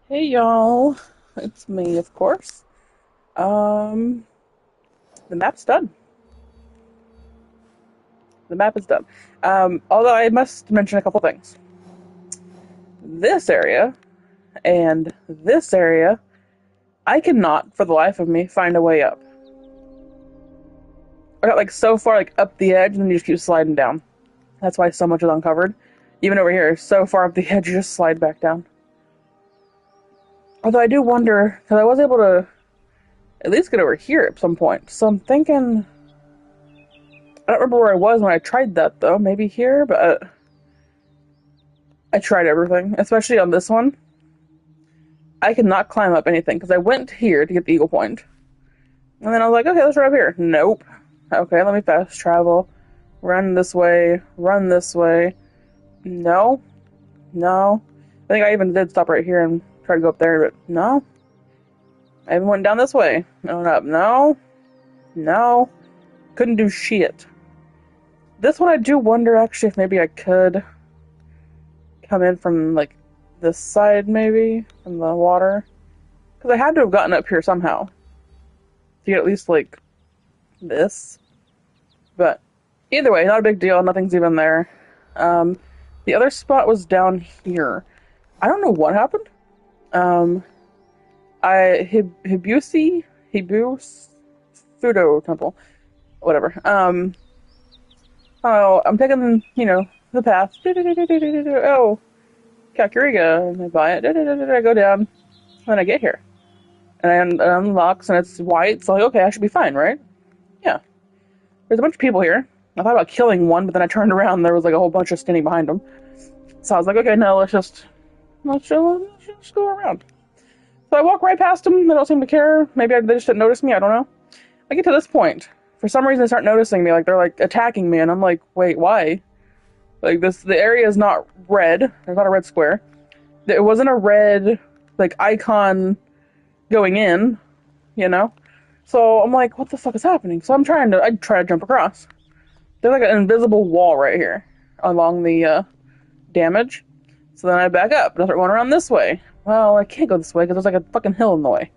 Hey y'all, it's me, of course. Um, the map's done. The map is done. Although I must mention a couple things. This area and this area, I cannot, for the life of me, find a way up. I got like so far like up the edge, and then you just keep sliding down. That's why so much is uncovered. Even over here, so far up the edge, you just slide back down. Although I do wonder, because I was able to at least get over here at some point. So I'm thinking I don't remember where I was when I tried that though. Maybe here, but I tried everything, especially on this one. I could not climb up anything because I went here to get the Eagle Point, and then I was like, okay, let's run up here. Nope. Okay, let me fast travel. Run this way. Run this way. No. No. I think I even did stop right here and try to go up there, but no. I even went down this way. No, up. No. No. Couldn't do shit. This one I do wonder actually if maybe I could come in from like this side maybe from the water, because I had to have gotten up here somehow to get at least like this. But either way, not a big deal. Nothing's even there. Um, the other spot was down here. I don't know what happened. Um, Hibus Fudo Temple, whatever. Oh, I'm taking the path. Oh, Kakarika, and I buy it. I go down, and then I get here, and it unlocks, and it's white. So like, okay, I should be fine, right? Yeah. There's a bunch of people here. I thought about killing one, but then I turned around, and there was like a whole bunch of standing behind them. So I was like, okay, no, let's just go around. So I walk right past them. They don't seem to care. Maybe they just didn't notice me. I don't know. I get to this point. For some reason, they start noticing me. Like they're like attacking me, and I'm like, wait, why? Like the area is not red. There's not a red square. It wasn't a red like icon going in, you know. So I'm like, what the fuck is happening? So I try to jump across. There's like an invisible wall right here along the damage. So then I back up and I start going around this way. Well, I can't go this way because there's like a fucking hill in the way,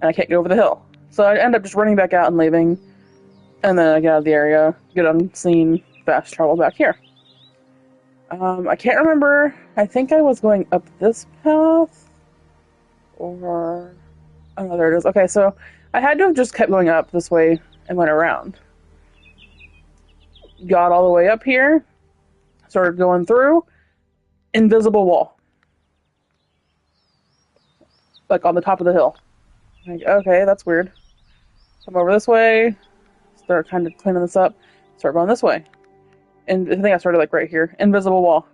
and I can't get over the hill. So I end up just running back out and leaving, and then I get out of the area, get unseen, fast travel back here. I can't remember. I think I was going up this path, or oh no, there it is. Okay, so I had to have just kept going up this way and went around. Got all the way up here, started going through, invisible wall, like on the top of the hill. Like, okay, that's weird. Come over this way, start kind of cleaning this up, start going this way. And I think I started like right here. Invisible wall.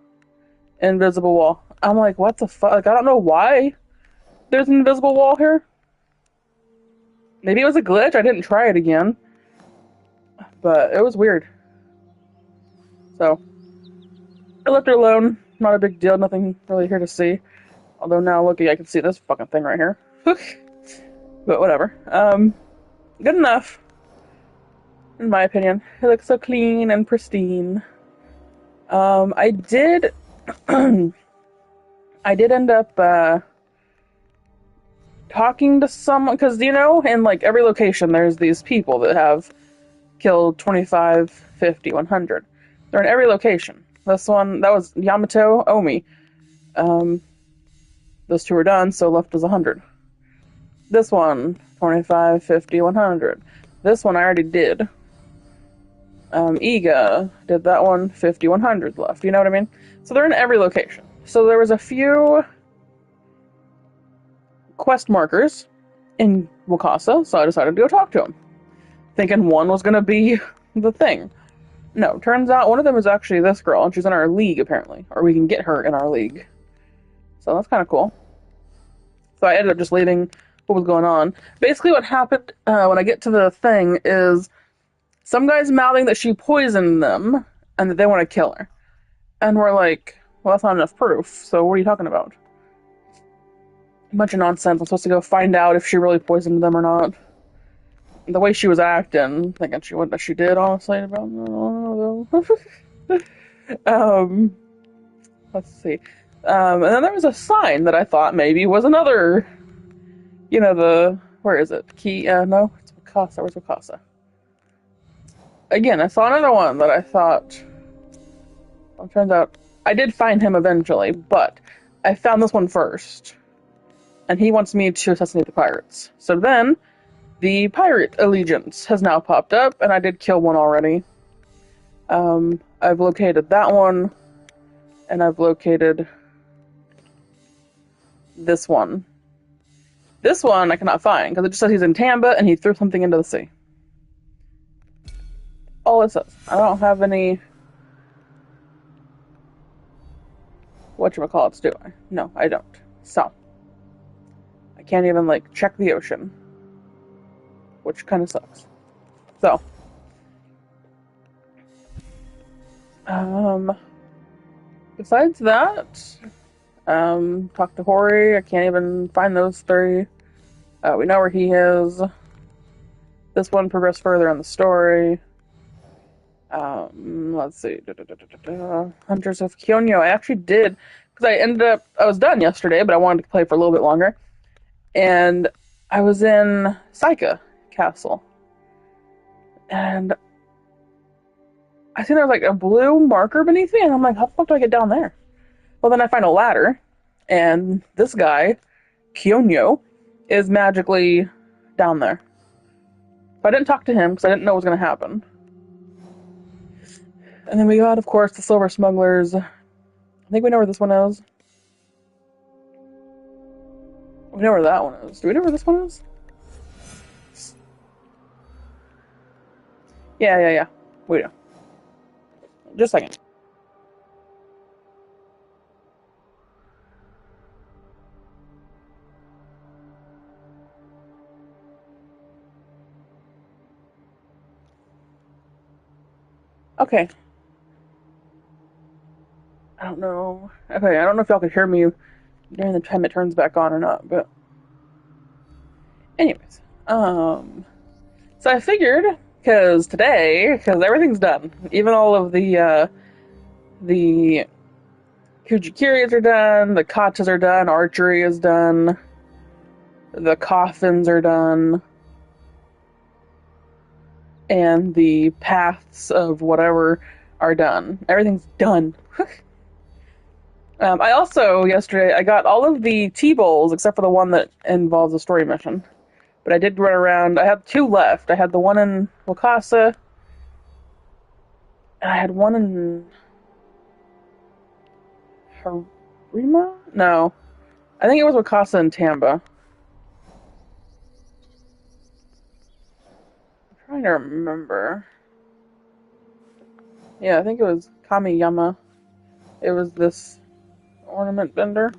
Invisible wall. I'm like, what the fuck? Like, I don't know why there's an invisible wall here. Maybe it was a glitch. I didn't try it again. But it was weird. So, I left her alone. Not a big deal. Nothing really here to see. Although now, looking, I can see this fucking thing right here. But whatever. Good enough. In my opinion. It looks so clean and pristine. I did... I did end up, talking to someone, because, in, like, every location, there's these people that have killed 25, 50, 100. They're in every location. This one, that was Yamato, Omi. Those two are done, so left was 100. This one, 25, 50, 100. This one I already did. Iga did that one, 50, 100 left. You know what I mean? So they're in every location. So there was a few quest markers in Wakasa, so I decided to go talk to him, thinking one was going to be the thing. No, turns out one of them is actually this girl, and she's in our league, apparently. Or we can get her in our league. So that's kind of cool. So I ended up just leaving what was going on. Basically what happened when I get to the thing is some guy's mouthing that she poisoned them, and that they want to kill her. And we're like, well, that's not enough proof, so what are you talking about? A bunch of nonsense. I'm supposed to go find out if she really poisoned them or not. The way she was acting, thinking what she did, honestly, about let's see. And then there was a sign that I thought maybe was another, where is it? No, it's Mikasa. Where's Mikasa? Again, I saw another one that I thought, well, turns out I did find him eventually, but I found this one first. And he wants me to assassinate the pirates. So then, the pirate allegiance has now popped up, and I did kill one already. I've located that one, and I've located this one. This one I cannot find, because it just says he's in Tamba, and he threw something into the sea. All it says. I don't have any... whatchamacallits, do I? No, I don't. So, I can't even, check the ocean. Which kind of sucks. So, besides that, talk to Hori. I can't even find those three. We know where he is. This one progressed further in the story. Let's see. Hunters of Kyonyo. I actually did, because I was done yesterday, but I wanted to play for a little bit longer. And I was in Saika Castle. And I see there was a blue marker beneath me, and I'm like, how the fuck do I get down there? Well, then I find a ladder, and this guy, Kyonyo, is magically down there. But I didn't talk to him, because I didn't know what was going to happen. And then we got, of course, the Silver Smugglers. I think we know where this one is. We know where that one is. Do we know where this one is? Yeah. We do. Just a second. Okay. I don't know. Okay, I don't know if y'all could hear me during the time it turns back on or not, but anyways. So I figured, because everything's done. Even all of the Kujikiris are done, the kachas are done, archery is done, the coffins are done, and the paths of whatever are done. Everything's done. I also, yesterday, I got all of the T-bowls except for the one that involves a story mission. But I did run around. I had two left. I had the one in Wakasa, and I had one in Harima? No. I think it was Wakasa and Tamba. I'm trying to remember. Yeah, I think it was Kamiyama. It was this ornament vendor.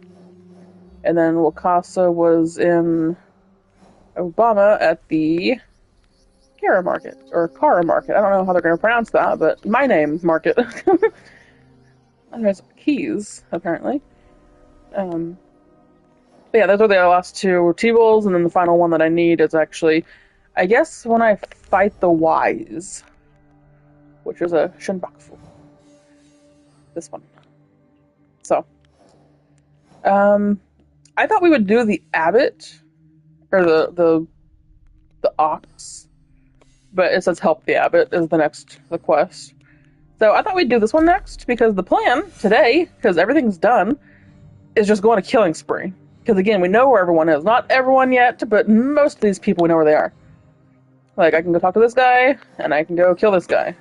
And then Wakasa was in Obama at the Kara Market, or Kara Market. I don't know how they're going to pronounce that, but my name Market. And there's keys, apparently. But yeah, those are the last two T-bowls, and then the final one that I need is actually, I guess, when I fight the Wise, which is a Shinbakufu. This one. So, I thought we would do the Abbot, or the Ox, but it says help the Abbot is the quest. So I thought we'd do this one next, because the plan today, because everything's done, is just go on a killing spree. Because again, we know where everyone is. Not everyone yet, but most of these people we know where they are. I can go talk to this guy, and I can go kill this guy.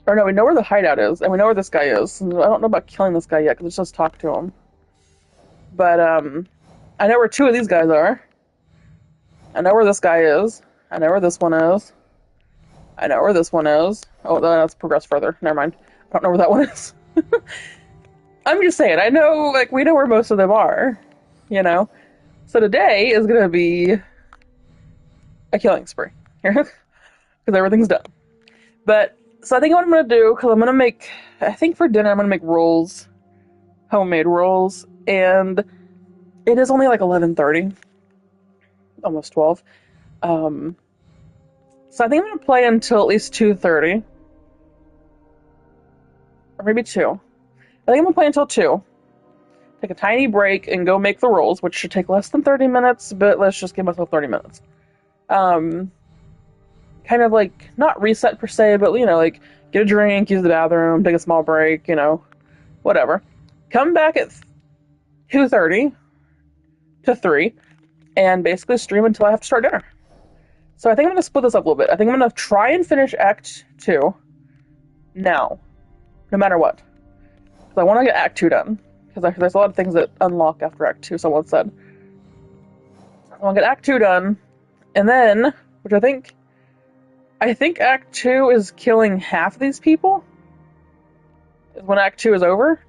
Or no, we know where the hideout is, and we know where this guy is. I don't know about killing this guy yet, because let's just talk to him. But, I know where two of these guys are. I know where this guy is. I know where this one is. I know where this one is. Oh, that's progressed further. Never mind. I don't know where that one is. I'm just saying, I know, we know where most of them are. So today is going to be a killing spree. Because everything's done. But, so I think what I'm going to do, because I'm going to make, I think for dinner I'm going to make rolls. Homemade rolls. And it is only 11:30. Almost 12. So So I think I'm gonna play until at least 2:30. Or maybe 2. I think I'm gonna play until 2. Take a tiny break and go make the rolls, which should take less than 30 minutes, but let's just give myself 30 minutes. Um, Kind of like, not reset per se, but like get a drink, use the bathroom, take a small break, whatever. Come back at 2:30 to 3 and basically stream until I have to start dinner. So I think I'm going to split this up a little bit. I think I'm going to try and finish Act 2 now, no matter what. Because I want to get Act 2 done. Because there's a lot of things that unlock after Act 2, someone said. I want to get Act 2 done, and then, which I think Act 2 is killing half of these people. When Act 2 is over.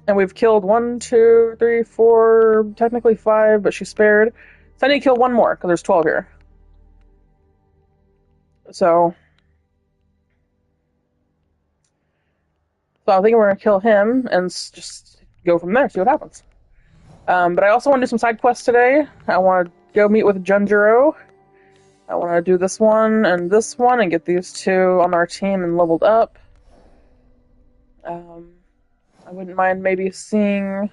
And we've killed 1, 2, 3, 4, technically 5, but she's spared. So I need to kill one more, because there's 12 here. So I think we're going to kill him and just go from there, see what happens. But I also want to do some side quests today. I want to go meet with Junjiro. I want to do this one and get these two on our team and leveled up. I wouldn't mind maybe seeing,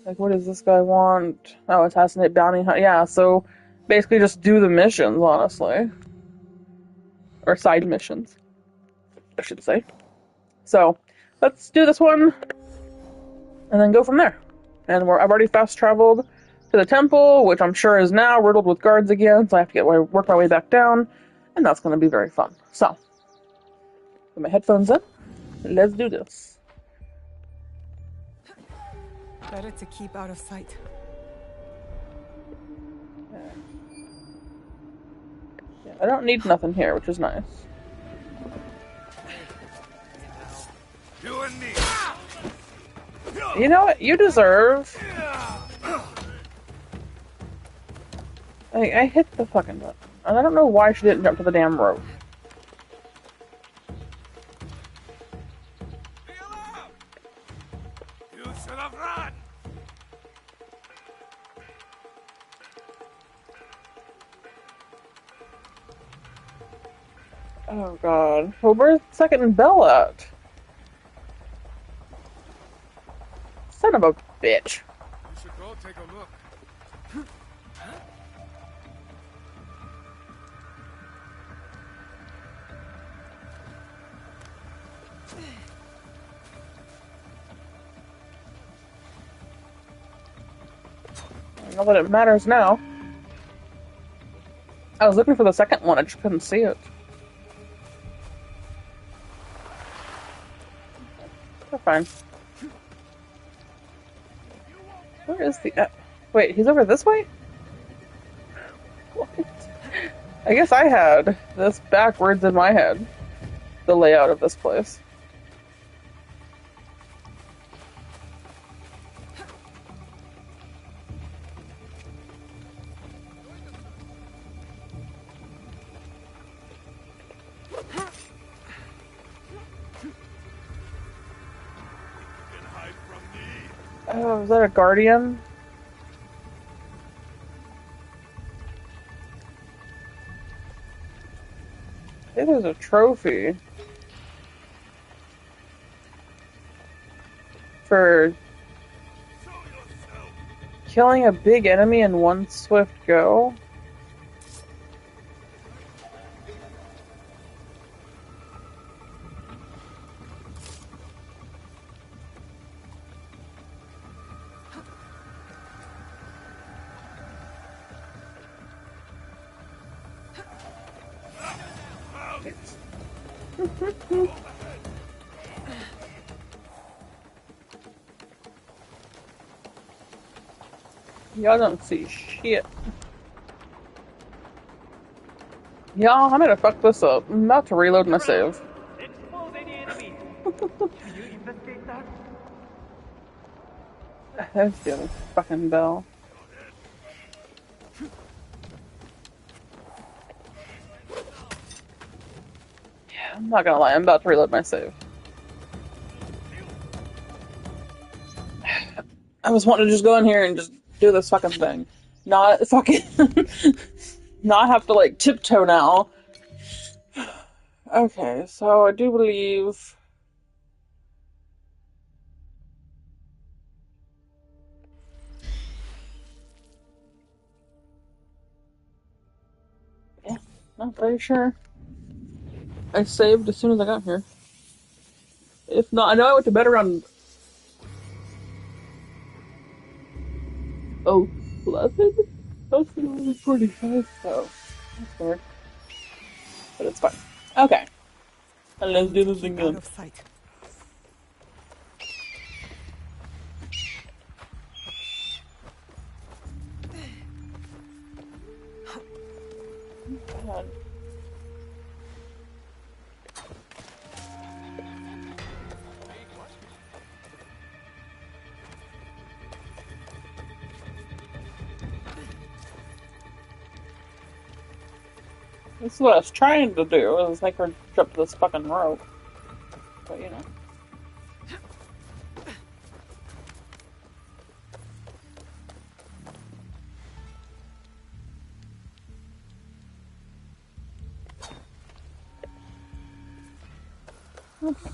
like, what does this guy want? Oh, assassinate bounty hunt. Yeah, so basically just do the missions, honestly. Or side missions, I should say. So, let's do this one, and then go from there. And I've already fast traveled to the temple, which I'm sure is now riddled with guards again, so I have to work my way back down, and that's going to be very fun. So, put my headphones in. Let's do this. Better to keep out of sight. Yeah, I don't need nothing here, which is nice. You and me. You know what? You deserve. I hit the fucking button. And I don't know why she didn't jump to the damn rope. You should have run. Oh god. Well, where's second Bell at? Son of a bitch. You should go take a look. Not that it matters now. I was looking for the second one, I just couldn't see it. We're fine. Where is the... wait, he's over this way? What? I guess I had this backwards in my head. The layout of this place. Oh, is that a guardian? I think there's a trophy. For killing a big enemy in one swift go. Y'all don't see shit. Y'all, I'm gonna fuck this up. I'm about to reload my save. Expose any enemy. Can you investigate that? There's the other fucking bell. Yeah, I'm not gonna lie, I'm about to reload my save. I was wanting to just go in here and just do this fucking thing. Not fucking not have to like tiptoe now. Okay, so I do believe. Yeah, I'm pretty sure I saved as soon as I got here. If not, I know I went to bed around 11? That's 11:45, so that's weird. But it's fine. Okay, and let's Now do to this keep out again. of sight. God. This is what I was trying to do, was make her jump to this fucking rope. But you know. Okay.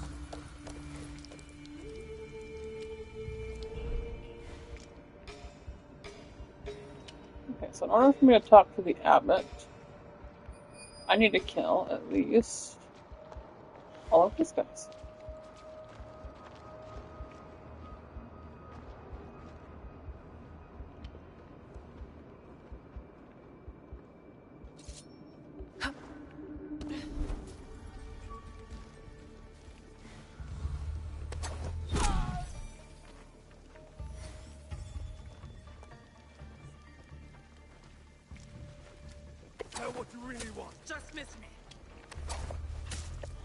Okay, so in order for me to talk to the abbot, I need to kill at least all of these guys. Tell what you really want. Just miss me.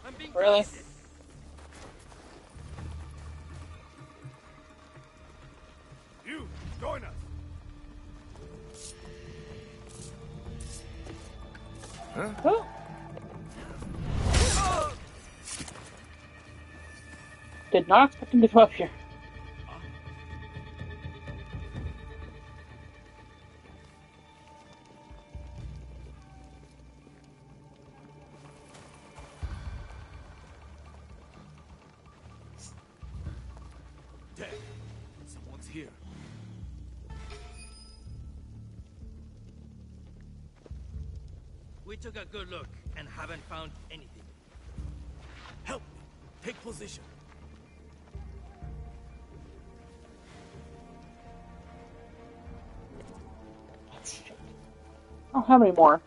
I'm being Really? targeted. You, join us. Huh? Oh, did not expect him to come up here. Dead. Someone's here. We took a good look and haven't found anything. Help me. Take position. Oh, shit. I don't have any more.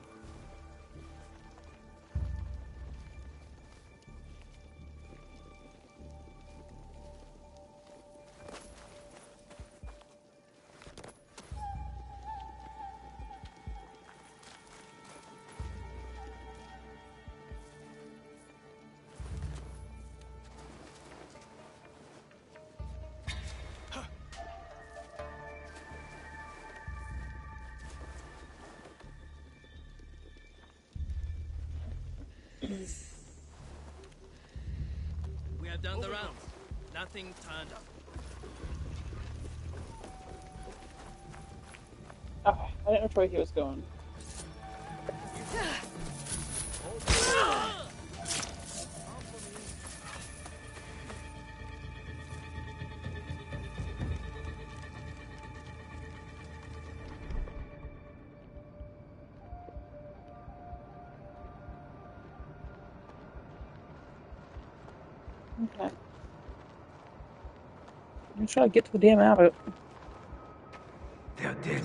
We have done the rounds. Nothing turned up. Okay, I didn't know which way he was going. Okay. I'm trying to get to the damn abbot. They're dead.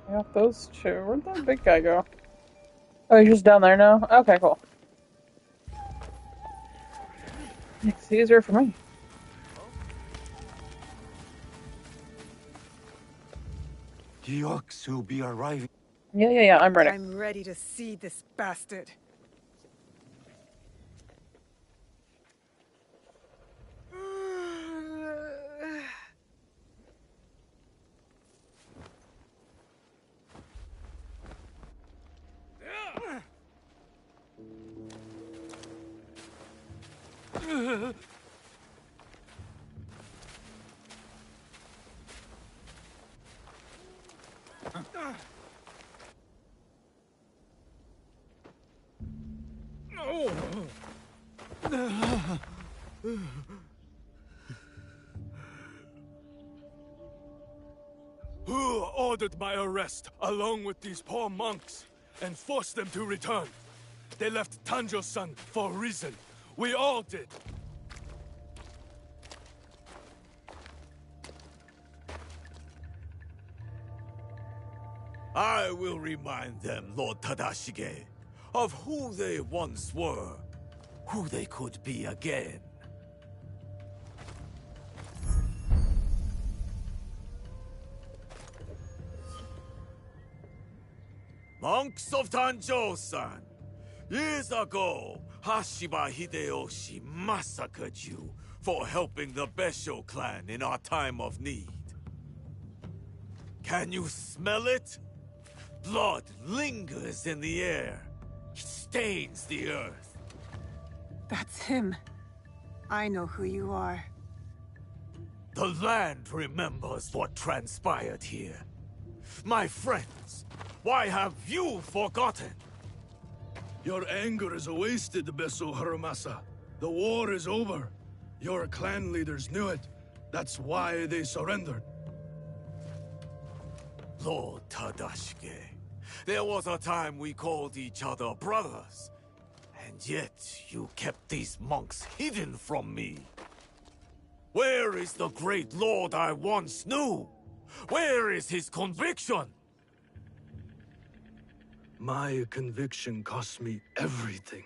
I got those two. Where'd that big guy go? Oh, he's just down there now? Okay, cool. It's easier for me. The Orcs will be arriving. Yeah, I'm ready. I'm ready to see this bastard. Who ordered my arrest, along with these poor monks, and forced them to return? They left Tanjo-san for a reason. We all did. I will remind them, Lord Tadashige, of who they once were, who they could be again. Monks of Tanjo-san, years ago, Hashiba Hideyoshi massacred you for helping the Besho clan in our time of need. Can you smell it? Blood lingers in the air. It stains the earth. That's him. I know who you are. The land remembers what transpired here. My friends, why have you forgotten? Your anger is wasted, Beso Haramasa. The war is over. Your clan leaders knew it. That's why they surrendered. Lord Tadashige, there was a time we called each other brothers. And yet, you kept these monks hidden from me. Where is the great lord I once knew? Where is his conviction? My conviction cost me everything.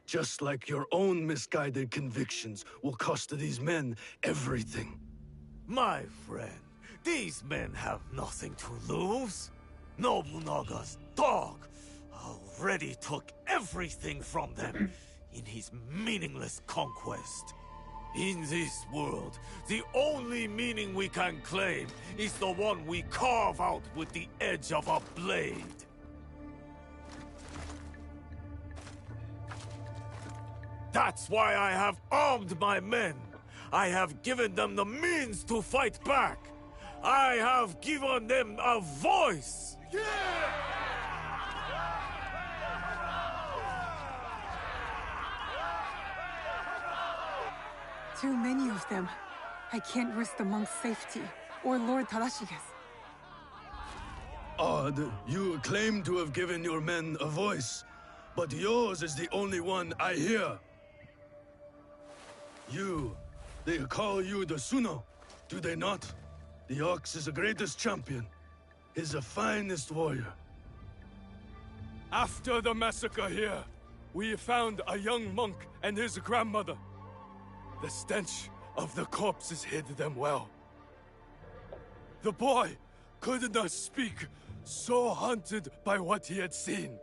Just like your own misguided convictions will cost these men everything. My friend, these men have nothing to lose. Nobunaga's dog already took everything from them in his meaningless conquest. In this world, the only meaning we can claim is the one we carve out with the edge of a blade. That's why I have armed my men. I have given them the means to fight back. I have given them a voice. Too many of them. I can't risk the monk's safety, or Lord Tadashige's. Odd, you claim to have given your men a voice, but yours is the only one I hear. They call you the Suno, do they not? The Ox is the greatest champion. He's the finest warrior. After the massacre here, we found a young monk and his grandmother. The stench of the corpses hid them well. The boy could not speak, so haunted by what he had seen.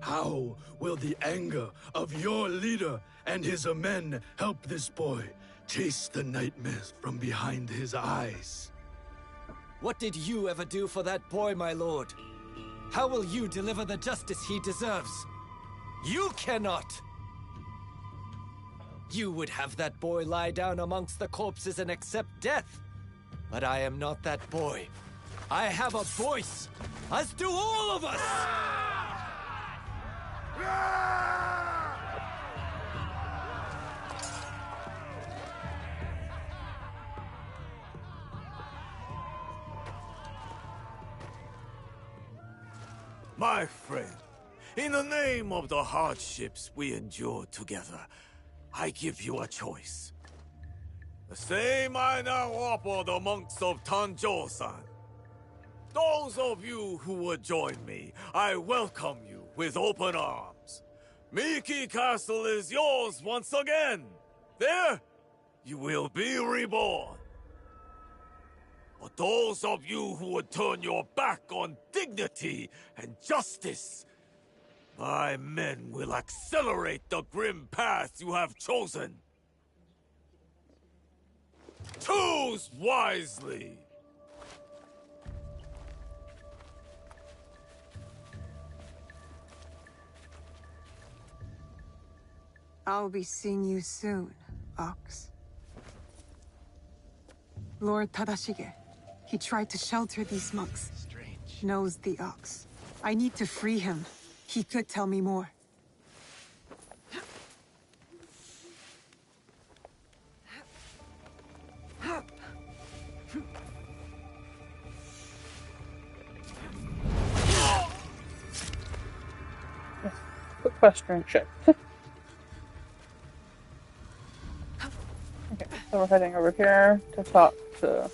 How will the anger of your leader and his men help this boy chase the nightmares from behind his eyes? What did you ever do for that boy, my lord? How will you deliver the justice he deserves? You cannot! You would have that boy lie down amongst the corpses and accept death. But I am not that boy. I have a voice, as do all of us! My friend, in the name of the hardships we endured together, I give you a choice. The same I now offer the monks of Tanjo-san. Those of you who would join me, I welcome you with open arms. Miki Castle is yours once again. There, you will be reborn. But those of you who would turn your back on dignity and justice, my men will accelerate the grim path you have chosen. Choose wisely. I'll be seeing you soon, Ox. Lord Tadashige. He tried to shelter these monks. Strange. Knows the Ox. I need to free him. He could tell me more. Quick question check. Okay, so we're heading over here to talk to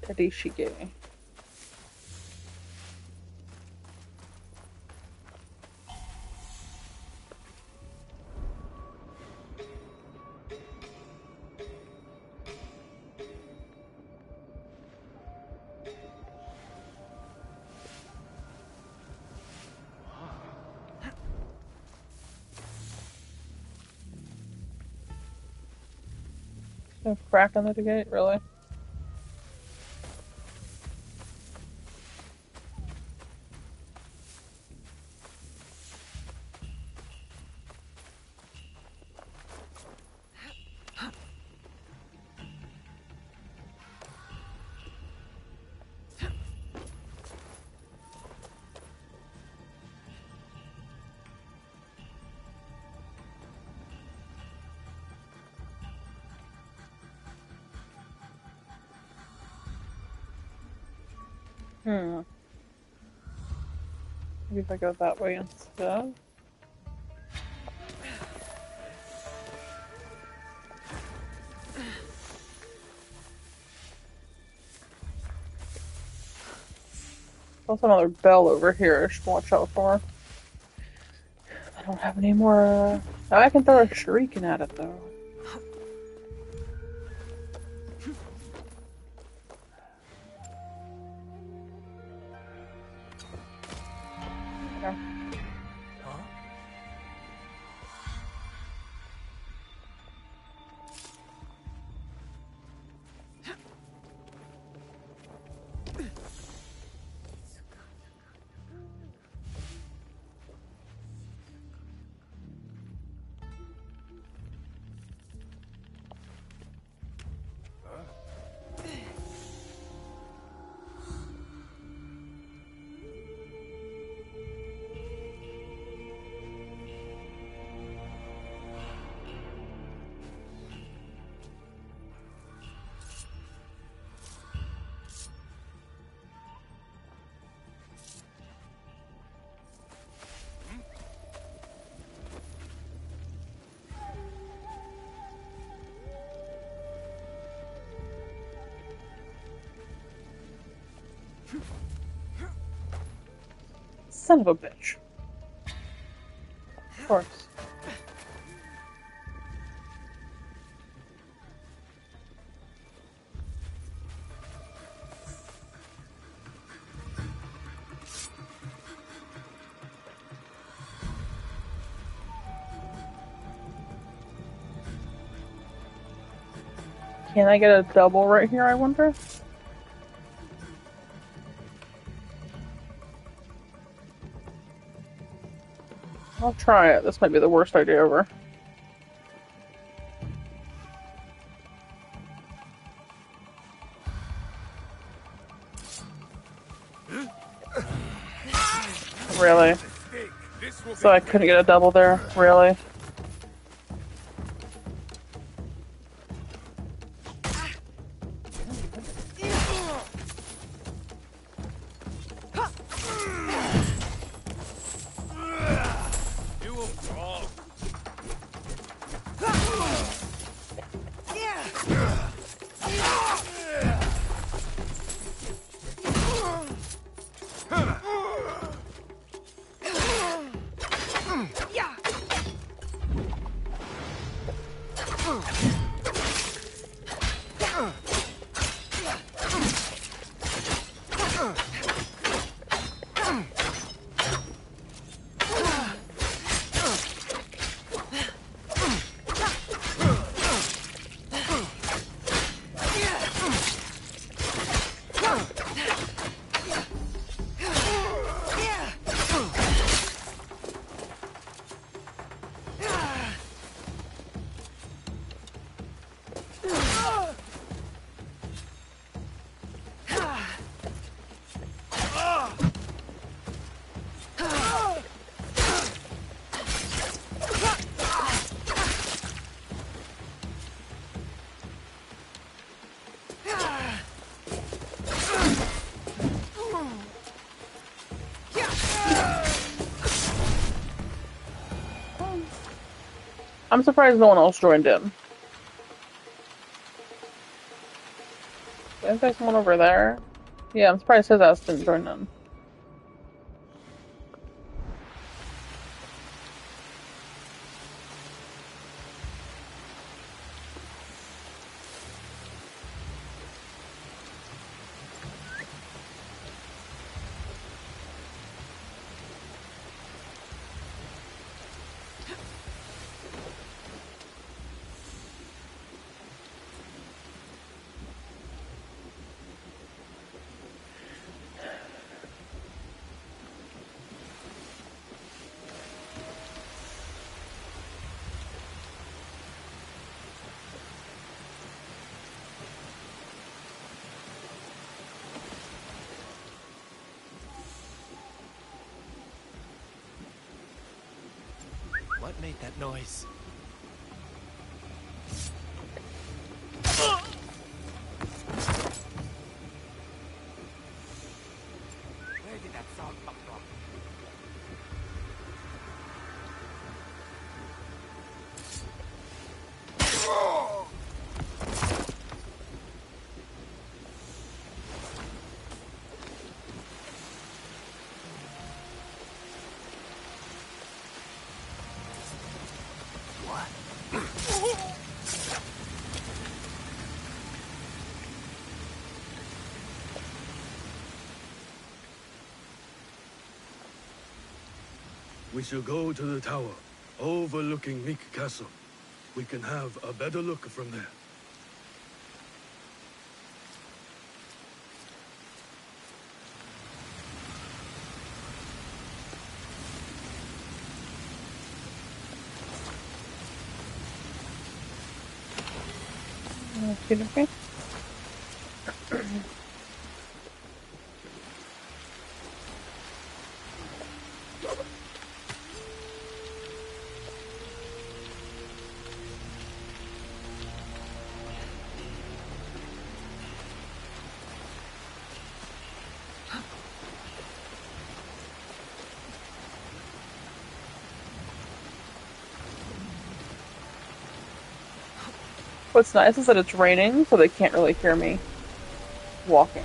Tadashige. No crack under the gate, really? Maybe if I go that way instead. Also another bell over here I should watch out for. I don't have any more. Oh, I can throw a shuriken at it though. Son of a bitch. Of course. Can I get a double right here, I wonder? I'll try it. This might be the worst idea ever. Really? So I couldn't get a double there? Really? I'm surprised no one else joined in. Is there someone over there? Yeah, I'm surprised his ass didn't join in. What made that noise? Where did that sound come from? We shall go to the tower, overlooking Meek Castle. We can have a better look from there. Okay. What's nice is that it's raining, so they can't really hear me walking.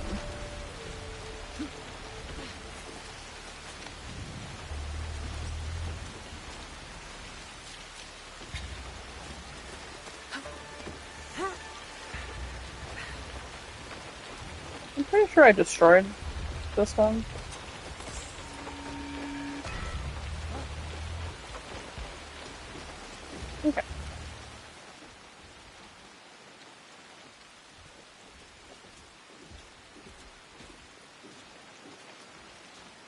I'm pretty sure I destroyed this one. Okay.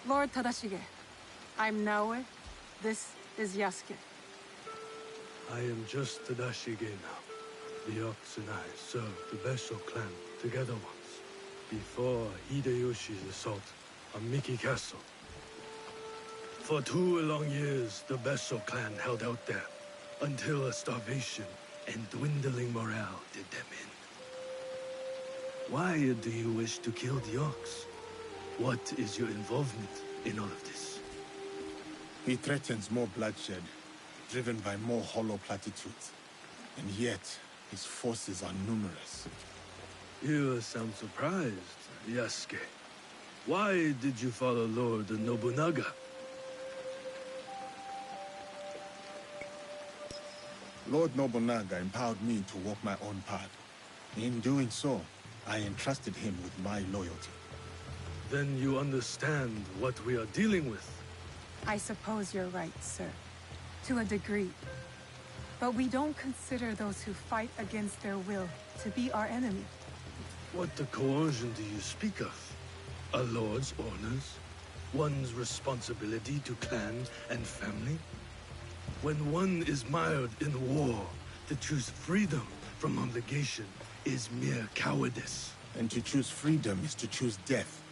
Lord Tadashige, I'm Naoe. This is Yasuke. I am just Tadashige now. The Ox and I served the Besho clan together once, before Hideyoshi's assault on Miki Castle. For 2 long years, the Besho clan held out there, until a starvation and dwindling morale did them in. Why do you wish to kill the Ox? What is your involvement in all of this? He threatens more bloodshed, driven by more hollow platitudes. And yet, his forces are numerous. You sound surprised, Yasuke. Why did you follow Lord Nobunaga? Lord Nobunaga empowered me to walk my own path. In doing so, I entrusted him with my loyalty. Then you understand what we are dealing with. I suppose you're right, sir. To a degree. But we don't consider those who fight against their will to be our enemy. What the coercion do you speak of? A lord's orders? One's responsibility to clan and family? When one is mired in war, to choose freedom from obligation is mere cowardice. And to choose freedom is to choose death.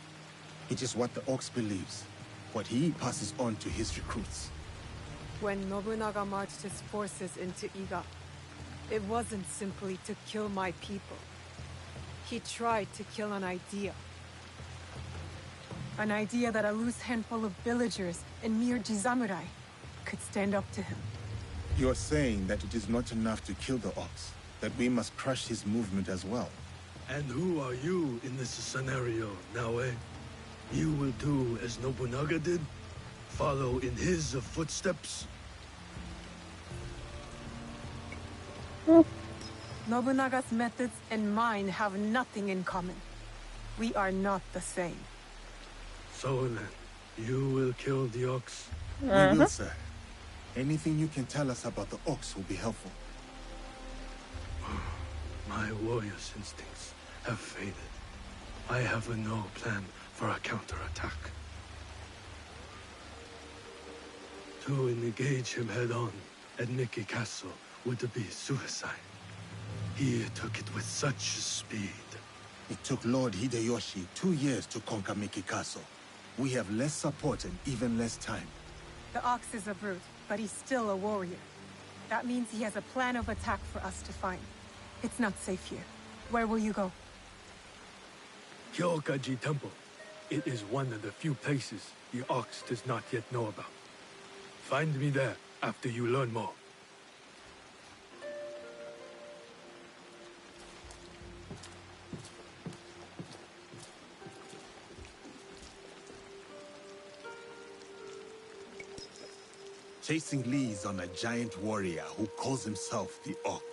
It is what the Ox believes, what he passes on to his recruits. When Nobunaga marched his forces into Iga, it wasn't simply to kill my people. He tried to kill an idea. An idea that a loose handful of villagers and mere Jisamurai could stand up to him. You're saying that it is not enough to kill the ox, that we must crush his movement as well. And who are you in this scenario, Naoe? You will do as Nobunaga did? Follow in his footsteps? Nobunaga's methods and mine have nothing in common. We are not the same. So then, you will kill the ox? We will, sir. Anything you can tell us about the ox will be helpful. My warrior's instincts have faded. I have no plan for a counterattack. To engage him head-on at Miki Castle would be suicide. He took it with such speed. It took Lord Hideyoshi 2 years to conquer Miki Castle. We have less support and even less time. The ox is a brute, but he's still a warrior. That means he has a plan of attack for us to find. It's not safe here. Where will you go? Hyokaji Temple. It is one of the few places the ox does not yet know about. Find me there after you learn more. Chasing Lee's on a giant warrior who calls himself the Ox.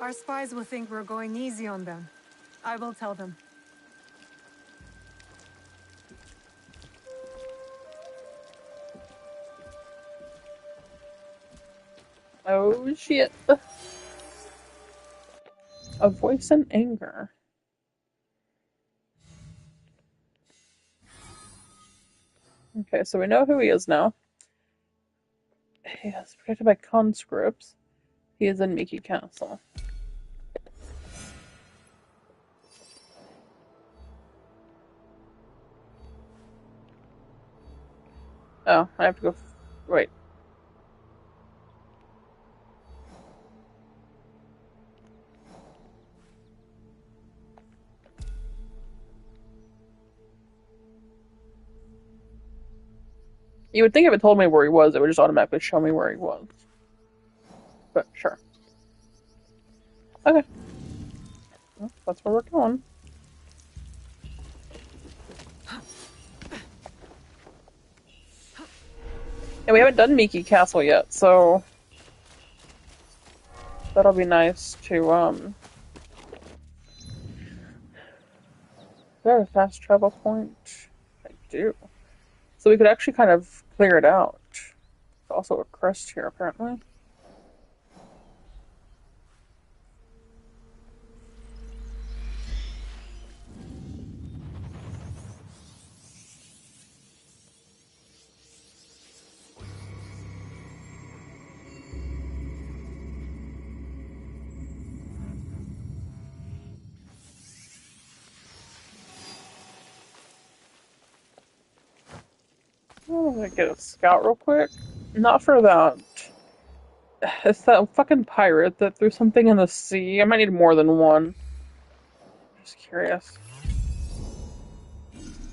Our spies will think we're going easy on them. I will tell them. Oh shit. A voice in anger. Okay, so we know who he is now. He is protected by conscripts. He is in Miki Castle. Oh, I have to go. Wait. You would think if it told me where he was, it would just automatically show me where he was. But sure. Okay. Well, that's where we're going. And we haven't done Miki Castle yet, so that'll be nice to Is there a fast travel point? I do. So we could actually kind of clear it out. There's also a crest here, apparently. I'm gonna get a scout real quick. Not for that. It's that fucking pirate that threw something in the sea. I might need more than one. Just curious.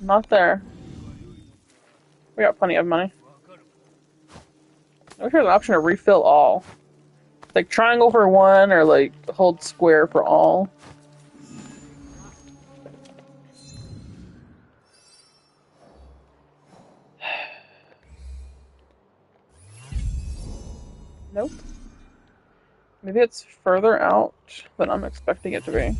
Not there. We got plenty of money. I wish there was an option to refill all. Like triangle for one, or like hold square for all. Nope. Maybe it's further out than I'm expecting it to be.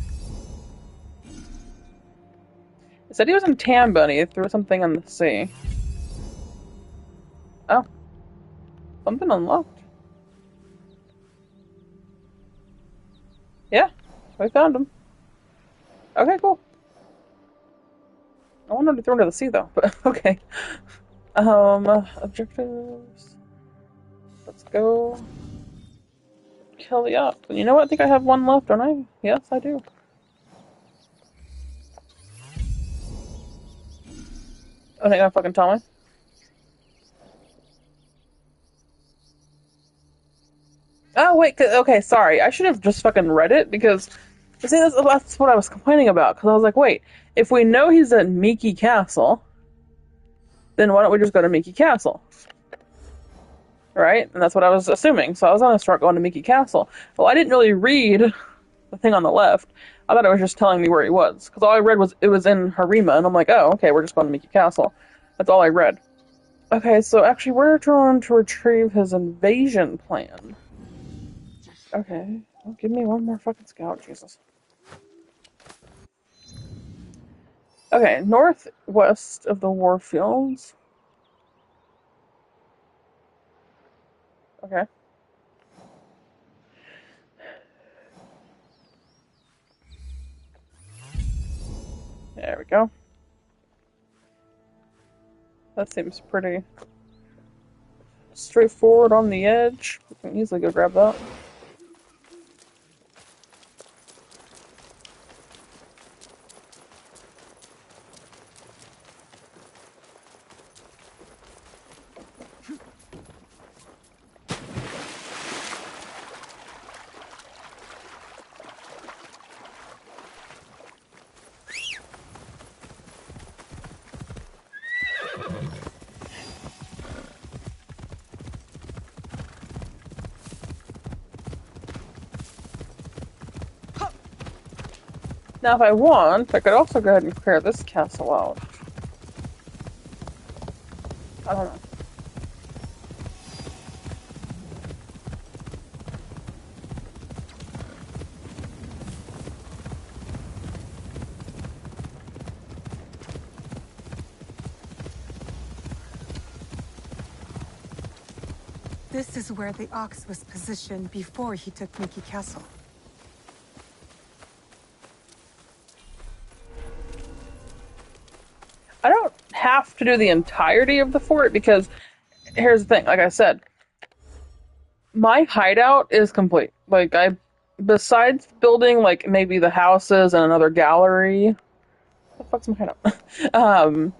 It said he was in Tamba and he threw something in the sea. Oh. Something unlocked. Yeah, we found him. Okay, cool. I wanted to throw into the sea though, but okay. Objectives. Let's go kill the ox. And you know what? I think I have one left, don't I? Yes, I do. Oh, they're gonna fucking tell me? Oh, wait, okay, sorry. I should have just fucking read it, because, see, that's what I was complaining about, because I was like, wait, if we know he's at Miki Castle, then why don't we just go to Miki Castle? right? And that's what I was assuming. So I was gonna start going to Mickey Castle. Well, I didn't really read the thing on the left. I thought it was just telling me where he was, because all I read was it was in Harima, and I'm like, oh, okay, we're just going to Mickey Castle. That's all I read. Okay, so actually, we're trying to retrieve his invasion plan. Okay, well, give me one more fucking scout, Jesus. Okay, northwest of the Warfields. Okay. There we go. That seems pretty straightforward on the edge. We can easily go grab that. Now, if I want, I could also go ahead and clear this castle out. I don't know. This is where the Ox was positioned before he took Mickey Castle. I don't have to do the entirety of the fort because here's the thing, like I said, my hideout is complete. Like besides building like maybe the houses and another gallery, what the fuck's my hideout?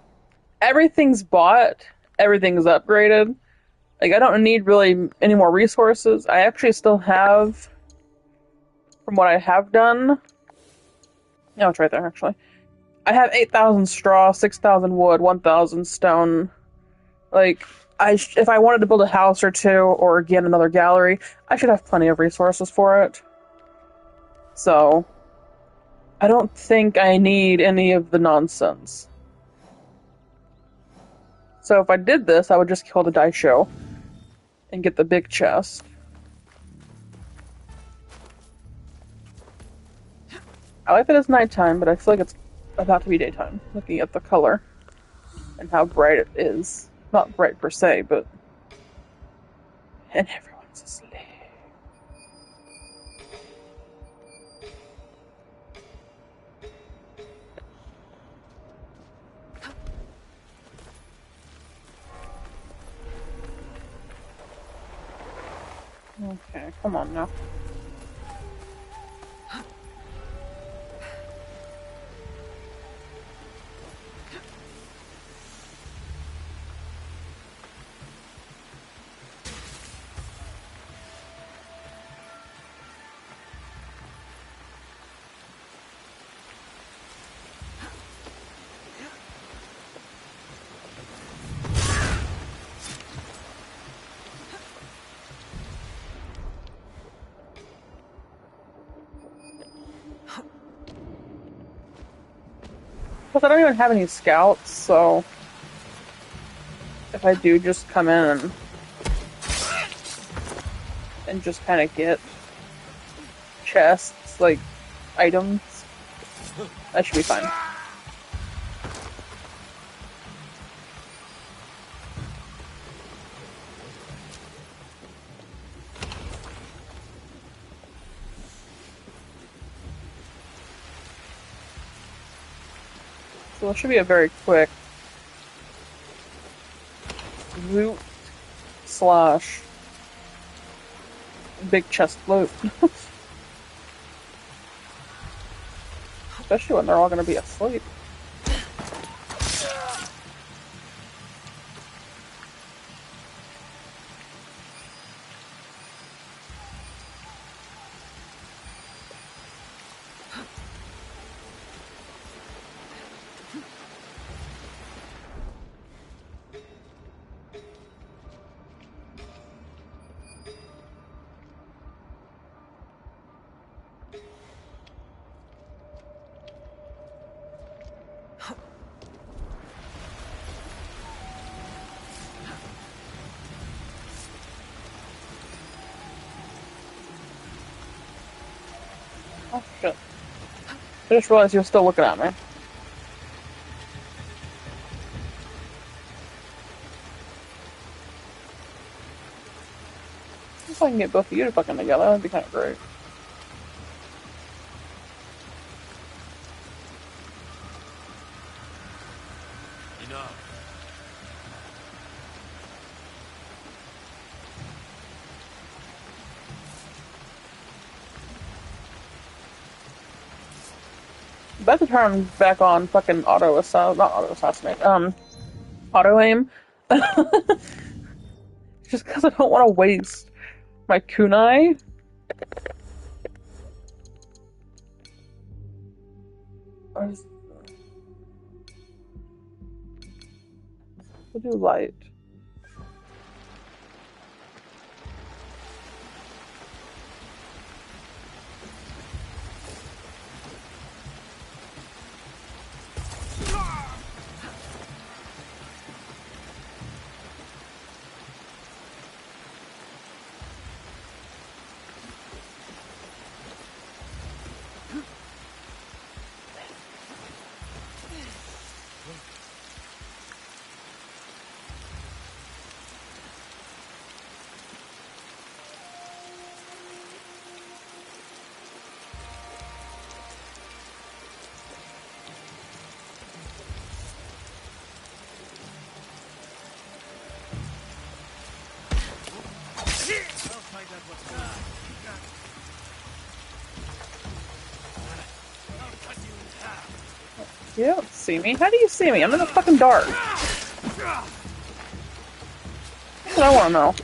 Everything's bought, everything's upgraded. Like I don't need really any more resources. I actually still have, from what I have done, no, it's right there actually. I have 8,000 straw, 6,000 wood, 1,000 stone. Like, if I wanted to build a house or two, or again another gallery, I should have plenty of resources for it. So, I don't think I need any of the nonsense. So if I did this, I would just kill the Daisho and get the big chest. I like that it's nighttime, but I feel like it's about to be daytime, looking at the color and how bright it is. Not bright per se, but... And everyone's asleep. Okay, come on now. Plus, I don't even have any scouts, so if I do just come in and just kind of get chests, like items, that should be fine. So it should be a very quick loot slash big chest loot. Especially when they're all going to be asleep. Oh, shit. I just realized you're still looking at me. If I can get both of you to fucking together, that'd be kind of great. Enough. About to turn back on fucking not auto assassinate, auto aim. Just because I don't want to waste my kunai. We'll do light. You don't see me? How do you see me? I'm in the fucking dark. That's what I want to know.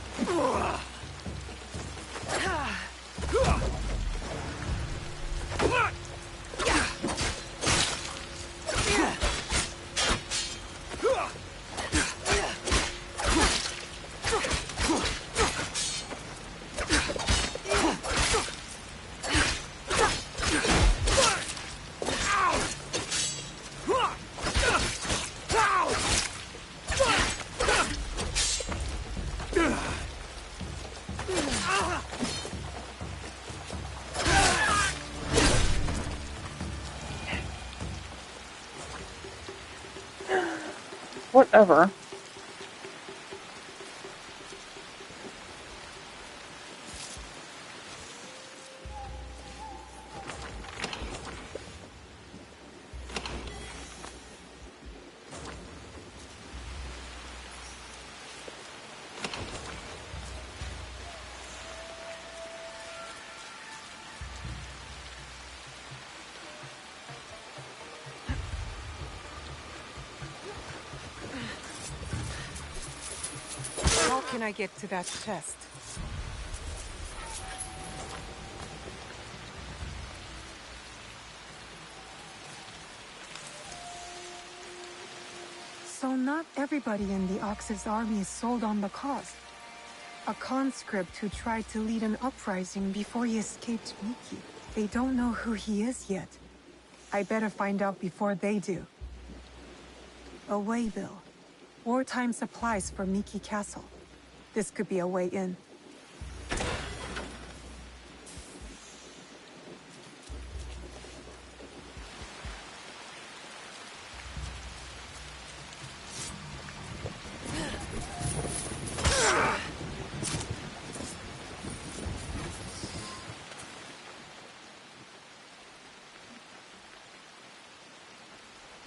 Whatever. How can I get to that chest? So not everybody in the Ox's army is sold on the cause. A conscript who tried to lead an uprising before he escaped Miki. They don't know who he is yet. I better find out before they do. A waybill. Wartime supplies for Miki Castle. This could be a way in.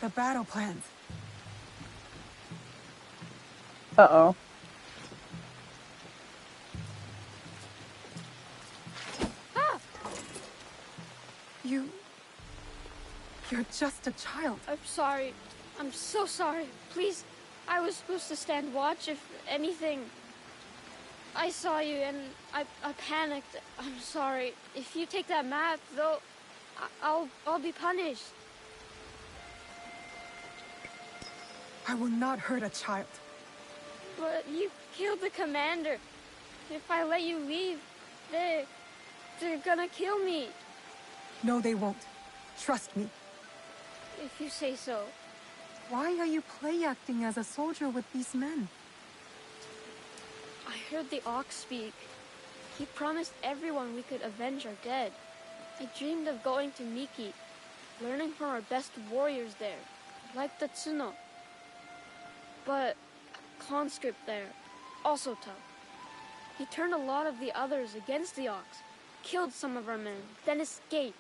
The battle plans. Uh-oh. You're just a child. I'm sorry. I'm so sorry. Please, I was supposed to stand watch if anything. I saw you and I panicked. I'm sorry. If you take that map, though, I'll be punished. I will not hurt a child. But you killed the commander. If I let you leave, they're gonna kill me. No, they won't. Trust me. If you say so. Why are you play acting as a soldier with these men? I heard the Ox speak. He promised everyone we could avenge our dead. I dreamed of going to Miki, learning from our best warriors there, like the Tsuno. But conscript there, also tough. He turned a lot of the others against the Ox, killed some of our men, then escaped.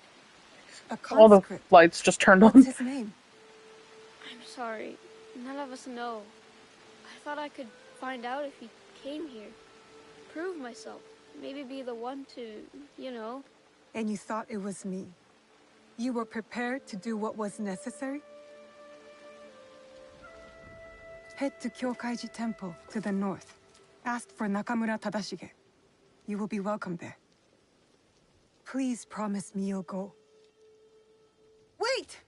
A All the conscript. lights just turned What's on. his name? I'm sorry, none of us know. I thought I could find out if he came here, prove myself, maybe be the one to, you know. And you thought it was me. You were prepared to do what was necessary? Head to Kyokaiji Temple to the north. Ask for Nakamura Tadashige. You will be welcome there. Please promise me you'll go. Wait!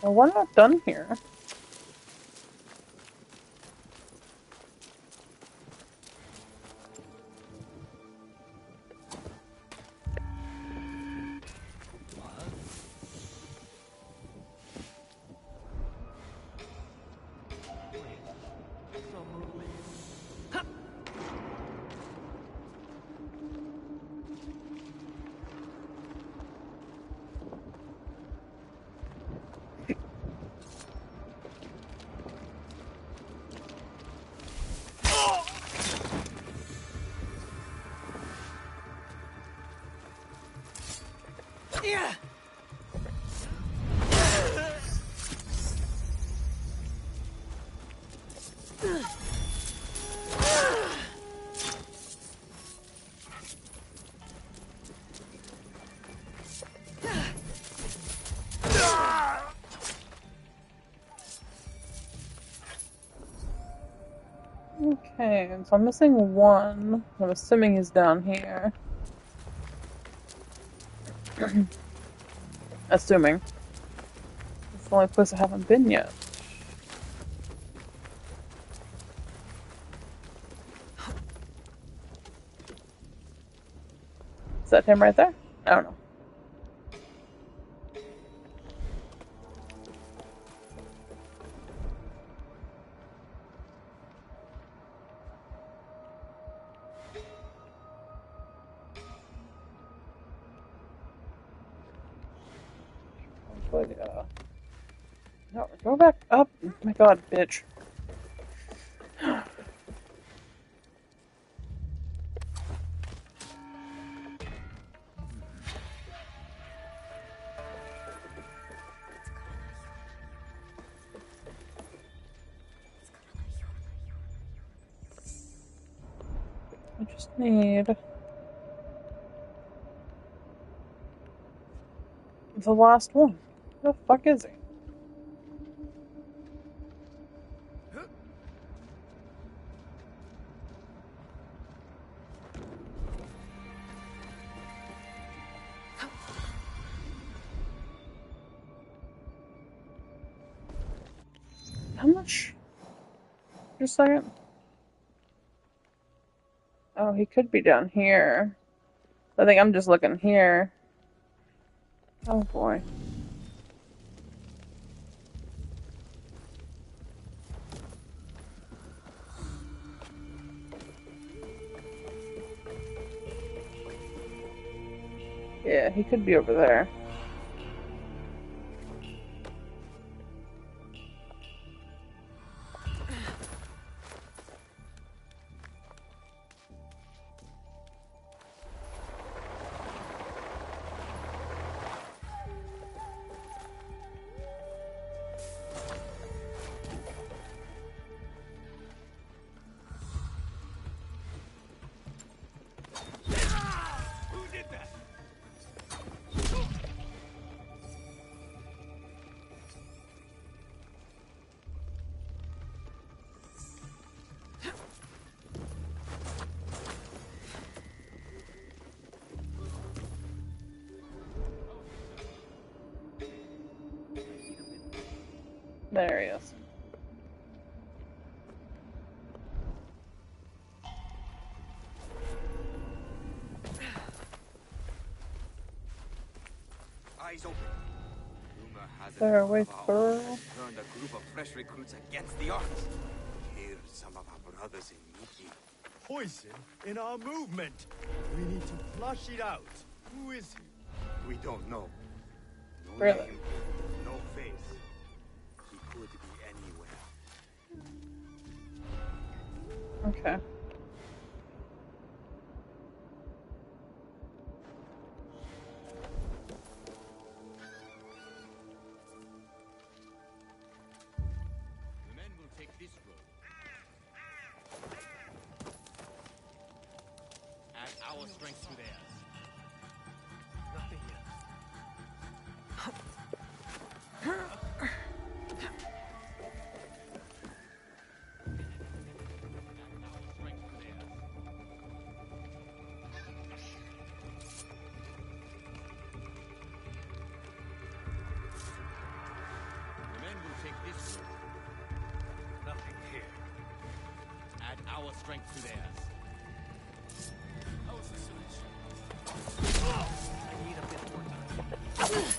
Well, we're not done here. Yeah. Okay, so I'm missing one. I'm assuming he's down here. Assuming. It's the only place I haven't been yet. Is that him right there? I don't know. But, no, go back up. Oh my god, bitch. I just need the last one. Where the fuck is he? How much? Just a second. Oh, he could be down here. I think I'm just looking here. Oh boy. Yeah, he could be over there. There he is. there a way through? Turned a group of fresh recruits against the Arks. Here, some of our brothers in Miki. Poison in our movement. We need to flush it out. Who is he? We don't know. No Really? name, no face. He could be anywhere. Okay. The men will take this road. Add our strength to theirs. Nothing yet. The men will take this road. Nothing here. Add our strength to theirs. How's the solution? I need a bit more time.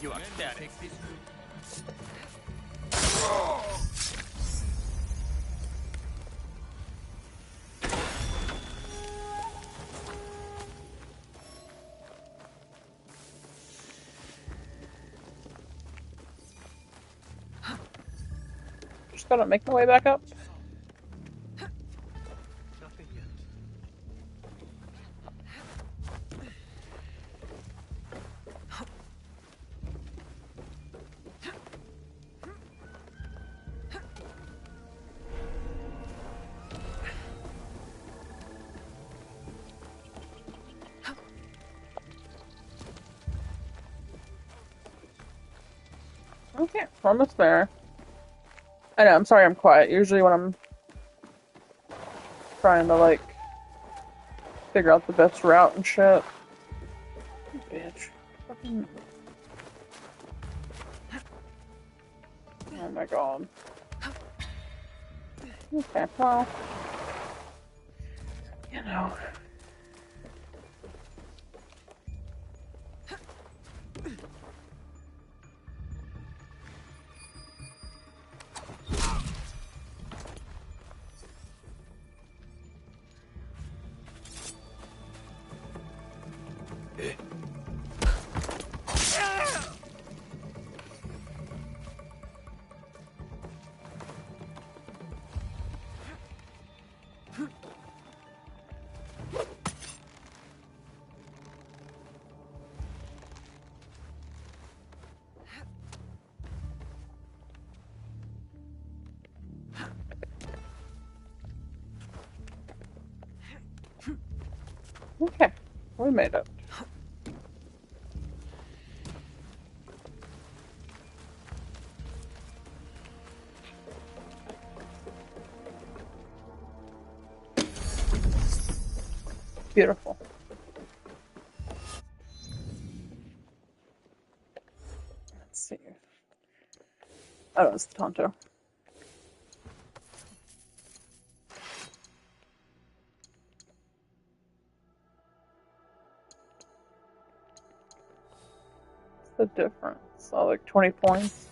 You are static. Take this route. Just gotta make my way back up. Nothing yet. Okay, we're almost there. I know, I'm sorry I'm quiet. Usually when I'm trying to, like, figure out the best route and shit. Bitch. Fucking... Oh my god. Okay, well... You know... Okay, we made it. Beautiful. Let's see. Oh, it's the Tonto. What's the difference? Oh, like 20 points.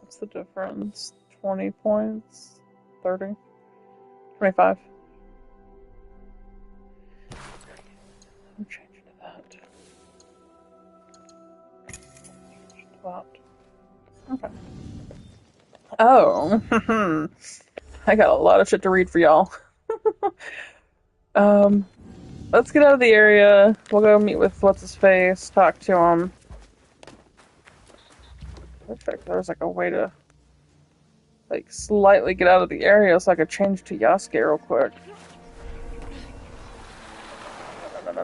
What's the difference? 20 points? 30? 25? I'm changing to that. Change to that. Okay. Oh, I got a lot of shit to read for y'all. Let's get out of the area. We'll go meet with what's-his-face, talk to him. Perfect. There's like a way to like slightly get out of the area so I could change to Yasuke real quick.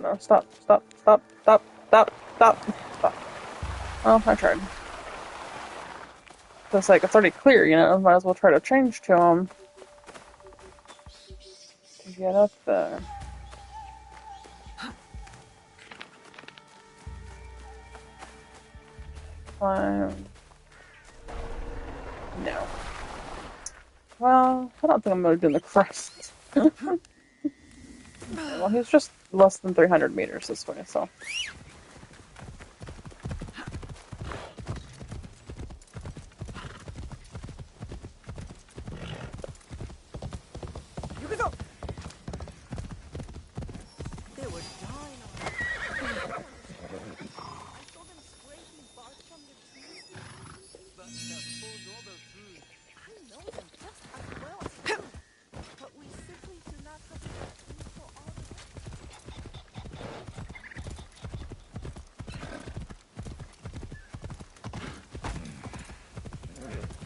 No. Stop. Oh, I tried. It's like, it's already clear, you know, might as well try to change to him. Get up there. Climb. No. Well, I don't think I'm gonna do the crest. Okay, well, he's just less than 300 meters this way, so.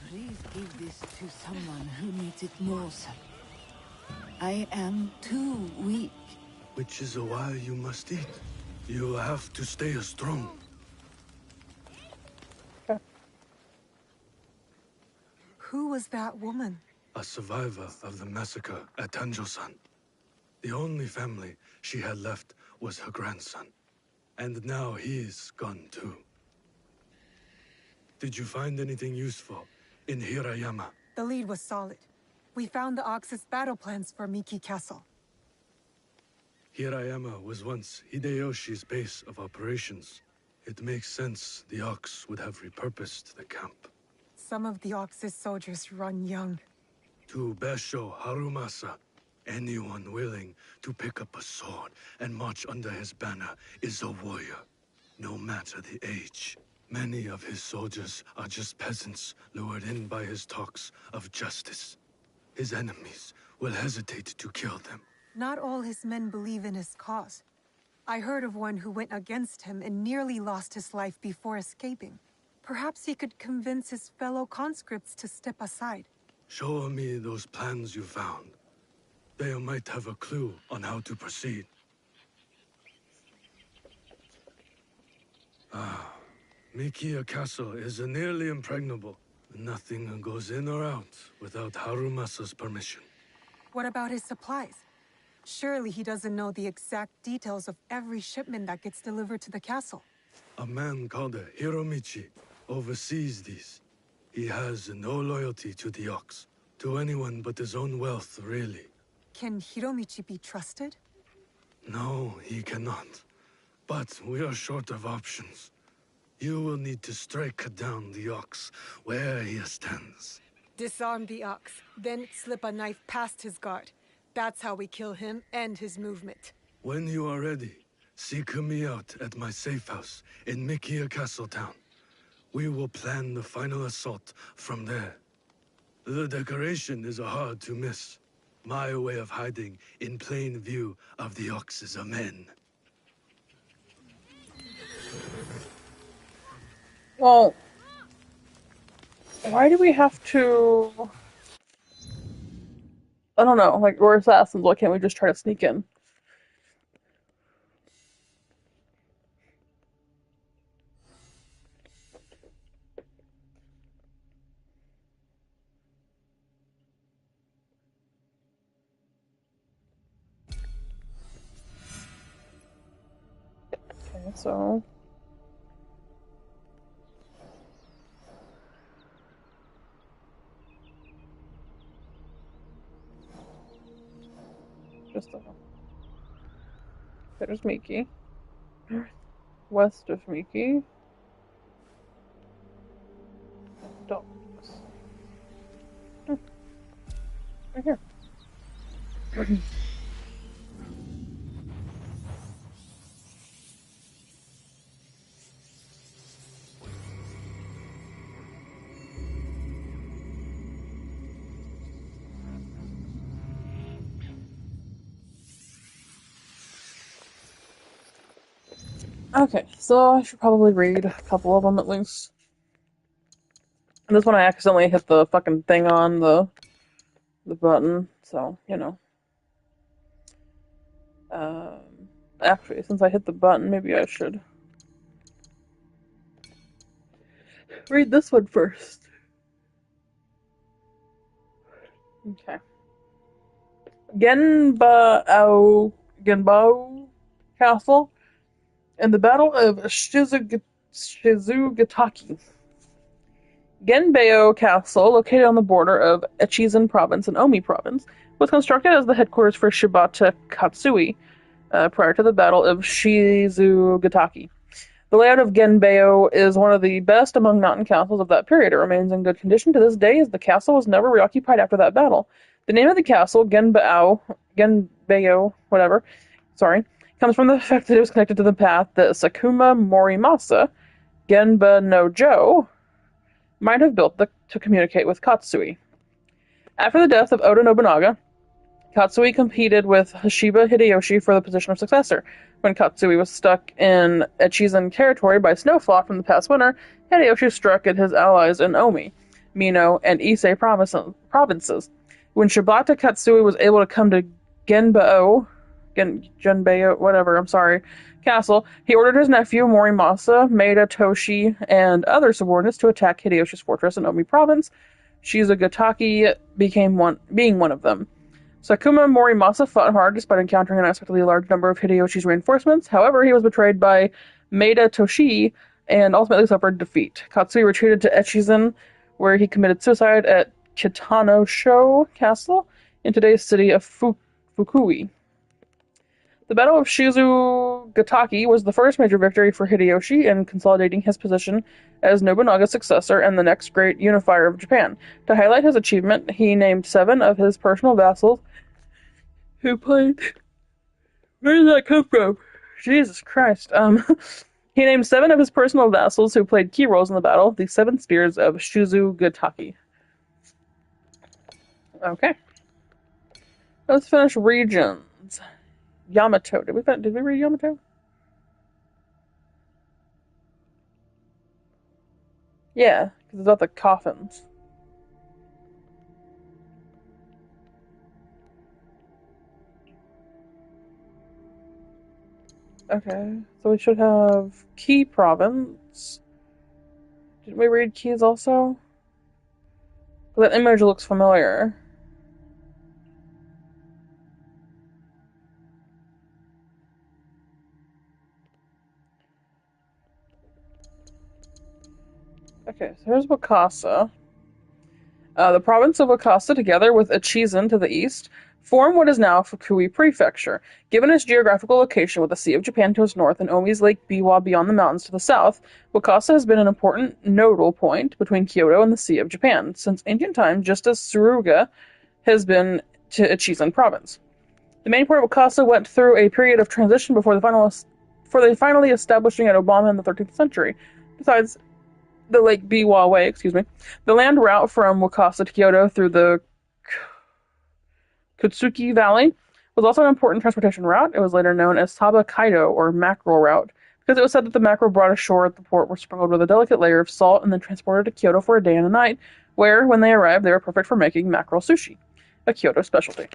Please give this to someone who needs it most. I am too weak. Which is why you must eat. You have to stay strong. Who was that woman? A survivor of the massacre at Tanjo-san. The only family she had left was her grandson. And now he's gone too. Did you find anything useful in Hirayama? The lead was solid. We found the Ox's battle plans for Miki Castle. Hirayama was once Hideyoshi's base of operations. It makes sense the Ox would have repurposed the camp. Some of the Ox's soldiers run young. To Basho Harumasa, anyone willing to pick up a sword and march under his banner is a warrior, no matter the age. Many of his soldiers are just peasants lured in by his talks of justice. His enemies will hesitate to kill them. Not all his men believe in his cause. I heard of one who went against him and nearly lost his life before escaping. Perhaps he could convince his fellow conscripts to step aside. Show me those plans you found. They might have a clue on how to proceed. Mikia Castle is nearly impregnable. Nothing goes in or out without Harumasa's permission. What about his supplies? Surely he doesn't know the exact details of every shipment that gets delivered to the castle. A man called Hiromichi oversees these. He has no loyalty to the Ox, to anyone but his own wealth, really. Can Hiromichi be trusted? No, he cannot. But we are short of options. You will need to strike down the Ox where he stands. Disarm the Ox, then slip a knife past his guard. That's how we kill him and his movement. When you are ready, seek me out at my safe house in Mikia Castle Town. We will plan the final assault from there. The decoration is hard to miss. My way of hiding in plain view of the Ox's men. Well, why do we have to... I don't know, like, we're assassins, why can't we just try to sneak in? Okay, so... Just a... There's Miki. West of Miki. Don't. Right here. Okay, so I should probably read a couple of them at least. And this one I accidentally hit the fucking thing on the button, so, you know. Actually, since I hit the button, maybe I should read this one first. Okay. Genbao Castle in the Battle of Shizugataki. Genbeo Castle, located on the border of Echizen Province and Omi Province, was constructed as the headquarters for Shibata Katsui prior to the Battle of Shizugataki. The layout of Genbeo is one of the best among mountain castles of that period. It remains in good condition to this day, as the castle was never reoccupied after that battle. The name of the castle, Genbeo, whatever, comes from the fact that it was connected to the path that Sakuma Morimasa, Genba no Jo, might have built to communicate with Katsui. After the death of Oda Nobunaga, Katsui competed with Hashiba Hideyoshi for the position of successor. When Katsui was stuck in Echizen territory by snowfall from the past winter, Hideyoshi struck at his allies in Omi, Mino, and Ise provinces. When Shibata Katsui was able to come to Genbeo, castle, he ordered his nephew Morimasa, Maeda Toshi, and other subordinates to attack Hideyoshi's fortress in Omi province. Shizugataki being one of them. Sakuma Morimasa fought hard despite encountering an unexpectedly large number of Hideyoshi's reinforcements. However, he was betrayed by Maeda Toshi and ultimately suffered defeat. Katsui retreated to Echizen, where he committed suicide at Kitano-sho Castle in today's city of Fukui. The Battle of Shizugataki was the first major victory for Hideyoshi in consolidating his position as Nobunaga's successor and the next great unifier of Japan. To highlight his achievement, he named 7 of his personal vassals who played... Where did that come from? Jesus Christ. He named 7 of his personal vassals who played key roles in the battle, the 7 spears of Shizugataki. Okay. Let's finish regions. Yamato. Did we read Yamato? Yeah, because it's about the coffins. Okay, so we should have Key Province. Did we read Keys also? That image looks familiar. Okay, so here's Wakasa. The province of Wakasa, together with Echizen to the east, form what is now Fukui Prefecture. Given its geographical location with the Sea of Japan to its north and Omi's Lake Biwa beyond the mountains to the south, Wakasa has been an important nodal point between Kyoto and the Sea of Japan since ancient times, just as Suruga has been to Echizen province. The main port of Wakasa went through a period of transition before finally establishing at Obama in the 13th century. Besides the Lake Biwa Way, the land route from Wakasa to Kyoto through the Kotsuki Valley was also an important transportation route. It was later known as Saba Kaido, or mackerel route, because it was said that the mackerel brought ashore at the port were sprinkled with a delicate layer of salt and then transported to Kyoto for a day and a night, where, when they arrived, they were perfect for making mackerel sushi, a Kyoto specialty.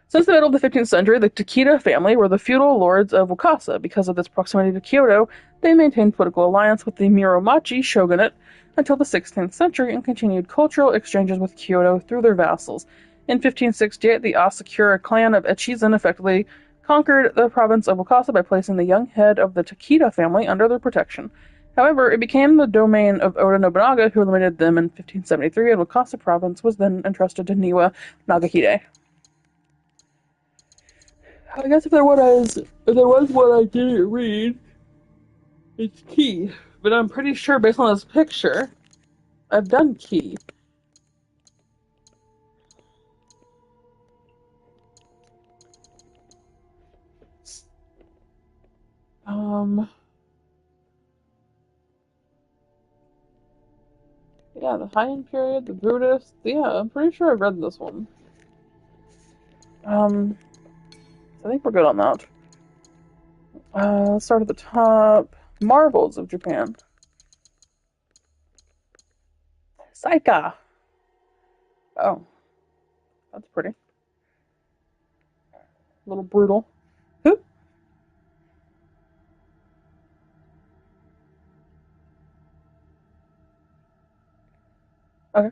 Since the middle of the 15th century, the Takeda family were the feudal lords of Wakasa. Because of this proximity to Kyoto, they maintained political alliance with the Muromachi shogunate until the 16th century and continued cultural exchanges with Kyoto through their vassals. In 1568, the Asakura clan of Echizen effectively conquered the province of Wakasa by placing the young head of the Takeda family under their protection. However, it became the domain of Oda Nobunaga, who eliminated them in 1573, and Wakasa province was then entrusted to Niwa Nagahide. I guess if there was one I didn't read, it's Key. But I'm pretty sure, based on this picture, I've done Key. Yeah, the Heian period, the Buddhist. Yeah, I'm pretty sure I've read this one. I think we're good on that. Let's start at the top. Marvels of Japan. Saika. Oh. That's pretty. A little brutal. Who? Okay.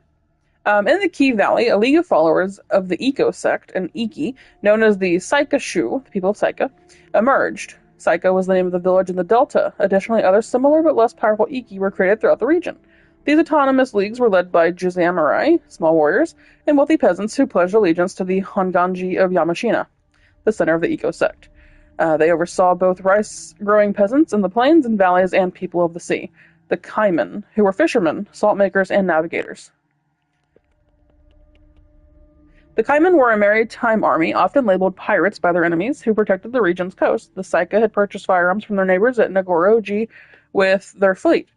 In the Key Valley, a league of followers of the Eco sect, an Iki, known as the Saika Shu, the people of Saika, emerged. Saika was the name of the village in the Delta. Additionally, other similar but less powerful Iki were created throughout the region. These autonomous leagues were led by Jusamurai, small warriors, and wealthy peasants who pledged allegiance to the Honganji of Yamashina, the center of the Eco sect. They oversaw both rice-growing peasants in the plains and valleys and people of the sea, the Kaiman, who were fishermen, salt makers, and navigators. The Kaiman were a maritime army, often labeled pirates by their enemies, who protected the region's coast. The Saika had purchased firearms from their neighbors at Nagoroji with their fleet,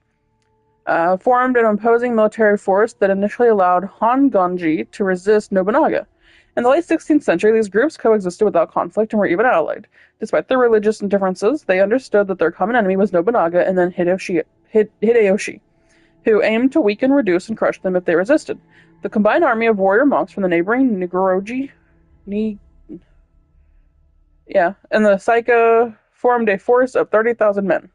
formed an imposing military force that initially allowed Honganji to resist Nobunaga. In the late 16th century, these groups coexisted without conflict and were even allied. Despite their religious differences, they understood that their common enemy was Nobunaga and then Hideyoshi, who aimed to weaken, reduce, and crush them if they resisted. The combined army of warrior monks from the neighboring Nagoroji and the Saika formed a force of 30,000 men.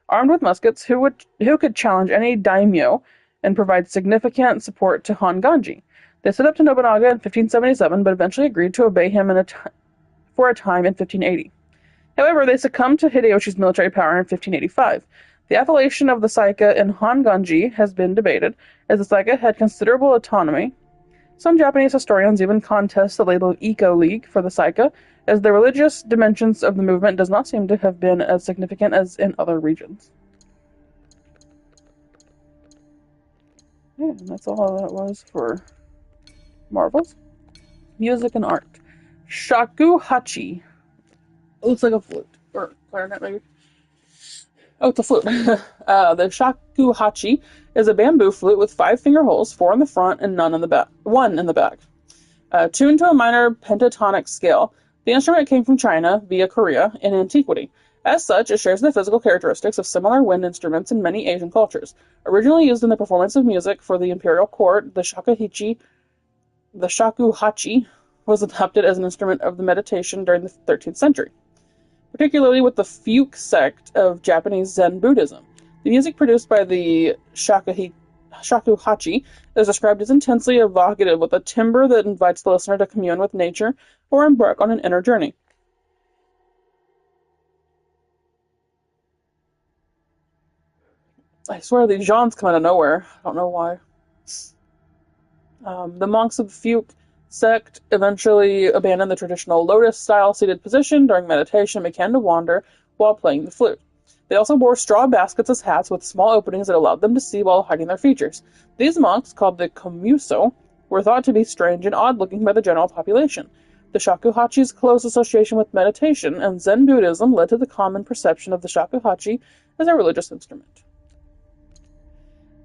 Armed with muskets, who could challenge any daimyo and provide significant support to Honganji. They stood up to Nobunaga in 1577, but eventually agreed to obey him for a time in 1580. However, they succumbed to Hideyoshi's military power in 1585. The affiliation of the Saika and Honganji has been debated, as the Saika had considerable autonomy. Some Japanese historians even contest the label of Eco League for the Saika, as the religious dimensions of the movement does not seem to have been as significant as in other regions. Yeah, and that's all that was for Marvels. Music and art. Shakuhachi. It looks like a flute. Or clarinet, maybe. Oh, it's a flute. The shakuhachi is a bamboo flute with 5 finger holes, 4 in the front and 1 in the back. Tuned to a minor pentatonic scale, the instrument came from China via Korea in antiquity. As such, it shares the physical characteristics of similar wind instruments in many Asian cultures. Originally used in the performance of music for the imperial court, the shakuhachi was adopted as an instrument of the meditation during the 13th century, particularly with the Fuke sect of Japanese Zen Buddhism. The music produced by the shakuhachi is described as intensely evocative, with a timbre that invites the listener to commune with nature or embark on an inner journey. I swear these genres come out of nowhere. I don't know why. The monks of the Fuke sect eventually abandoned the traditional lotus-style seated position during meditation and began to wander while playing the flute. They also wore straw baskets as hats with small openings that allowed them to see while hiding their features. These monks, called the komuso, were thought to be strange and odd-looking by the general population. The shakuhachi's close association with meditation and Zen Buddhism led to the common perception of the shakuhachi as a religious instrument.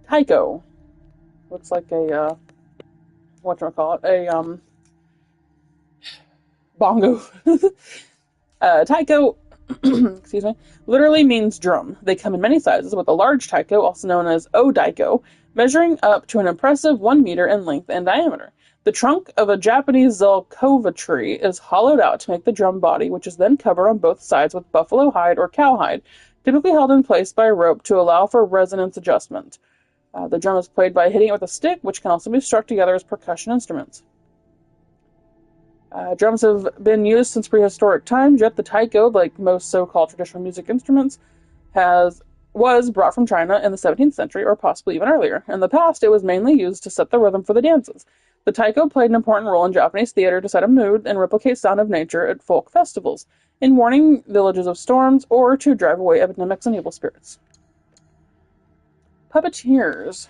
Taiko. Looks like a, bongo. Taiko, excuse me, literally means drum. They come in many sizes, with a large taiko, also known as o-daiko, measuring up to an impressive 1 meter in length and diameter. The trunk of a Japanese zelkova tree is hollowed out to make the drum body, which is then covered on both sides with buffalo hide or cowhide, typically held in place by a rope to allow for resonance adjustment. The drum is played by hitting it with a stick, which can also be struck together as percussion instruments. Drums have been used since prehistoric times, yet the taiko, like most so-called traditional music instruments, was brought from China in the 17th century, or possibly even earlier. In the past, it was mainly used to set the rhythm for the dances. The taiko played an important role in Japanese theater to set a mood and replicate sound of nature at folk festivals, in warning villages of storms, or to drive away epidemics and evil spirits. Puppeteers.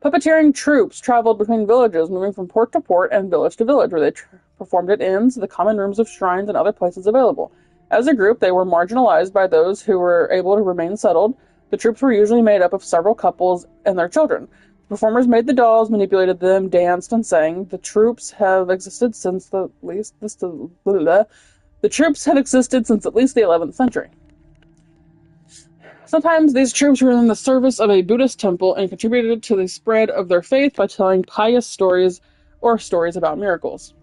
Puppeteering troops traveled between villages, moving from port to port and village to village, where they performed at inns, the common rooms of shrines, and other places available. As a group, they were marginalized by those who were able to remain settled. The troops were usually made up of several couples and their children. The performers made the dolls, manipulated them, danced, and sang. The troops have existed since at least the 11th century. Sometimes these troops were in the service of a Buddhist temple and contributed to the spread of their faith by telling pious stories or stories about miracles.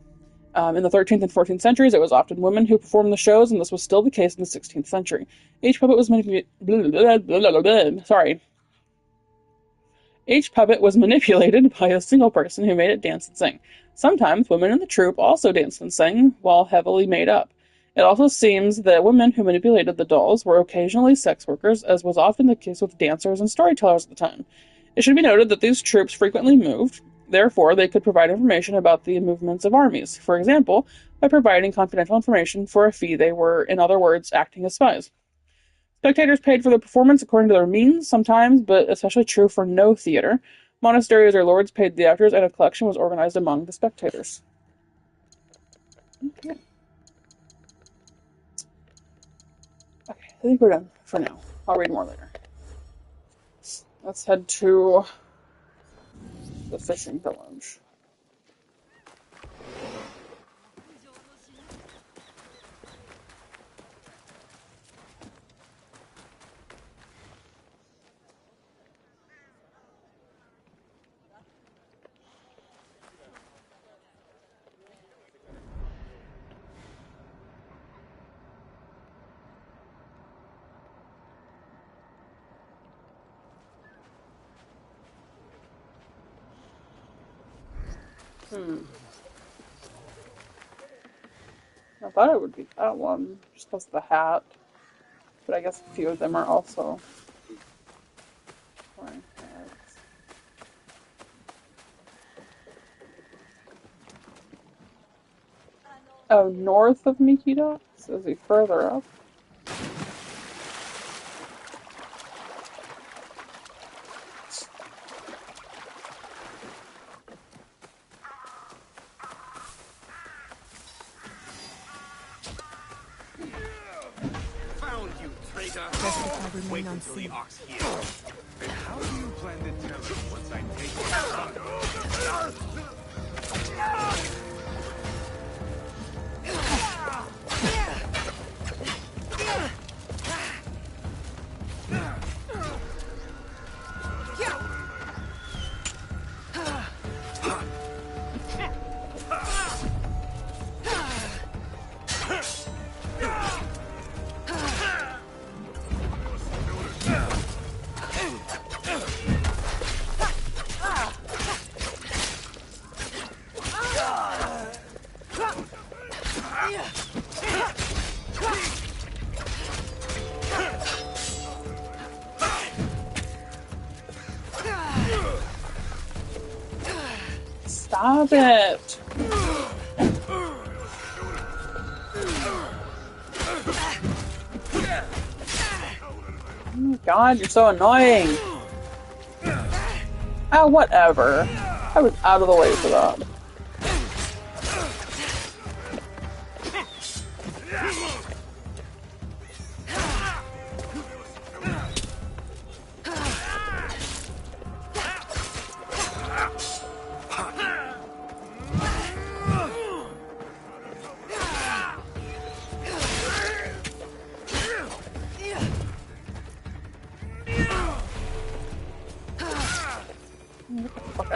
In the 13th and 14th centuries, it was often women who performed the shows, and this was still the case in the 16th century. Each puppet was Each puppet was manipulated by a single person who made it dance and sing. Sometimes women in the troupe also danced and sang while heavily made up. It also seems that women who manipulated the dolls were occasionally sex workers, as was often the case with dancers and storytellers at the time. It should be noted that these troops frequently moved, therefore they could provide information about the movements of armies. For example, by providing confidential information for a fee, they were, in other words, acting as spies. Spectators paid for the performance according to their means, sometimes, but especially true for no theater. Monasteries or lords paid the actors, and a collection was organized among the spectators. Okay. I think we're done for now. I'll read more later. Let's head to the fishing village. I thought it would be that one, just because of the hat. But I guess a few of them are also wearing hats. Oh, north of Miki Docks? Is he further up? Wait until the ox heals. And how do you plan to tell us once I take Stop it! Oh my god, you're so annoying! Oh, whatever. I was out of the way for that.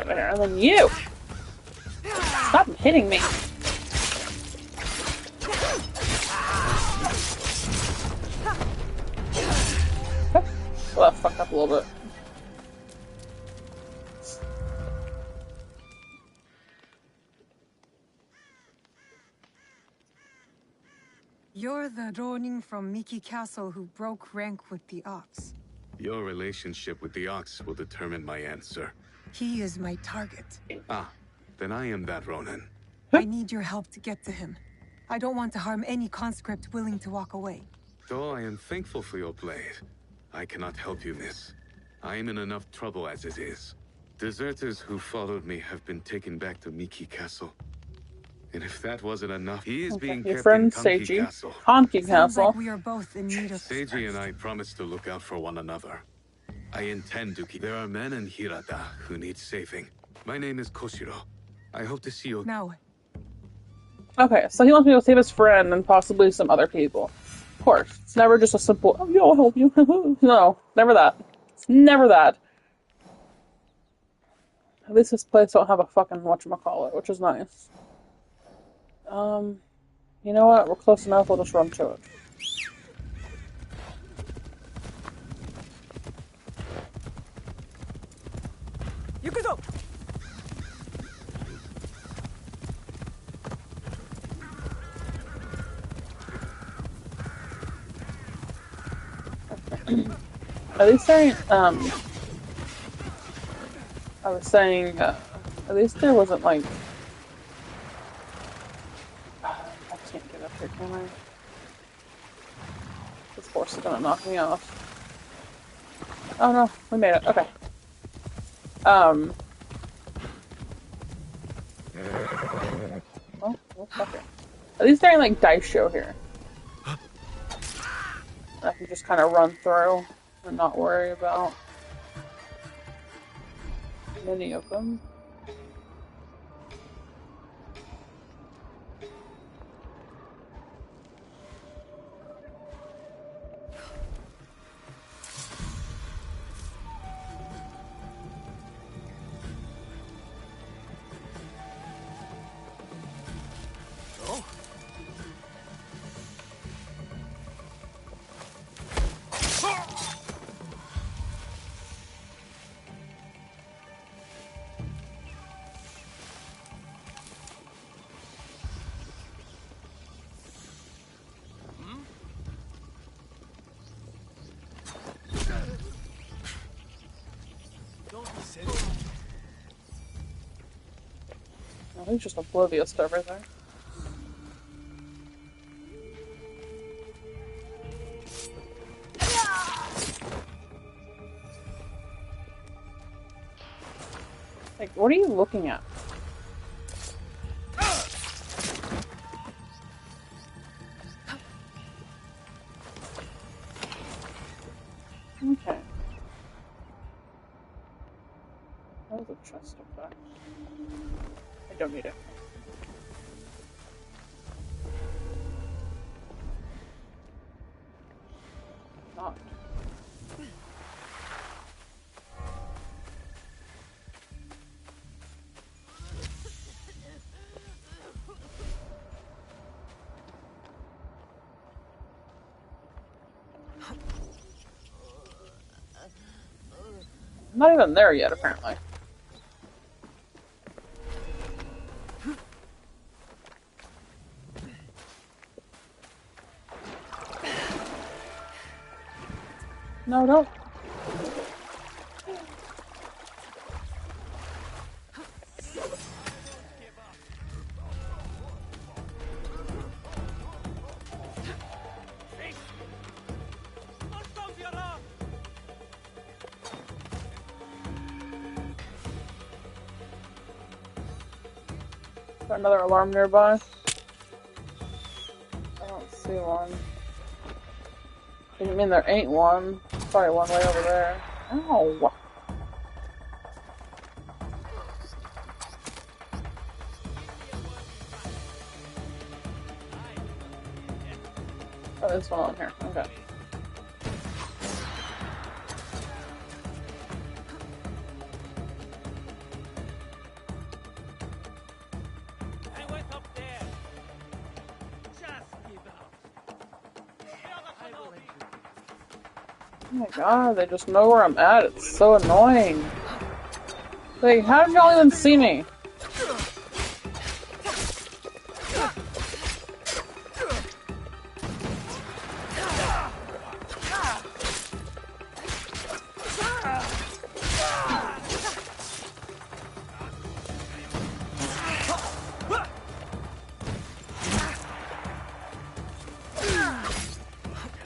And then you! Stop hitting me! Well, that fucked up a little bit. You're the Ronin from Miki Castle who broke rank with the Ox. Your relationship with the Ox will determine my answer. He is my target. Ah, then I am that Ronin. I need your help to get to him. I don't want to harm any conscript willing to walk away. Though I am thankful for your blade, I cannot help you, miss. I am in enough trouble as it is. Deserters who followed me have been taken back to Miki Castle. And if that wasn't enough, he is being kept in Kanki Castle. Kanki Castle. Sounds like we are both in need of Seiji and I promised to look out for one another. I intend to keep... There are men in Hirata who need saving. My name is Koshiro. I hope to see you... Now. Okay, so he wants me to save his friend and possibly some other people. Of course. It's never just a simple, oh, yeah, I'll help you. No, never that. It's never that. At least this place don't have a fucking whatchamacallit, which is nice. You know what? We're close enough, we'll just run to it. At least there ain't, I was saying, at least there wasn't like, I can't get up here, can I? This horse is gonna knock me off. Oh no, we made it, okay. Oh, fuck it. At least there ain't like dice show here. I can just kind of run through and not worry about many of them. Oh, he's just oblivious to everything. Like, what are you looking at? Okay. That was a chest up there. I don't need it. Not. I'm not even there yet, apparently. No, don't. Is there another alarm nearby? I don't see one. Doesn't mean there ain't one. There's probably one way over there. Ow! Oh, there's one on here. Okay. Oh my god, they just know where I'm at. It's so annoying. Like, how did y'all even see me?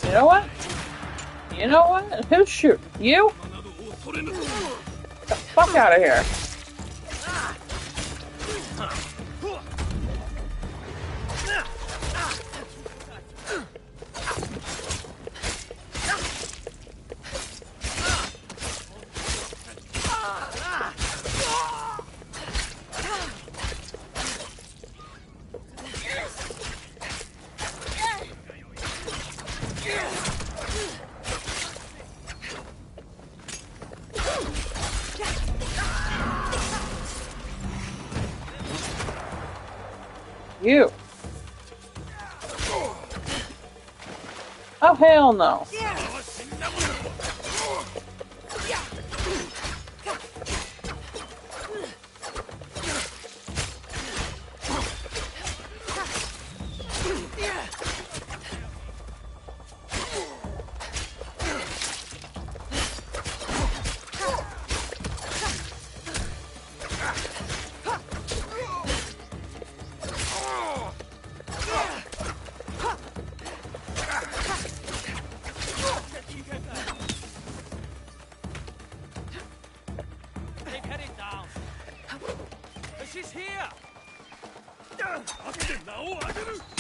You know what? You know what? Who's shooting? You? Get the fuck out of here. You. Oh, hell no.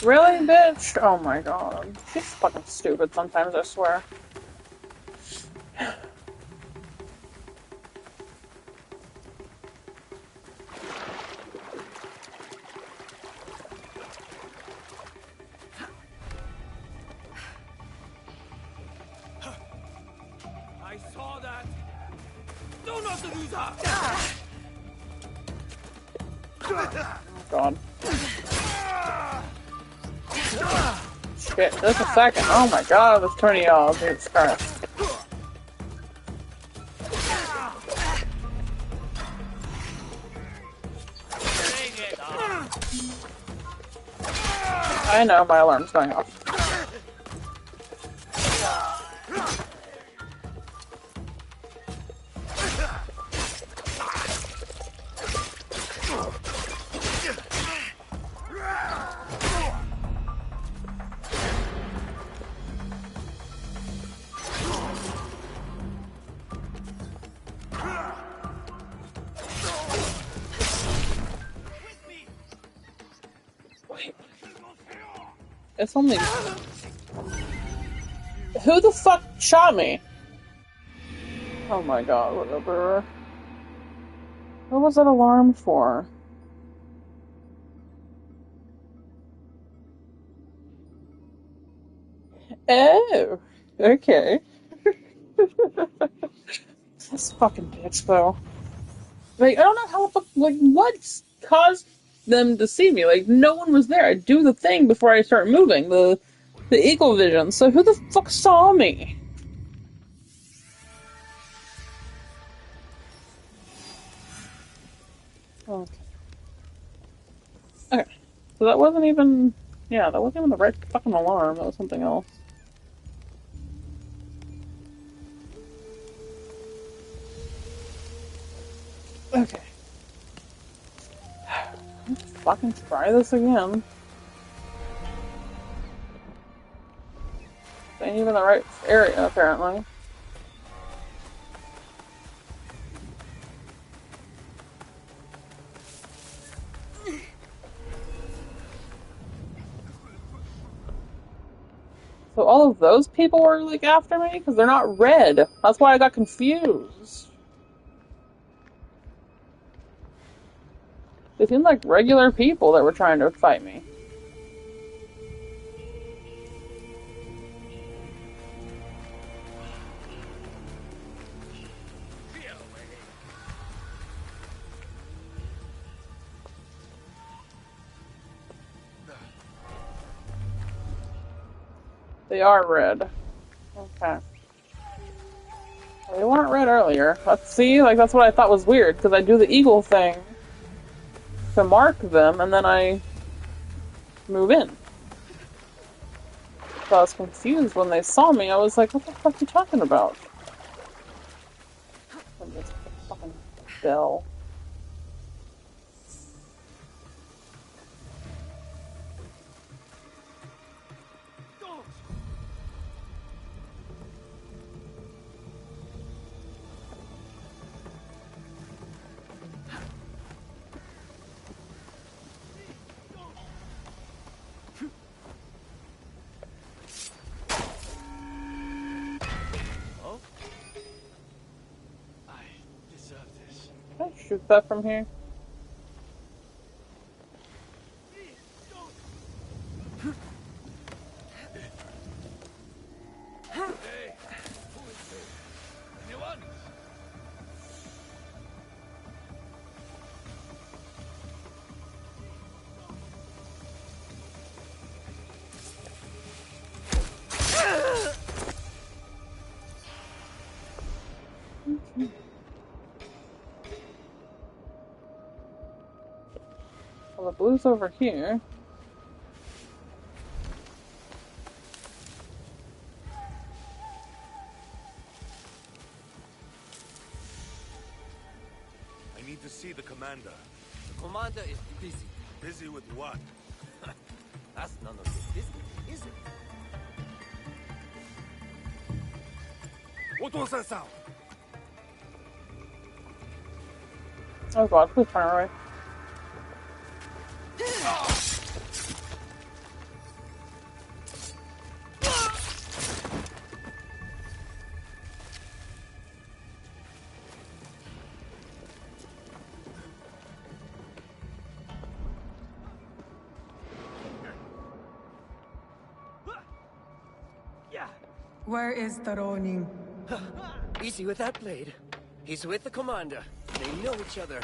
Really, bitch? Oh my god. She's fucking stupid sometimes, I swear. I saw that. Do not lose her. God. Shit, just a second. Oh my god, this turning y'all. Jesus Christ. I know my alarm's going off. It's only... Who the fuck shot me? Oh my god, whatever. What was that alarm for? Oh, okay. This fucking bitch, though. Like, I don't know how the fuck, like, what caused them to see me? Like, no one was there. I do the thing before I start moving, the eagle vision, so who the fuck saw me? Okay. Okay. So that wasn't even... Yeah, that wasn't even the right fucking alarm. That was something else. Okay. Let's fucking try this again. Ain't even the right area, apparently. So all of those people were, like, after me? Because they're not red. That's why I got confused. They seemed like regular people that were trying to fight me. They are red. Okay. They weren't red earlier. Let's see, like, that's what I thought was weird, because I do the eagle thing to mark them, and then I move in. So I was confused when they saw me. I was like, what the fuck are you talking about? And this fucking bell. Can I shoot that from here? Well, the blue's over here. I need to see the commander. The commander is busy. Busy with what? That's none of your business, is it? What was that sound? Oh god, please turn away. Where is the Ronin? Easy with that blade. He's with the commander. They know each other.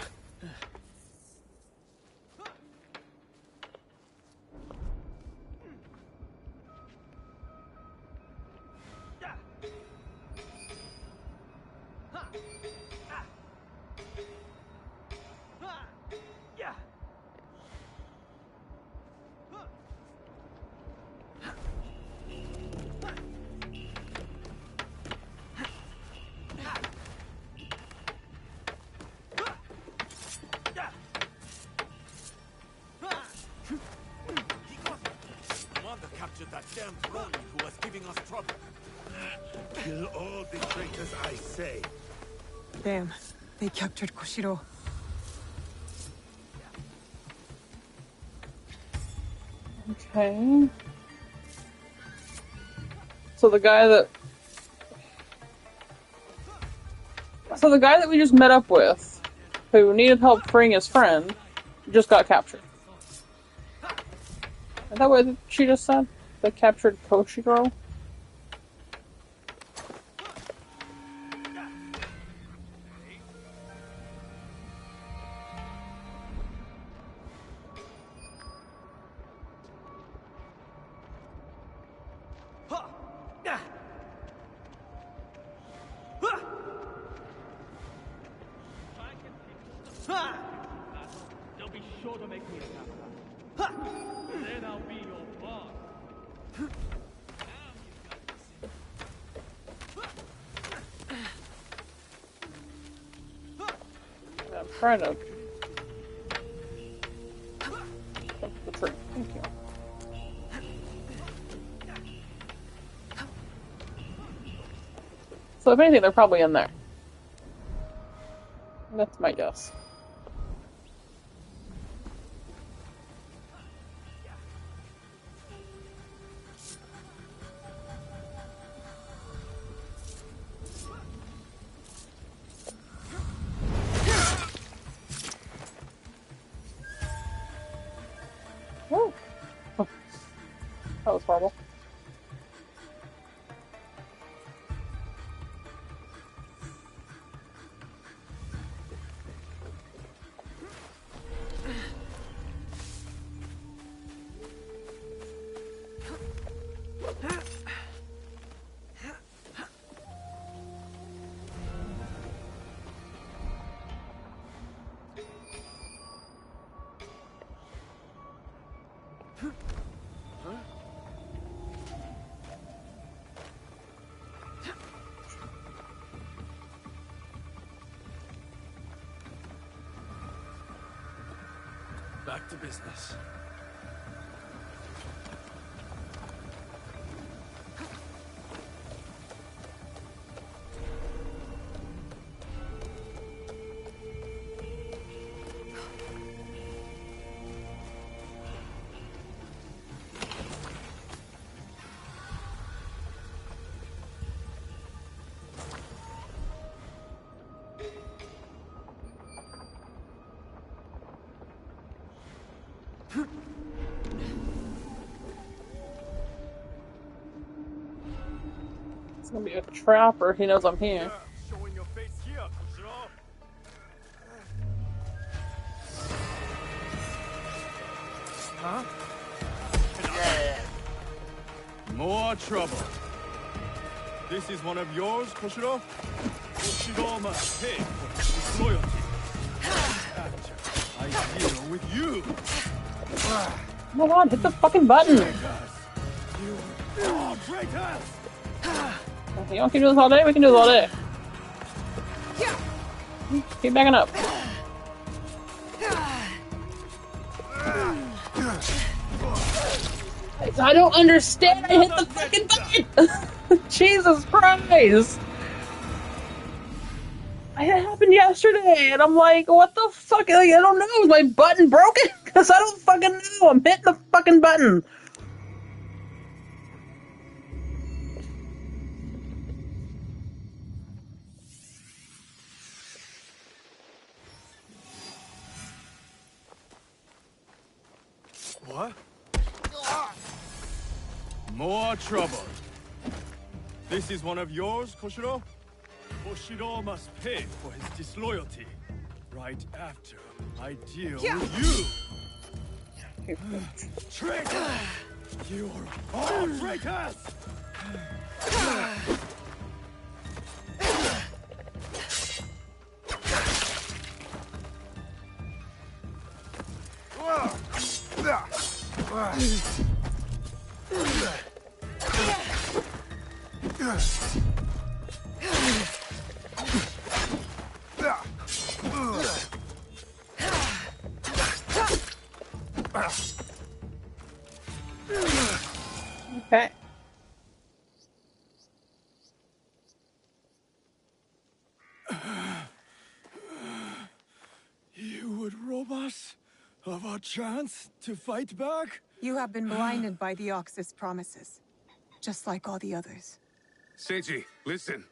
Commander captured that damned Ronin who was giving us trouble. Kill all the traitors, I say. Damn, they captured Koshiro. Okay. So the guy that we just met up with, who needed help freeing his friend, just got captured. Is that what she just said? They captured Koshiro? They'll be sure to make me a captain. Then I'll be your boss. I'm trying to... That's the tree. Thank you. So if anything, they're probably in there. That's my guess. Woo. Oh. That was horrible. Back to business. It's gonna be a trapper. He knows I'm here. Showing your face here, Koshiro. Huh? More trouble. This is one of yours, Koshiro? Koshiro must pay for his loyalty. I deal with you. Come on, hit the fucking button. Oh, traitors! If you don't keep doing this all day, we can do this all day. Keep backing up. I don't understand. I hit the fucking button. Jesus Christ. It happened yesterday, and I'm like, what the fuck? Like, I don't know. Is my button broken? Because I don't fucking know. I'm hitting the fucking button. What? More trouble. This is one of yours, Koshiro? Koshiro must pay for his disloyalty. Right after I deal with you. Traitor! You are all traitors! Okay. You would rob us of our chance to fight back? You have been blinded by the Oxus promises, just like all the others. Seiji, listen.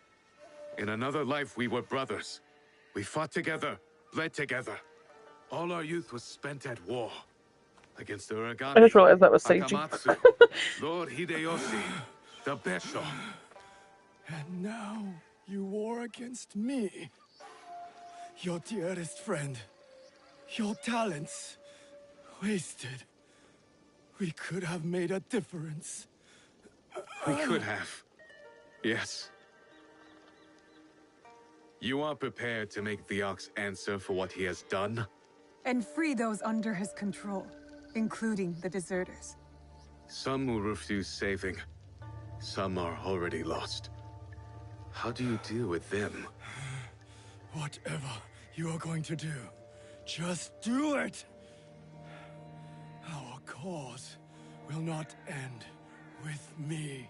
In another life, we were brothers. We fought together, bled together. All our youth was spent at war. Against the Uragami, I just realized that was Seiji. Akamatsu, Lord Hideyoshi, the Besho. And now you war against me. Your dearest friend. Your talents. Wasted. We could have made a difference. We could have. Yes. You are prepared to make the Ox answer for what he has done? And free those under his control, including the deserters. Some will refuse saving. Some are already lost. How do you deal with them? Whatever you are going to do, just do it! Our cause will not end with me.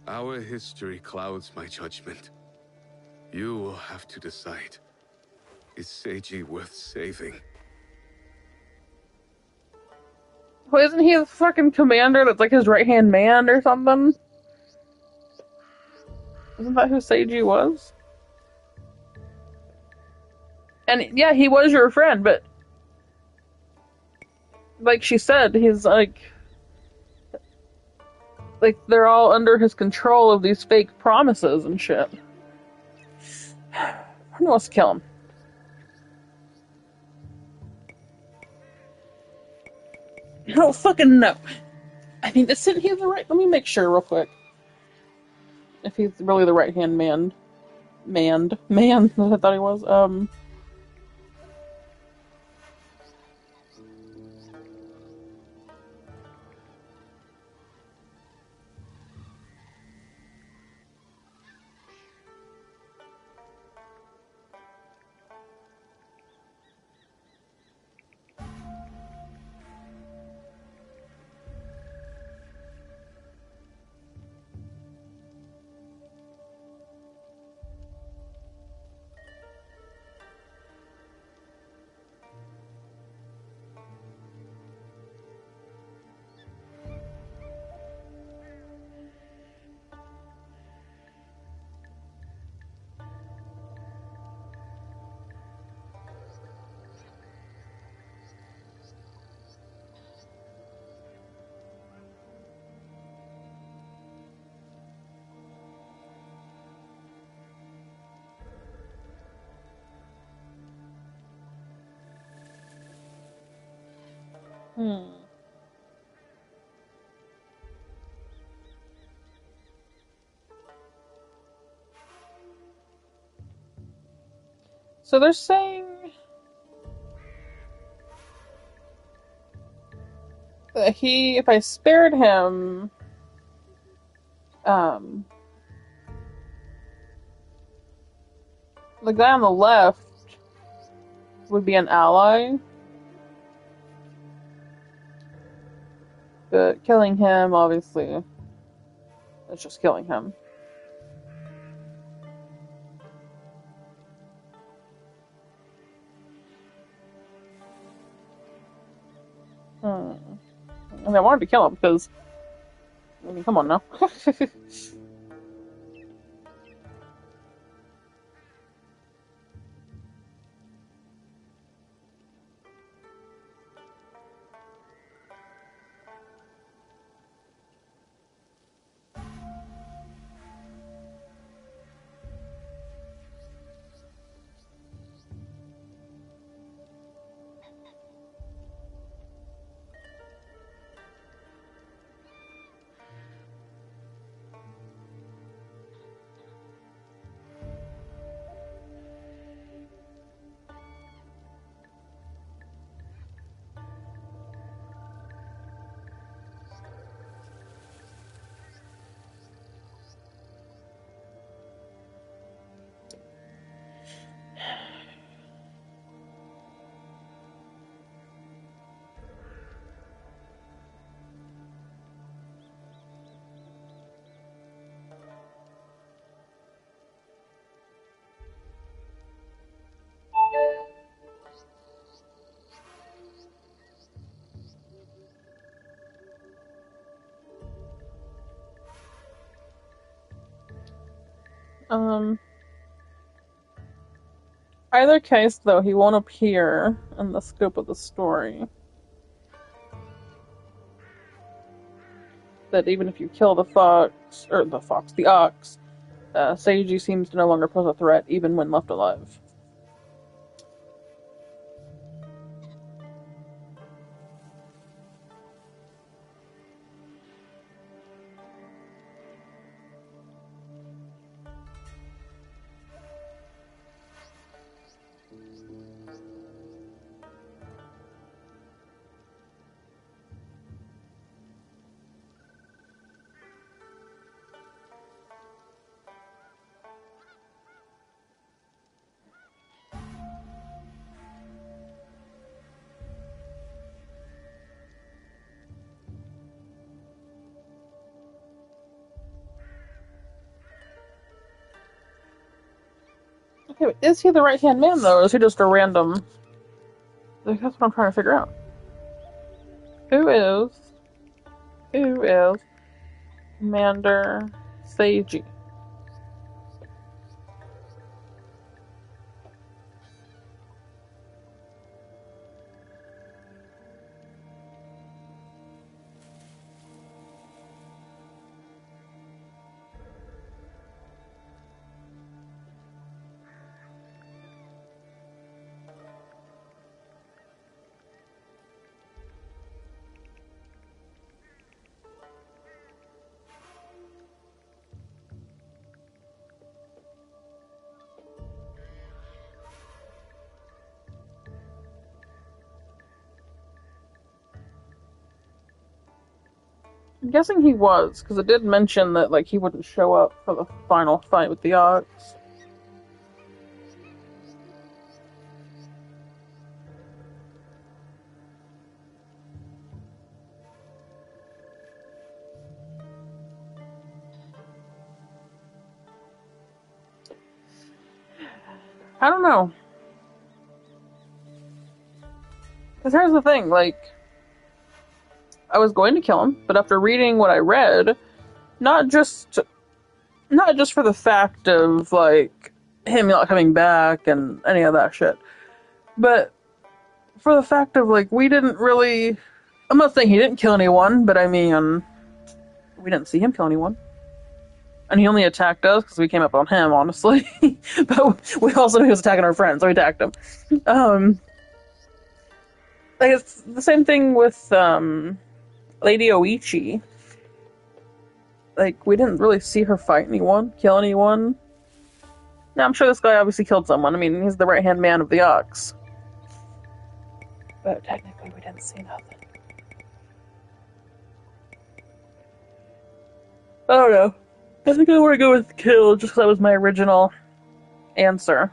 Our history clouds my judgment. You will have to decide. Is Seiji worth saving? Well, isn't he the fucking commander that's like his right-hand man or something? Isn't that who Seiji was? And yeah, he was your friend, but like she said, he's like they're all under his control of these fake promises and shit. Who wants to kill him? I don't fucking know. I mean, isn't he the right? Let me make sure real quick. If he's really the right-hand man. Man, I thought he was. So they're saying that if I spared him, the guy on the left would be an ally. But killing him, obviously, is just killing him. And I wanted to kill him because, I mean, come on now. Either case, though, he won't appear in the scope of the story. That even if you kill the ox, Seiji seems to no longer pose a threat, even when left alive. Okay, but is he the right-hand man, though, or is he just a random... That's what I'm trying to figure out. Who is Commander Seiji? I'm guessing he was, because it did mention that like he wouldn't show up for the final fight with the Ox. I don't know. Because here's the thing, like, I was going to kill him, but after reading what I read, not just for the fact of, like, him not coming back and any of that shit, but for the fact of, like, we didn't really... I'm not saying he didn't kill anyone, but I mean, we didn't see him kill anyone. And he only attacked us because we came up on him, honestly. But we also knew he was attacking our friends, so we attacked him. Like, it's the same thing with, Lady Oichi. Like, we didn't really see her fight anyone, kill anyone. Now, I'm sure this guy obviously killed someone. I mean, he's the right-hand man of the Ox. But technically, we didn't see nothing. I don't know. I think I want to go with kill, just because that was my original answer.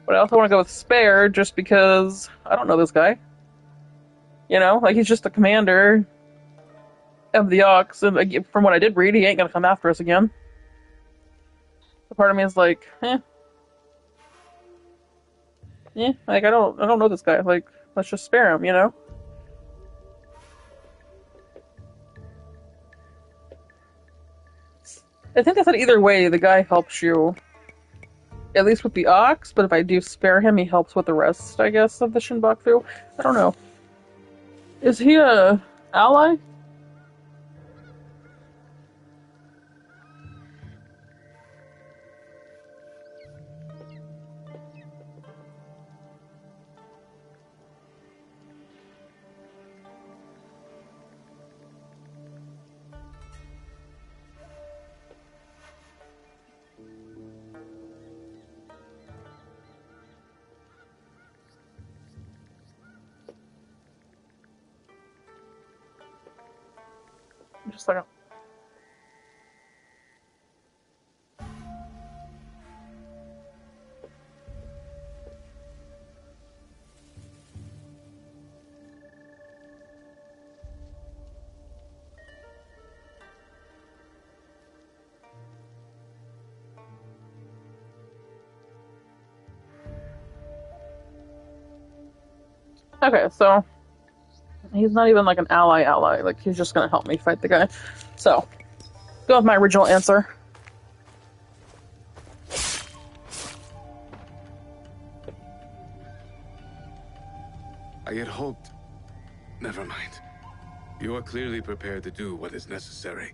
But I also want to go with spare, just because I don't know this guy. You know, like, he's just the commander of the Ox, and like, from what I did read, he ain't gonna come after us again. So part of me is like, like, I don't know this guy. Like, let's just spare him, you know? I think I said either way, the guy helps you, at least with the Ox, but if I do spare him, he helps with the rest, I guess, of the Shinbaku. I don't know. Is he a ally? Just a second. Okay, so he's not even like an ally, like he's just gonna help me fight the guy. So, go with my original answer. I had hoped... Never mind. You are clearly prepared to do what is necessary.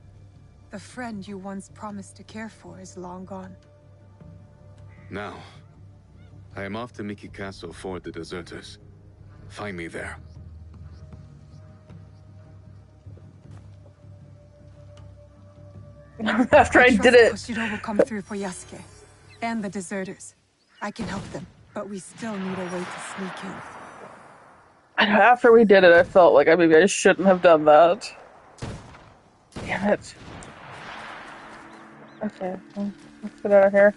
The friend you once promised to care for is long gone. Now, I am off to Miki Castle for the deserters. Find me there. After I did it. Koshiro will come through for Yasuke. And the deserters. I can help them, but we still need a way to sneak in. After we did it, I felt like maybe I shouldn't have done that. Damn it. Okay, well, let's get out of here.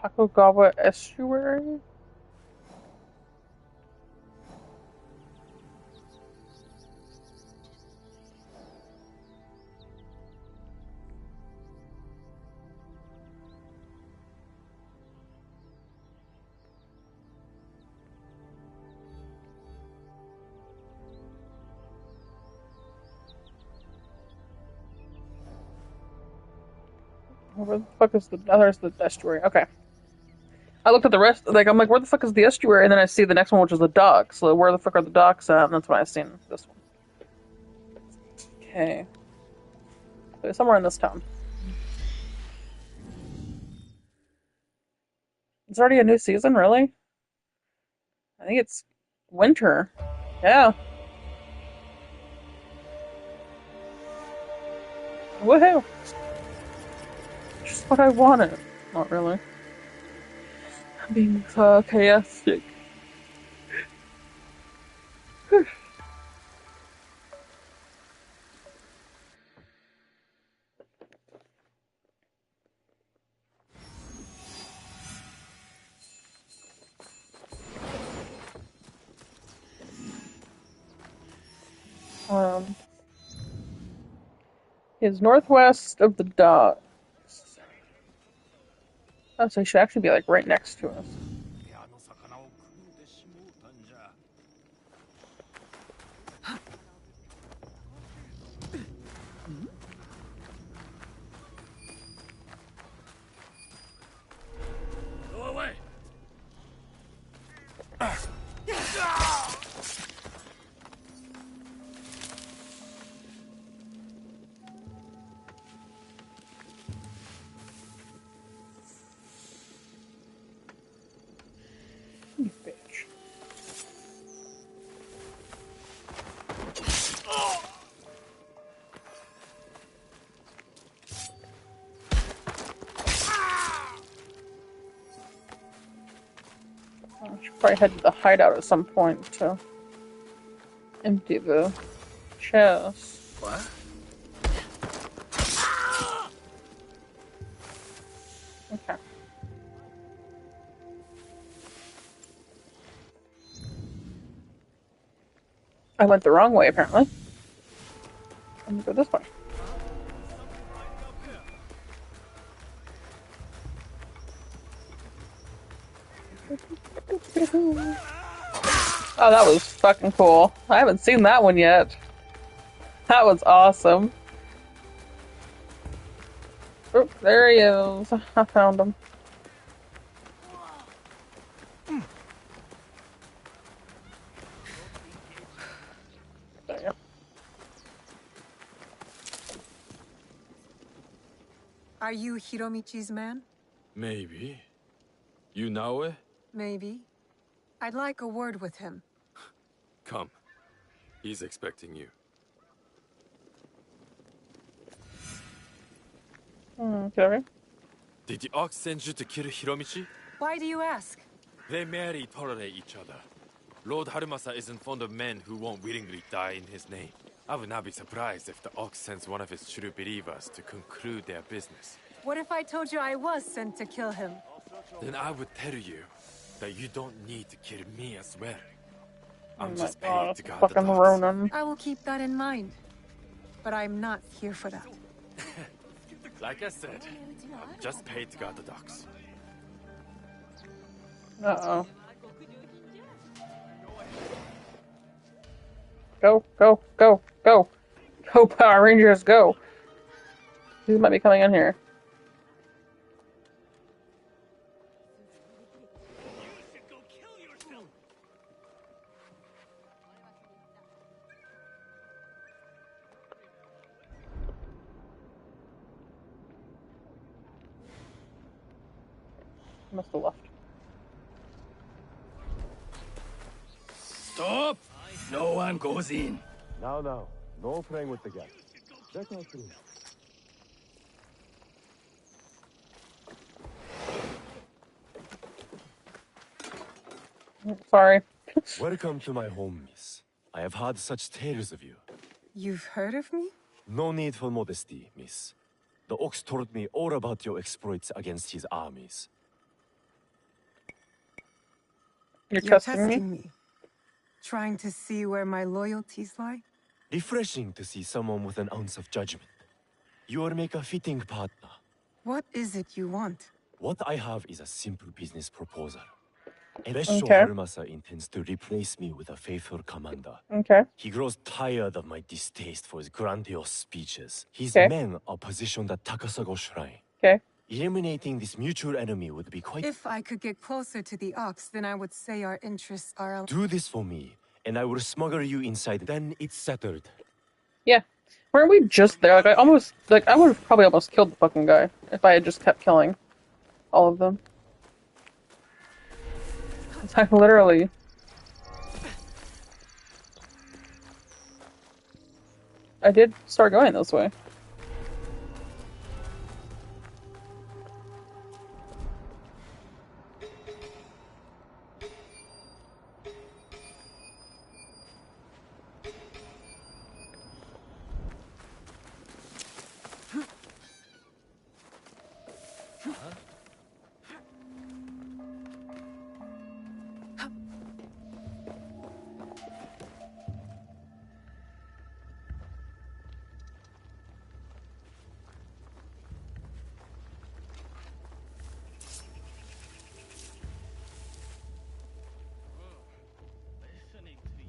Takogawa Estuary? Where the fuck is the other's the estuary? Okay. I looked at the rest, like, I'm like, where the fuck is the estuary? And then I see the next one, which is the docks. So where the fuck are the docks at? And that's when I seen this one. Okay. So somewhere in this town. It's already a new season, really? I think it's winter. Yeah. Woohoo! Just what I wanted. Not really. I'm being chaotic. Is northwest of the docks. Oh, so he should actually be like right next to us. Go away. You bitch. I should probably head to the hideout at some point to empty the chest. What? Okay. I went the wrong way, apparently. I'm gonna go this way. Oh, that was fucking cool. I haven't seen that one yet. That was awesome. Oh, there he is. I found him. There you go. Are you Hiromichi's man? Maybe. You know it? Maybe. I'd like a word with him. Come. He's expecting you. Okay. Did the Ox send you to kill Hiromichi? Why do you ask? They merely tolerate each other. Lord Harumasa isn't fond of men who won't willingly die in his name. I would not be surprised if the Ox sends one of his true believers to conclude their business. What if I told you I was sent to kill him? Then I would tell you that you don't need to kill me as well. Oh I'm my just god, paid to guard the fucking docks. Ronan. I will keep that in mind. But I'm not here for that. Like I said, I'm just paid to guard the docks. Uh-oh. Go, go, go, go. Go, Power Rangers, go. These might be coming in here. Must have left. Stop! No one goes in. Now, no playing with the gas. Let us through. Sorry. Welcome to my home, miss. I have heard such tales of you. You've heard of me? No need for modesty, miss. The Ox told me all about your exploits against his armies. You're testing me. Trying to see where my loyalties lie? Refreshing to see someone with an ounce of judgment. You will make a fitting partner. What is it you want? What I have is a simple business proposal. Okay. Harumasa intends to replace me with a faithful commander. Okay. He grows tired of my distaste for his grandiose speeches. His Okay. men are positioned at Takasago Shrine. Okay. Eliminating this mutual enemy would be quite... If I could get closer to the Ox, then I would say our interests are... Do this for me, and I will smuggle you inside. Then it's settled. Yeah. Weren't we just there? I would have probably almost killed the fucking guy if I had just kept killing all of them. It's like literally. I did start going this way.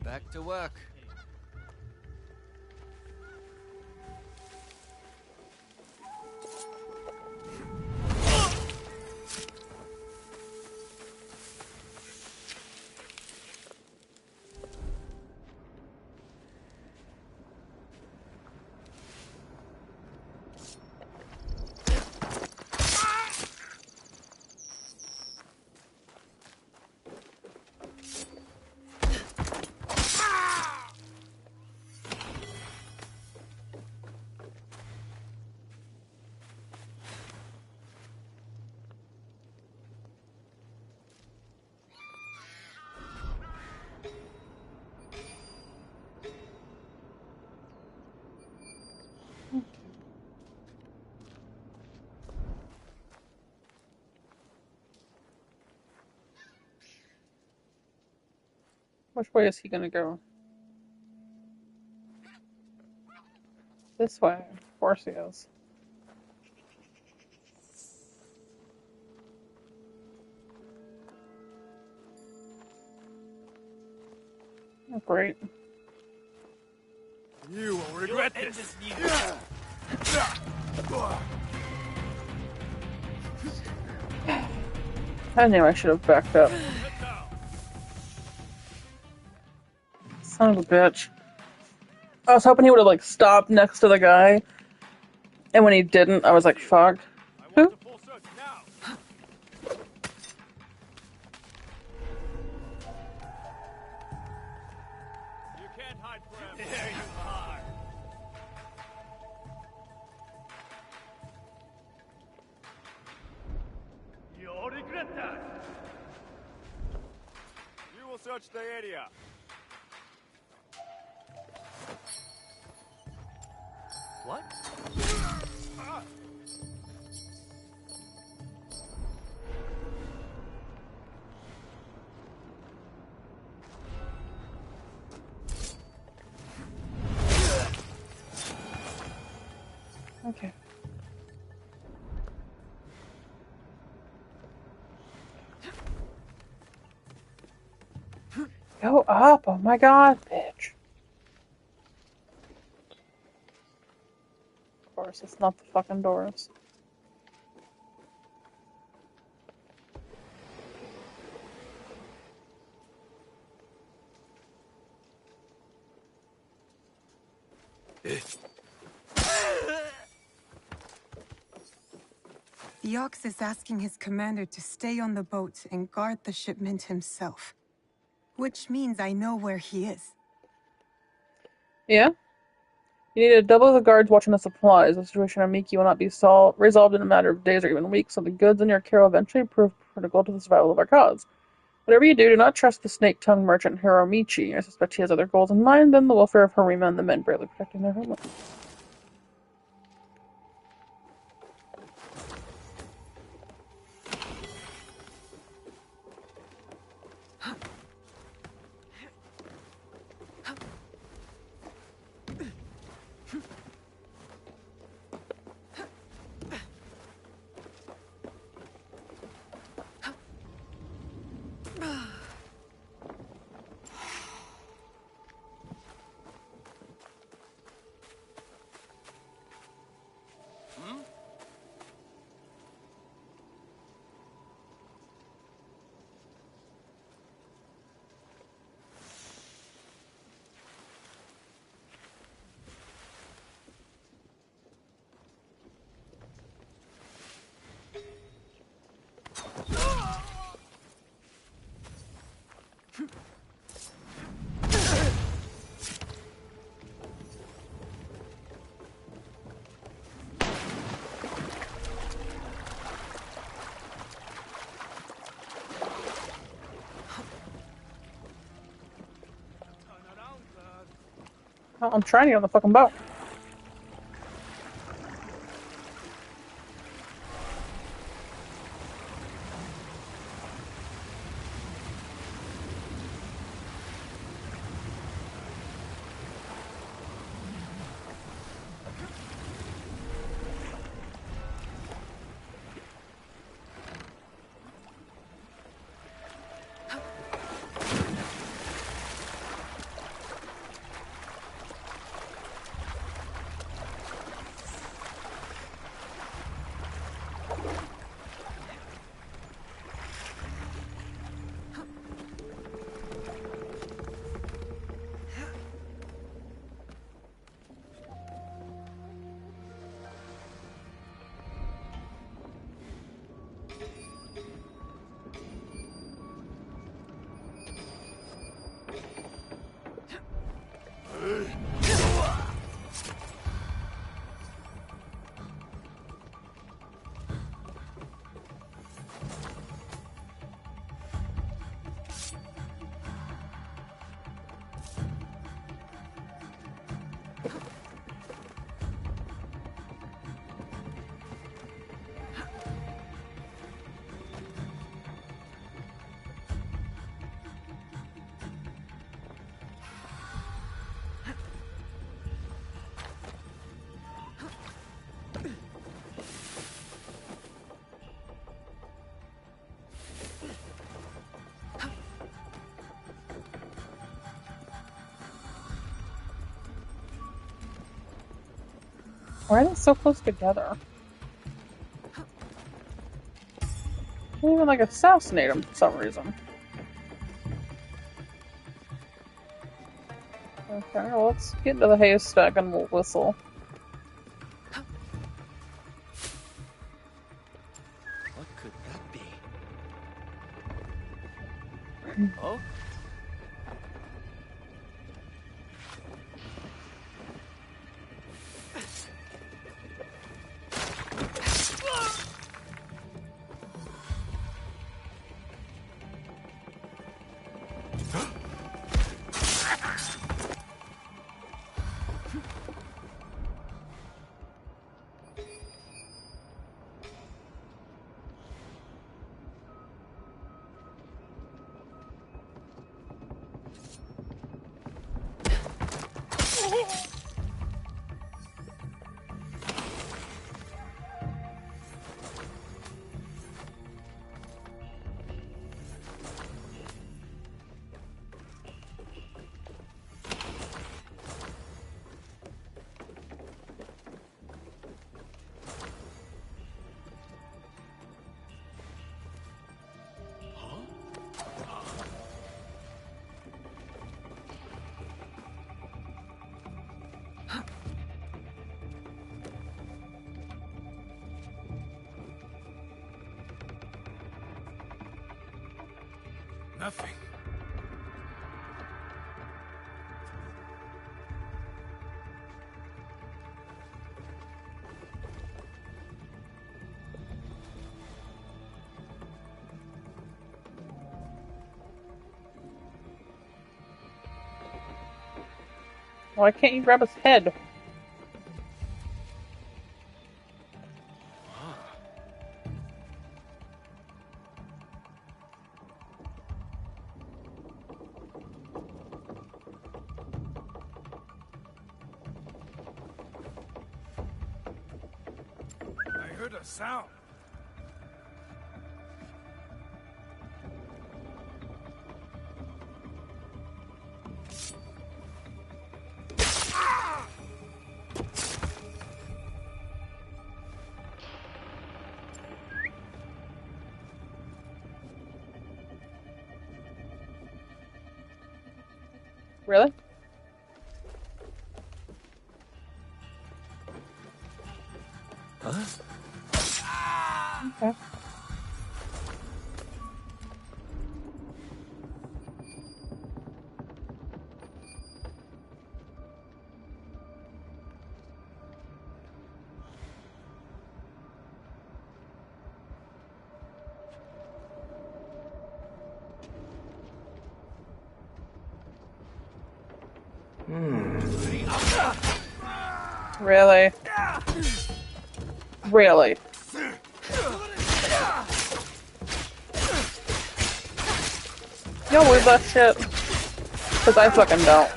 Back to work. Which way is he gonna go? This way. Of course he is. Oh, great. You will regret this. I knew I should have backed up. Son of a bitch. I was hoping he would have, like, stopped next to the guy. And when he didn't, I was like, fuck. Who? There you are. You'll regret that. You will search the area. What? Go up! Oh my god, bitch. Of course, it's not the fucking doors. The Ox is asking his commander to stay on the boat and guard the shipment himself. Which means I know where he is. Yeah? You need to double the guards watching the supplies. The situation on Miki will not be resolved in a matter of days or even weeks, so the goods in your care will eventually prove critical to the survival of our cause. Whatever you do not trust the snake-tongued merchant Hiromichi. I suspect he has other goals in mind than the welfare of Harima and the men bravely protecting their homeland. Oh, I'm trying to get on the fucking boat. Why are they so close together? I didn't even like assassinate him for some reason. Okay, well, let's get into the haystack and we'll whistle. What could that be? Oh? nothing. Why can't you grab his head? I heard a sound. Really? Huh? Okay. Really? Really? You don't believe that shit? Because I fucking don't.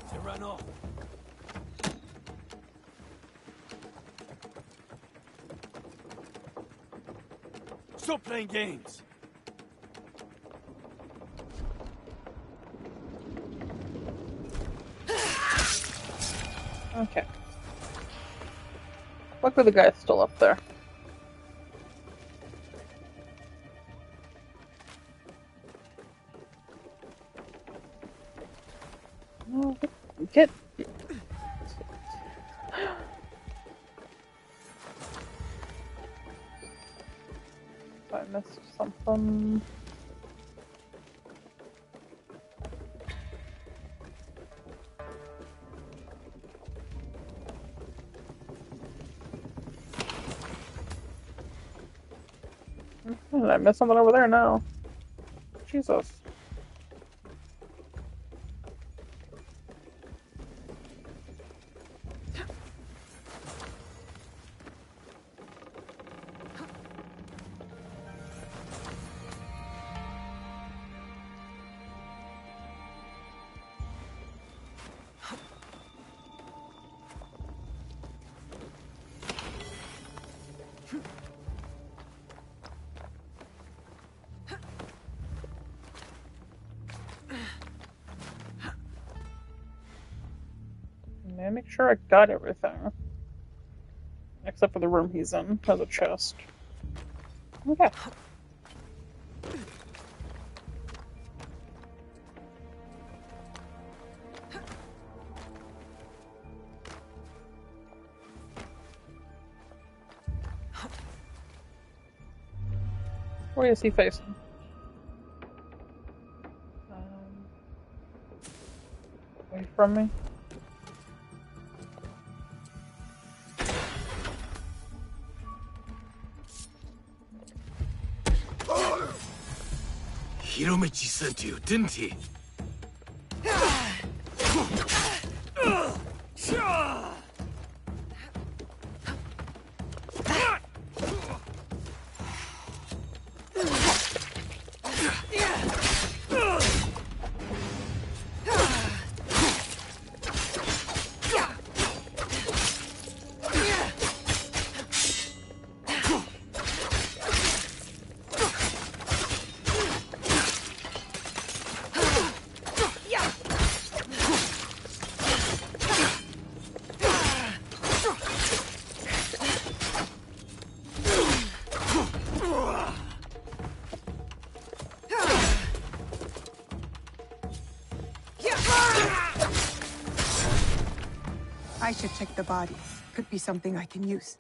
Serrano. Stop playing games. Okay. Luckily the guy's still up there. No, get... I missed something. Did I miss something over there? No. Jesus. Let me make sure I got everything. Except for the room he's in. Has a chest. Okay. Where is he facing? Away from me. Hiromichi sent you, didn't he? I should check the bodies. Could be something I can use.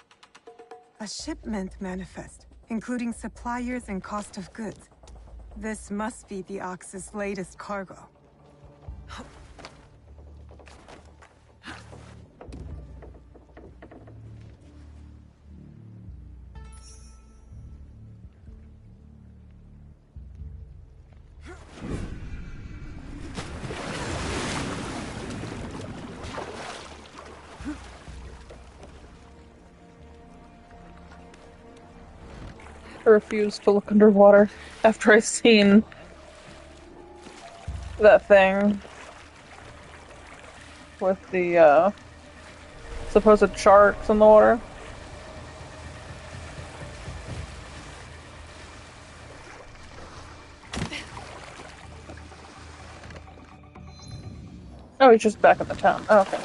A shipment manifest, including suppliers and cost of goods. This must be the Ox's latest cargo. I refuse to look underwater after I've seen that thing with the supposed sharks in the water. Oh, he's just back in the town. Oh, okay.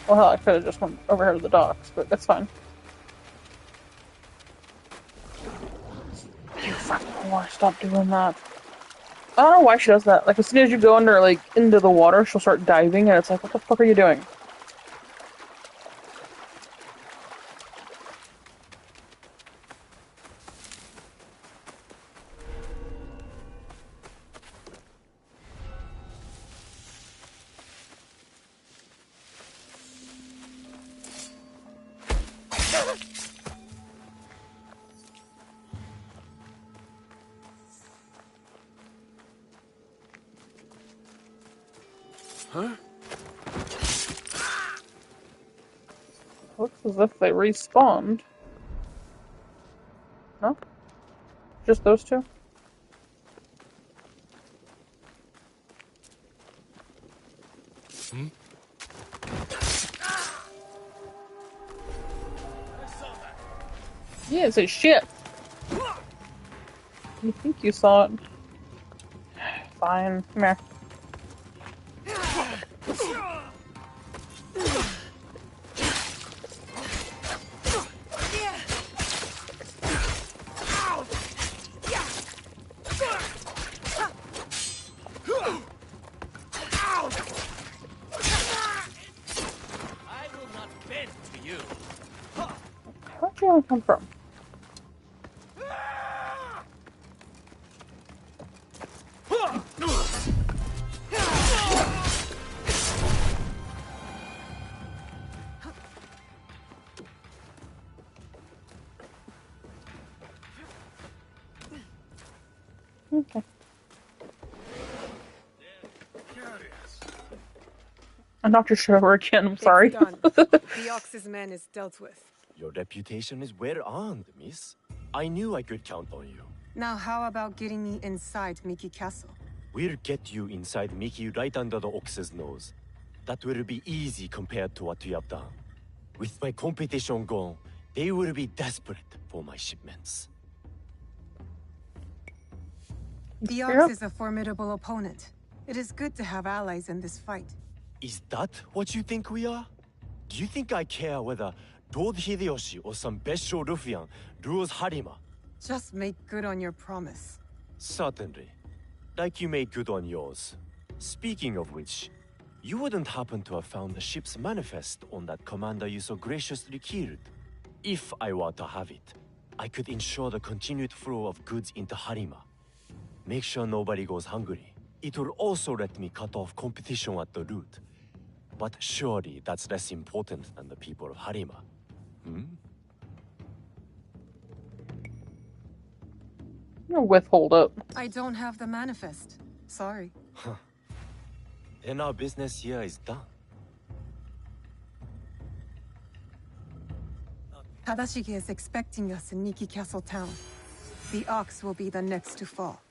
Well, hell, I could have just went over here to the docks, but that's fine. You fucking whore, stop doing that. I don't know why she does that. Like, as soon as you go under, like, into the water, she'll start diving, and it's like, what the fuck are you doing? Huh? Looks as if they respawned. No? Just those two? Hmm? Yeah, it's a shit. You think you saw it? Fine. Come here. Where'd you all come from? Okay. I'm not your shit over again, I'm sorry. It's done. The Ox's man is dealt with. Your reputation is well earned, miss. I knew I could count on you. Now how about getting me inside Mickey Castle? We'll get you inside Mickey right under the Ox's nose. That will be easy compared to what we have done. With my competition gone, they will be desperate for my shipments. The Ox is a formidable opponent. It is good to have allies in this fight. Is that what you think we are? Do you think I care whether Lord Hideyoshi or some bestial ruffian rules Harima? Just make good on your promise. Certainly. Like you made good on yours. Speaking of which, you wouldn't happen to have found the ship's manifest on that commander you so graciously killed. If I were to have it, I could ensure the continued flow of goods into Harima. Make sure nobody goes hungry. It will also let me cut off competition at the root. But surely that's less important than the people of Harima. Hmm? Withhold it. I don't have the manifest. Sorry. Huh. Then our business here is done. Tadashige is expecting us in Nikki Castle town. The Ox will be the next to fall.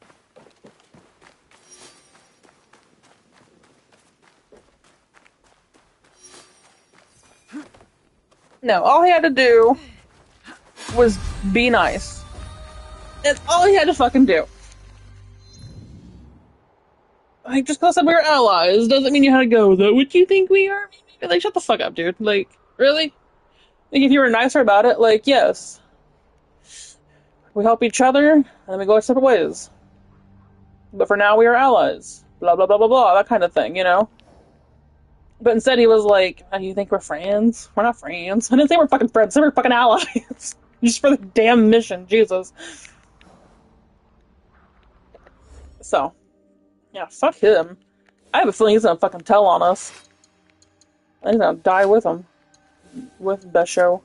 No, all he had to do was be nice. That's all he had to fucking do. Like, just because we're allies doesn't mean you had to go, though. What you think we are? Like, shut the fuck up, dude. Like, really? Like, if you were nicer about it, like, yes. We help each other, and then we go our separate ways. But for now, we are allies. Blah, blah, blah, blah, blah. That kind of thing, you know? But instead he was like, oh, you think we're friends? We're not friends. I didn't say we're fucking friends. I said we're fucking allies. Just for the damn mission. Jesus. So, yeah, fuck him. I have a feeling he's gonna fucking tell on us. He's gonna die with him. With Besho.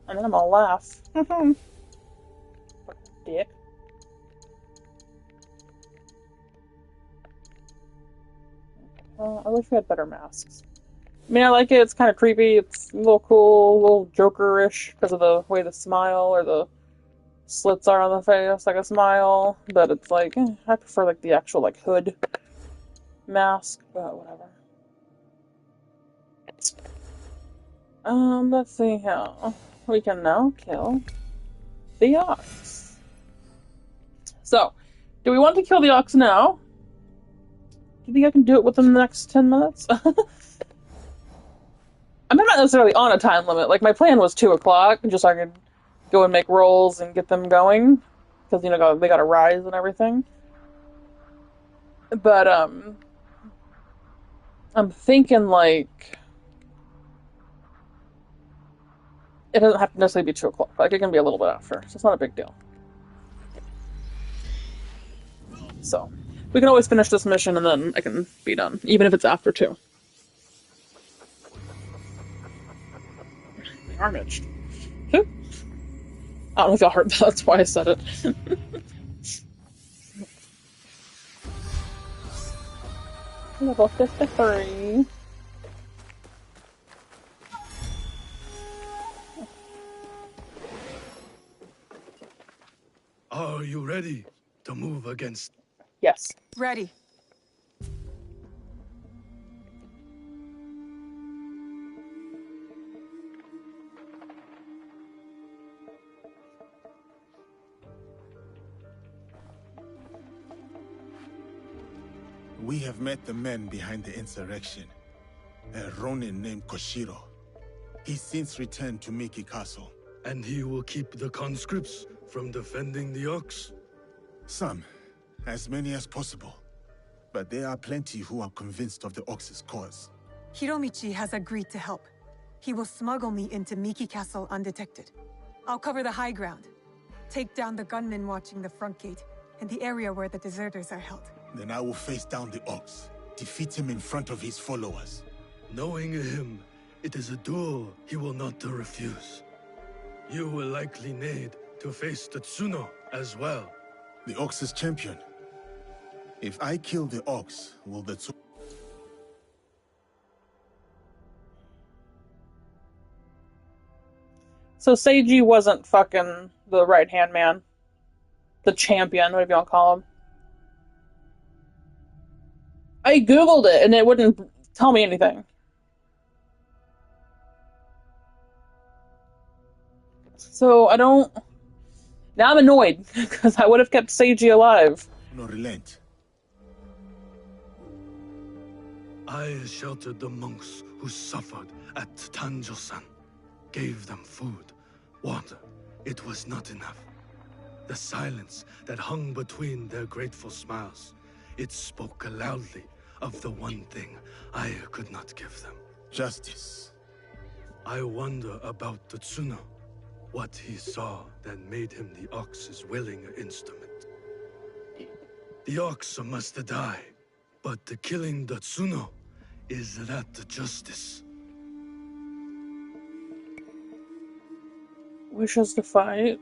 And then I'm gonna laugh. Dick. I wish we had better masks. I mean, I like it. It's kind of creepy. It's a little cool, a little Joker-ish because of the way the smile or the slits are on the face, like a smile. But it's like, I prefer like the actual like hood mask, but whatever. Let's see how we can now kill the ox. So, do we want to kill the ox now? Do you think I can do it within the next 10 minutes? I mean, I'm not necessarily on a time limit. Like, my plan was 2 o'clock, just so I could go and make rolls and get them going. Because, you know, they gotta rise and everything. But, I'm thinking, like, it doesn't have to necessarily be 2 o'clock. Like, it can be a little bit after, so it's not a big deal. So, we can always finish this mission and then I can be done, even if it's after 2. They are mitched. I don't know if y'all heard that, that's why I said it. Level 53. Are you ready to move against? Yes. Ready. We have met the men behind the insurrection. A Ronin named Koshiro. He's since returned to Miki Castle. And he will keep the conscripts from defending the Ox? Some. As many as possible. But there are plenty who are convinced of the Ox's cause. Hiromichi has agreed to help. He will smuggle me into Miki Castle undetected. I'll cover the high ground. Take down the gunmen watching the front gate, and the area where the deserters are held. Then I will face down the Ox. Defeat him in front of his followers. Knowing him, it is a duel he will not refuse. You will likely need to face the Tsuno as well. The Ox's champion. If I kill the Ox, will the Tsuno... So Seiji wasn't fucking the right-hand man. The champion, whatever you want to call him. I googled it and it wouldn't tell me anything. So I don't... Now I'm annoyed, because I would have kept Seiji alive. No relent. I sheltered the monks who suffered at Tanjo-san. Gave them food, water. It was not enough. The silence that hung between their grateful smiles, it spoke loudly of the one thing I could not give them. Justice. I wonder about the Tsuno. What he saw that made him the Ox's willing instrument. The Ox must die, but the killing the Tsuno, is that the justice? Wishes to fight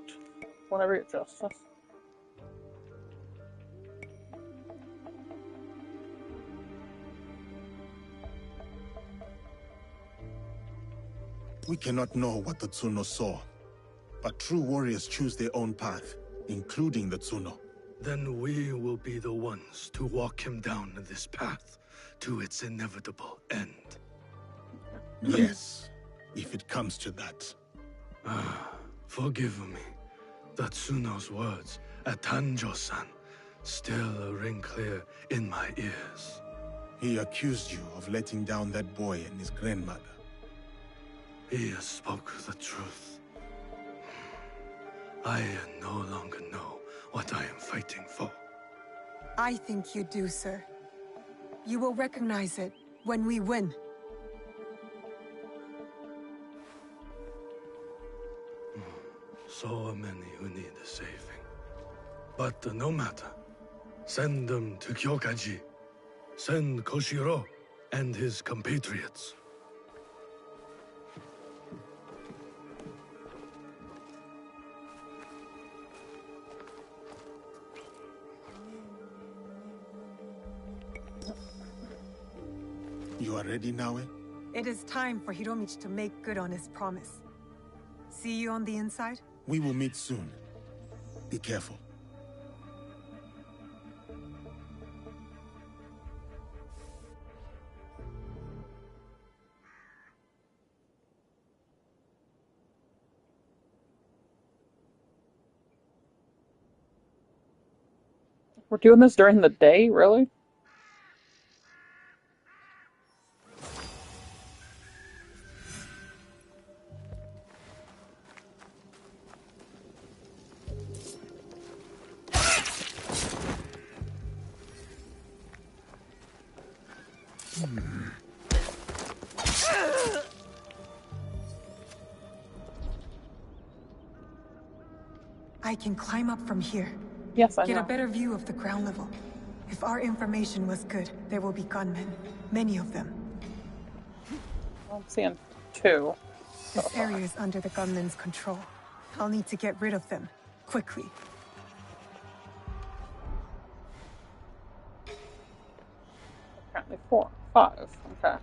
whenever you get justice. We cannot know what the Tsuno saw, but true warriors choose their own path, including the Tsuno. Then we will be the ones to walk him down this path to its inevitable end. Yes, if it comes to that. Forgive me. The Tsuno's words at Tanjo-san still ring clear in my ears. He accused you of letting down that boy and his grandmother. He spoke the truth. I no longer know what I am fighting for. I think you do, sir. You will recognize it when we win. So many who need saving. But no matter. Send them to Kyokaji. Send Koshiro and his compatriots. You are ready, Naue? It is time for Hiromichi to make good on his promise. See you on the inside? We will meet soon. Be careful. We're doing this during the day, really? I can climb up from here. Yes, I Get know. a better view of the ground level. If our information was good, there will be gunmen. Many of them. I'm seeing 2. This area is under the gunmen's control. I'll need to get rid of them. Quickly. Apparently 4, 5. Okay.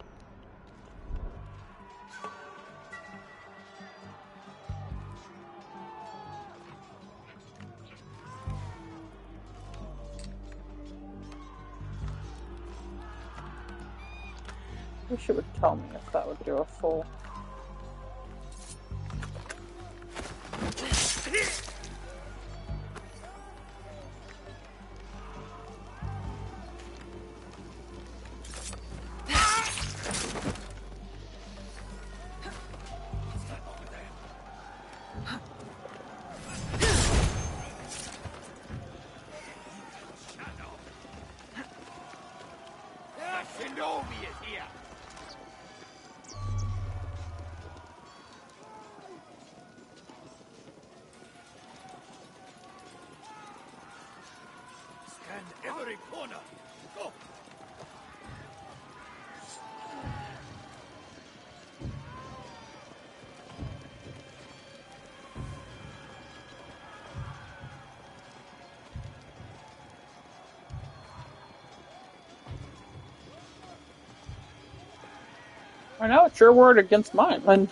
I wish it would tell me if that would do a full. Shinobi is here! Scan every corner! Go! I know it's your word against mine, and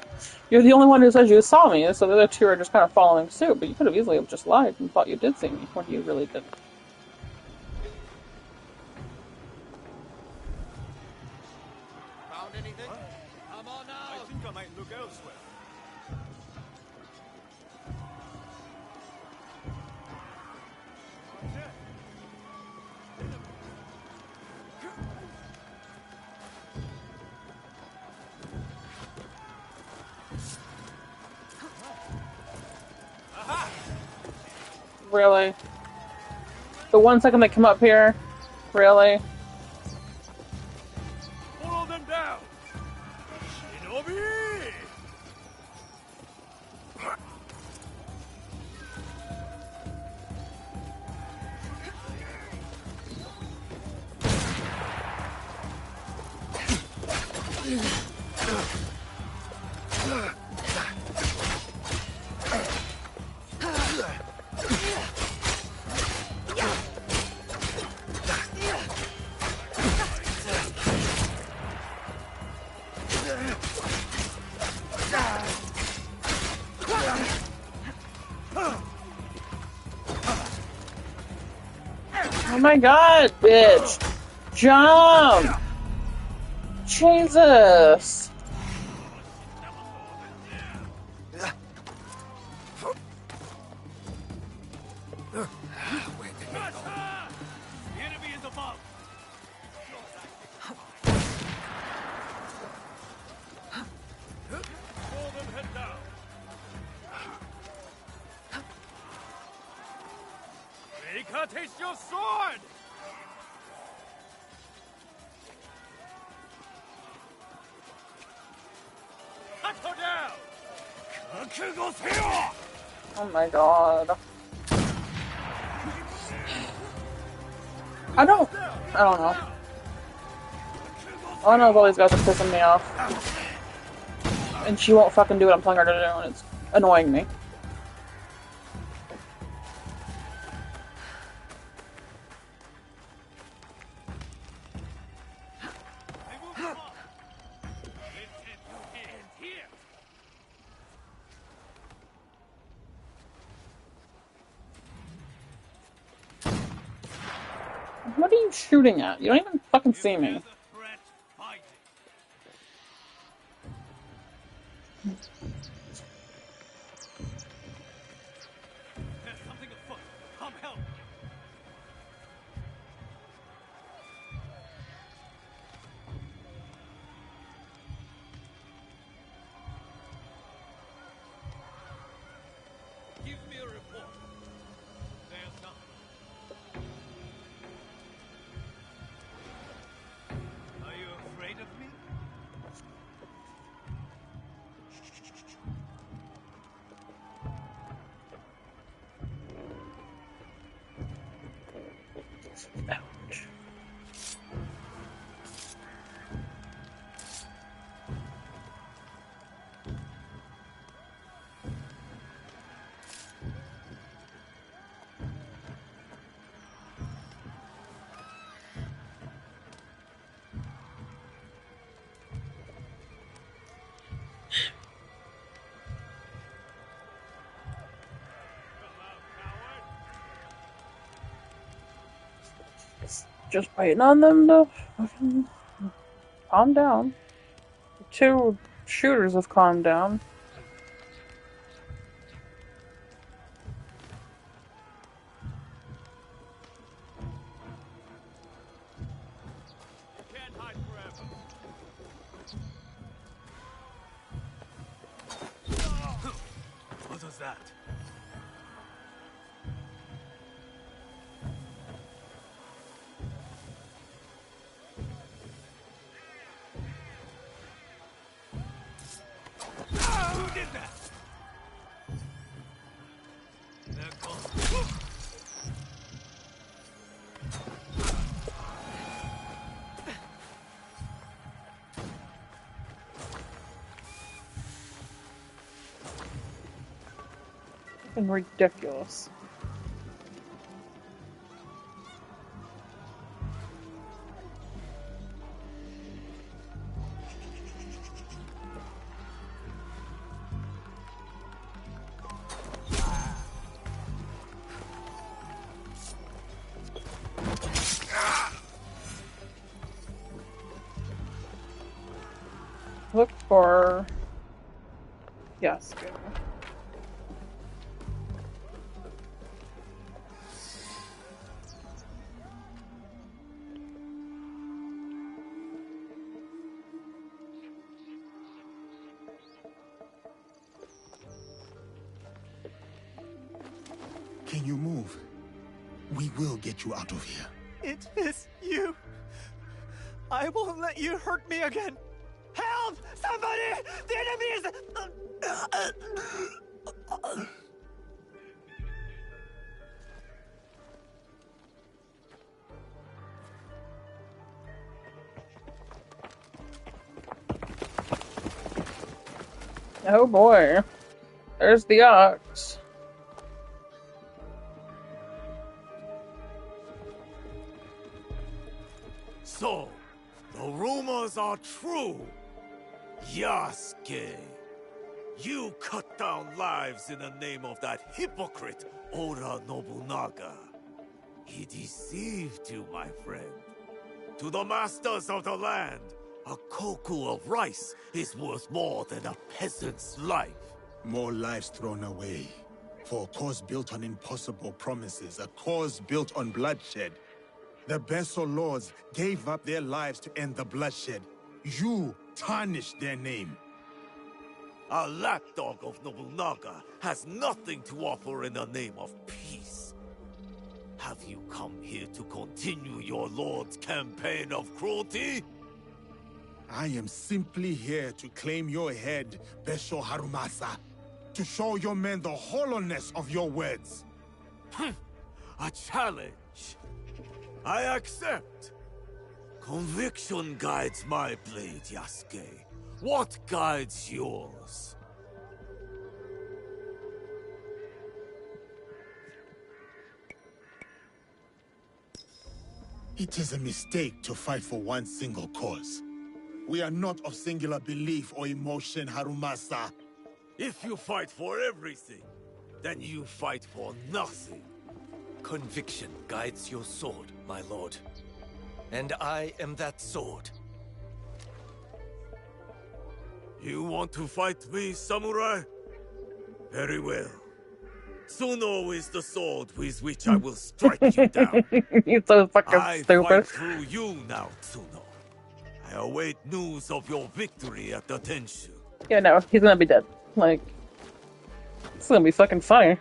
you're the only one who says you saw me, so the other 2 are just kind of following suit, but you could have easily just lied and thought you did see me when you really didn't. Found anything? Come on now! I think I might look elsewhere. Really? The 1 second they come up here? Really? Follow them down! Shinobi! Oh my god, bitch! Jump! Jesus! The enemy is above! All them head down! Make her taste your sword! Oh my god. I don't know. All I know is all these guys are pissing me off. And she won't fucking do what I'm telling her to do, and it's annoying me. What are you shooting at? You don't even fucking see me. Ouch. Just waiting on them to fucking calm down. The two shooters have calmed down. What was that? Who did that? They're gone. Fucking ridiculous. Look for... Yes. Can you move? We will get you out of here. It is you. I won't let you hurt me again. Help! Somebody! The enemy is... Oh boy. There's the ox. So, the rumors are true. Yasuke, you cut down lives in the name of that hypocrite Oda Nobunaga. He deceived you, my friend. To the masters of the land, a koku of rice is worth more than a peasant's life. More lives thrown away. For a cause built on impossible promises, a cause built on bloodshed. The Besso lords gave up their lives to end the bloodshed. You tarnished their name. A lapdog of Nobunaga has nothing to offer in the name of peace. Have you come here to continue your lord's campaign of cruelty? I am simply here to claim your head, Besho Harumasa. to show your men the hollowness of your words. A challenge. I accept. Conviction guides my blade, Yasuke. What guides yours? It is a mistake to fight for one single cause. We are not of singular belief or emotion, Harumasa. If you fight for everything, then you fight for nothing. Conviction guides your sword, my lord. And I am that sword. You want to fight me, samurai? Very well. Tsuno is the sword with which I will strike you down. You're so fucking I stupid. fight through you now, Tsuno. I await news of your victory at the Tenshu. Yeah, no, he's gonna be dead. Like, it's gonna be fucking funny.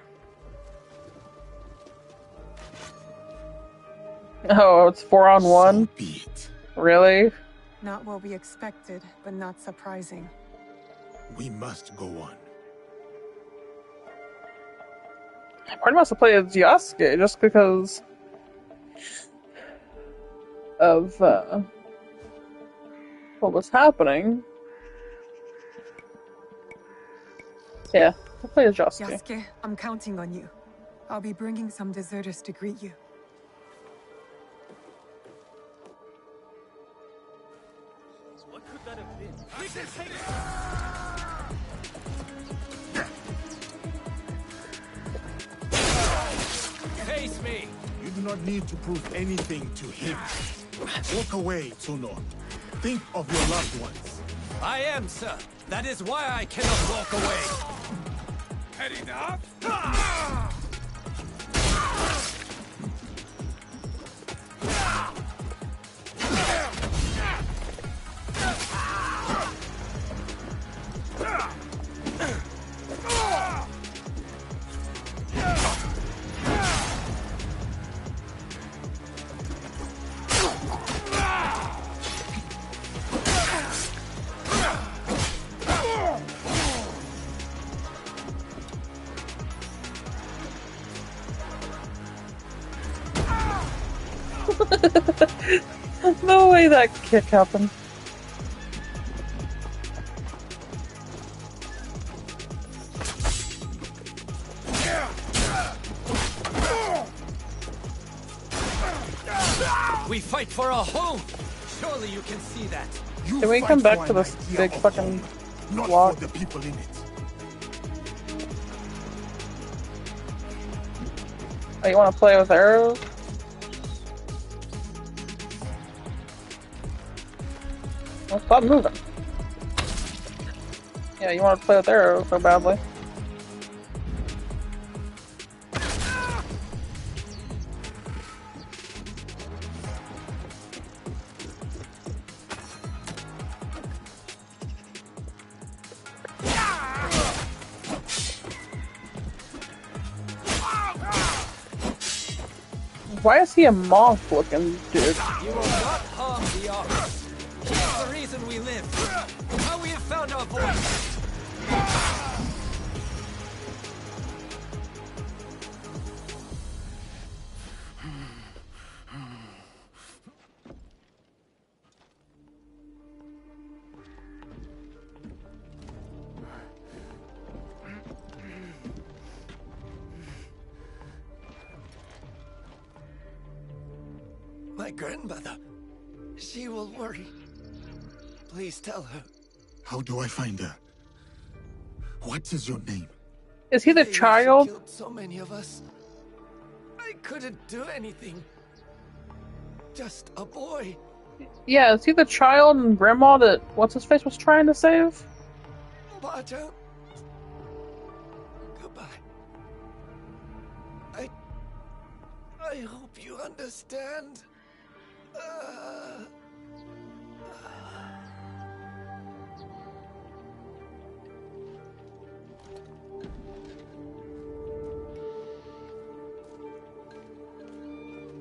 Oh, it's 4-on-1? So be it. Really? Not what we expected, but not surprising. We must go on. I pretty much to play as Yasuke just because of what was happening. Yeah, I'll play as Yasuke. Yasuke, I'm counting on you. I'll be bringing some deserters to greet you. What could that have been? Face me! You do not need to prove anything to him. Walk away, Tsuno. Think of your loved ones. I am, sir. That is why I cannot walk away. Had enough? No way that kick happened. We fight for a home! Surely you can see that. You Can we fight come back for to an this idea big of fucking home, not block? for the people in it. Oh, you want to play with arrows? Well, stop moving. Yeah, you want to play with arrows so badly. Why is he a monk looking dude? You will not harm the ox. He's the reason we live. How we have found our voice. My grandmother. She will worry. Please tell her. How do I find her? What is your name? Is he the She child? killed so many of us. I couldn't do anything. Just a boy. Yeah, is he the child and grandma that what's-his-face was trying to save? Baja. Goodbye. I hope you understand.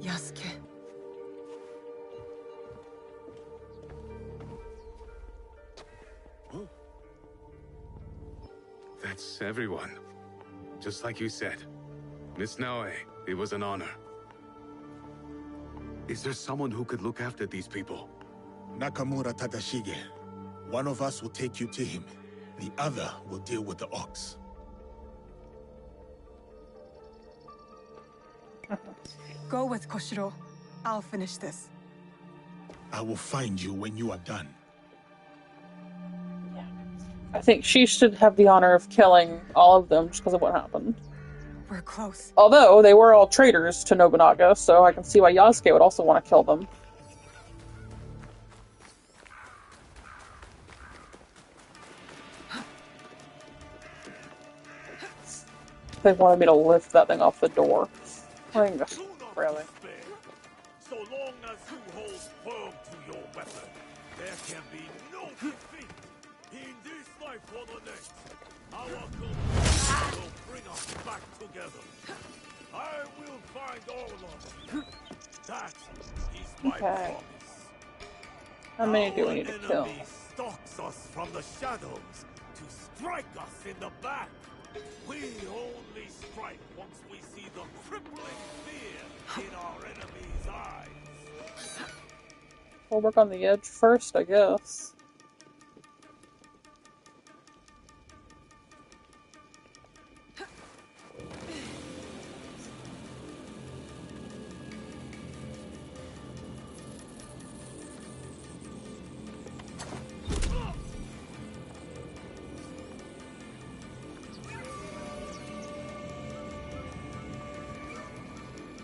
Yasuke. That That's everyone. Just like you said. Miss Naoe, it was an honor. Is there someone who could look after these people? Nakamura Tadashige. One of us will take you to him. The other will deal with the ox. Go with Koshiro. I'll finish this. I will find you when you are done. I think she should have the honor of killing all of them just because of what happened. We're close. Although they were all traitors to Nobunaga, so I can see why Yasuke would also want to kill them. They wanted me to lift that thing off the door. Really? So long as you hold firm to your weapon, there can be no defeat. In this life or the next, our goal will bring us back together. I will find all of you. That is my promise. How many do we need to kill? Enemy stalks us from the shadows to strike us in the back. We only strike once we see the crippling fear in our enemy's eyes. We'll work on the edge first, I guess.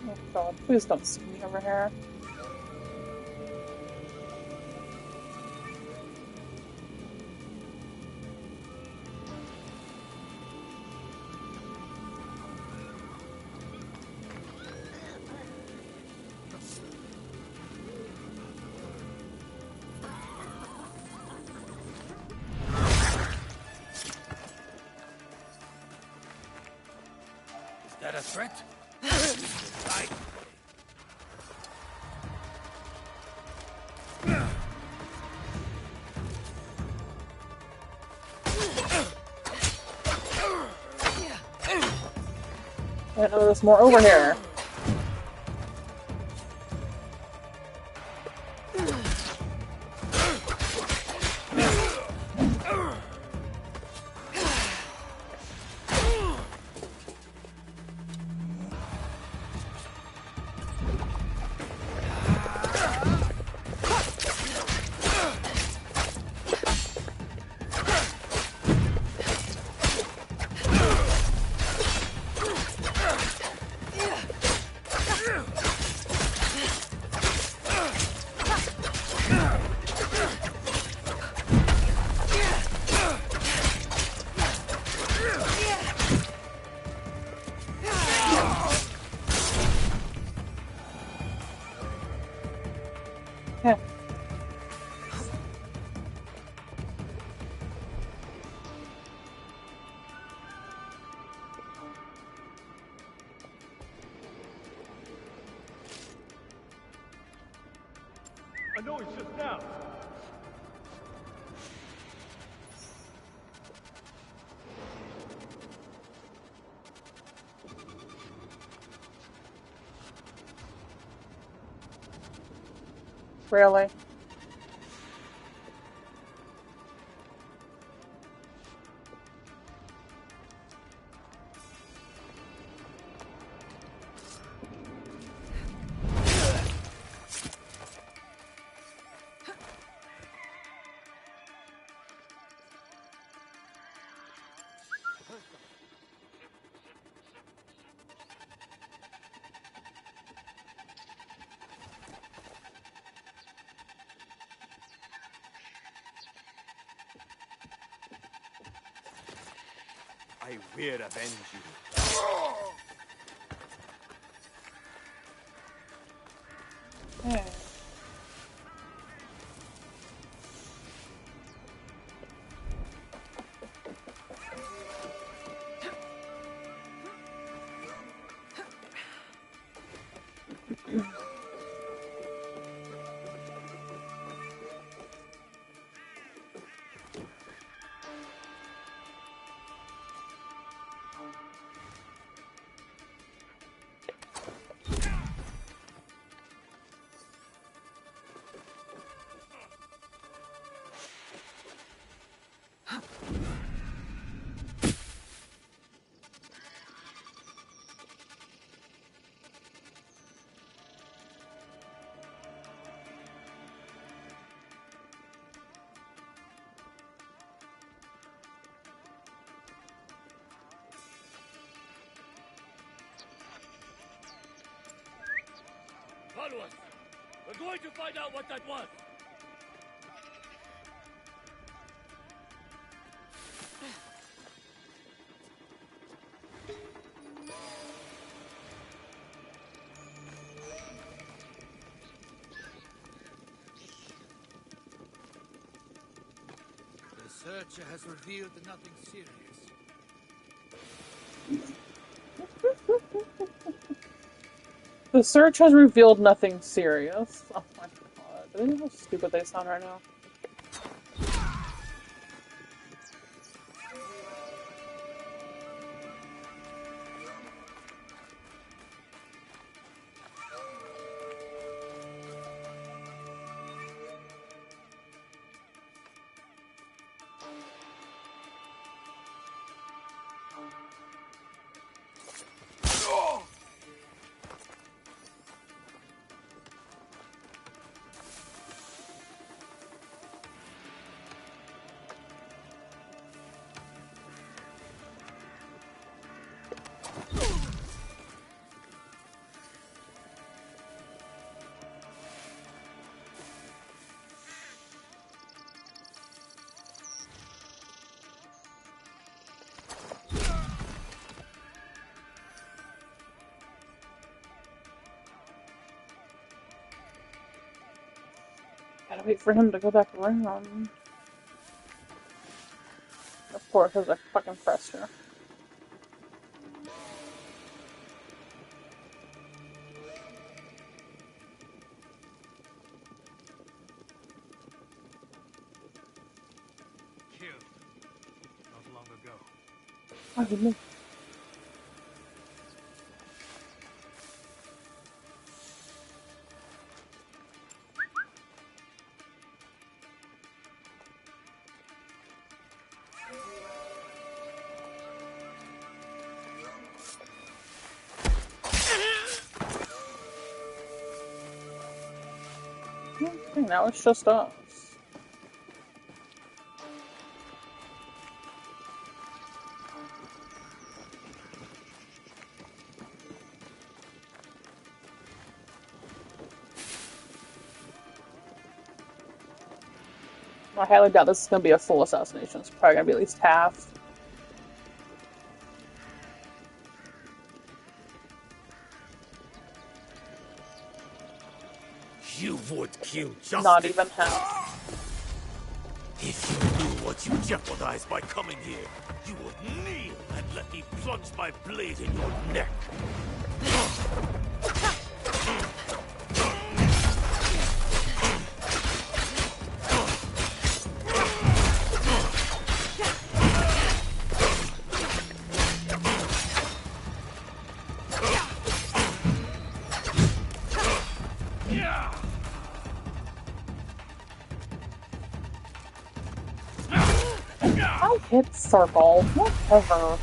Oh god, please don't see me over here. Is that a threat? Right. I didn't know there was more over here. Yeah. I know it's just now. Really? I will avenge you. Yeah. to us. We're going to find out what that was. The searcher has revealed nothing serious. The search has revealed nothing serious. Oh my god. Do they know how stupid they sound right now? Gotta wait for him to go back around. Of course, there's a fucking pressure. Killed not long ago. I would know. Okay, now it's just us. I highly doubt this is going to be a full assassination. It's probably going to be at least half. You would kill Justin. Not even half. If you knew what you jeopardized by coming here, you would kneel and let me plunge my blade in your neck. I hit circle. Whatever.